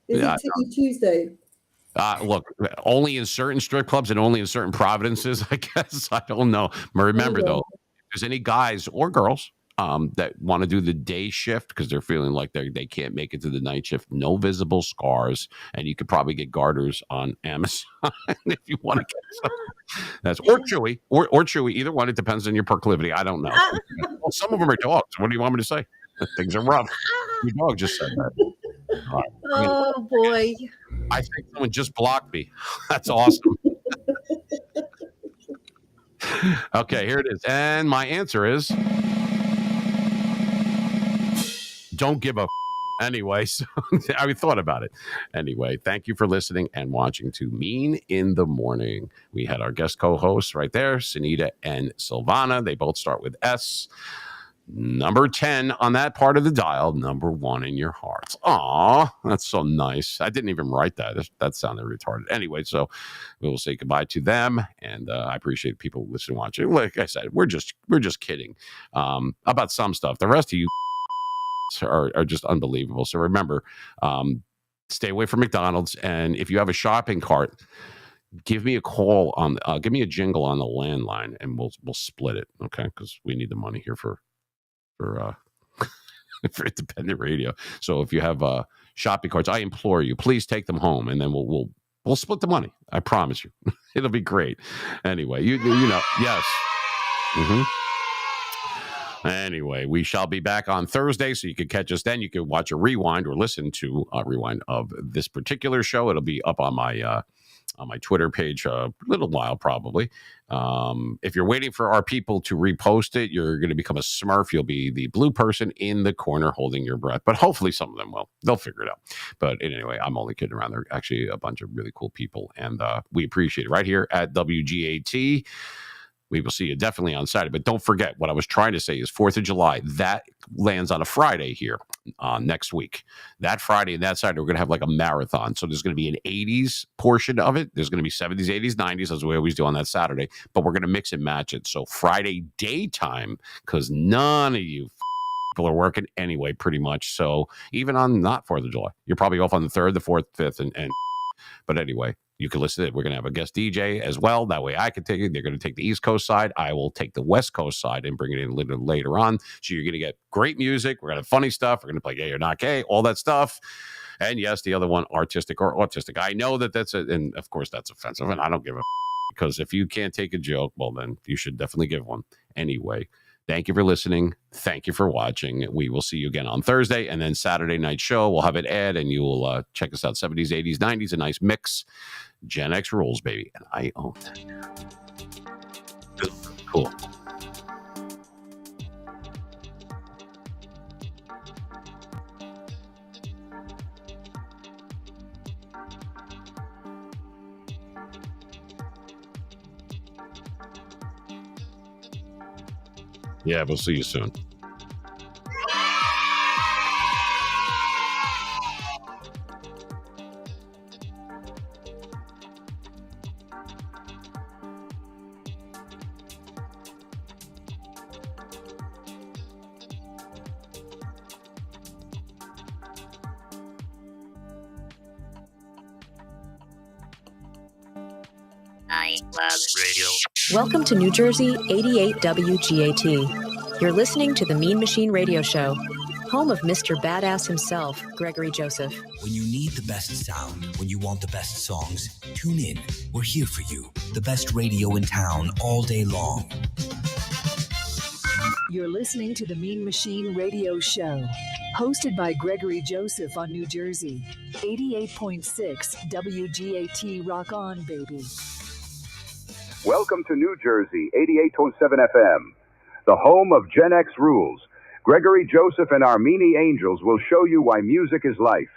Is Yeah, it Tuesday? Look, only in certain strip clubs and only in certain provinces, I guess. I don't know. But remember, though, if there's any guys or girls that want to do the day shift because they're feeling like they can't make it to the night shift, no visible scars, and you could probably get garters on Amazon if you want to get some. That's or Chewy or Chewy. Either one. It depends on your proclivity. I don't know. Well, some of them are dogs. What do you want me to say? Things are rough. Your dog just said that. All right. Oh, boy. I think someone just blocked me. That's awesome. Okay, here it is. And my answer is don't give a anyway. So I thought about it. Anyway, thank you for listening and watching to Mean in the Morning. We had our guest co-hosts right there, Sunita and Silvana. They both start with S. Number 10 on that part of the dial, number 1 in your hearts. Aw, that's so nice. I didn't even write that. That sounded retarded. Anyway, so we will say goodbye to them, and I appreciate people listening, watching. Like I said, we're just kidding about some stuff. The rest of you are just unbelievable. So remember, stay away from McDonald's, and if you have a shopping cart, give me a call on. Give me a jingle on the landline, and we'll split it. Okay, because we need the money here for independent radio. So if you have shopping carts, I implore you, please take them home, and then we'll split the money. I promise you, it'll be great. Anyway, you know, yes. Anyway, we shall be back on Thursday, so you can catch us then. You can watch a rewind or listen to a rewind of this particular show. It'll be up on my Twitter page a little while, probably. If you're waiting for our people to repost it, you're going to become a Smurf. You'll be the blue person in the corner holding your breath. But hopefully some of them will. They'll figure it out. But anyway, I'm only kidding around. They're actually a bunch of really cool people, and we appreciate it right here at WGAT. We will see you definitely on Saturday. But don't forget, what I was trying to say is 4th of July. That lands on a Friday here next week. That Friday and that Saturday, we're going to have like a marathon. So there's going to be an 80s portion of it. There's going to be 70s, 80s, 90s, as we always do on that Saturday. But we're going to mix and match it. So Friday daytime, because none of you people are working anyway, pretty much. So even on not 4th of July, you're probably off on the 3rd, the 4th, 5th, and but anyway, you can listen to it. We're going to have a guest DJ as well. That way I can take it. They're going to take the East Coast side. I will take the West Coast side and bring it in a little later on. So you're going to get great music. We're going to have funny stuff. We're going to play gay or not gay, all that stuff. And yes, the other one, artistic or autistic. I know that's it. And of course that's offensive. And I don't give a because if you can't take a joke, well, then you should definitely give one. Anyway, thank you for listening. Thank you for watching. We will see you again on Thursday. And then Saturday night show, we'll have it aired and you will check us out. 70s, 80s, 90s, a nice mix. Gen X rules, baby. And I own that. Cool. Yeah, we'll see you soon. Radio. Welcome to New Jersey 88 WGAT. You're listening to the Mean Machine Radio Show, home of Mr. Badass himself, Gregory Joseph. When you need the best sound, when you want the best songs, tune in. We're here for you. The best radio in town all day long. You're listening to the Mean Machine Radio Show, hosted by Gregory Joseph on New Jersey. 88.6 WGAT. Rock on, baby. Welcome to New Jersey 88.7 FM, the home of Gen X rules. Gregory Joseph and our Meanie Angels will show you why music is life.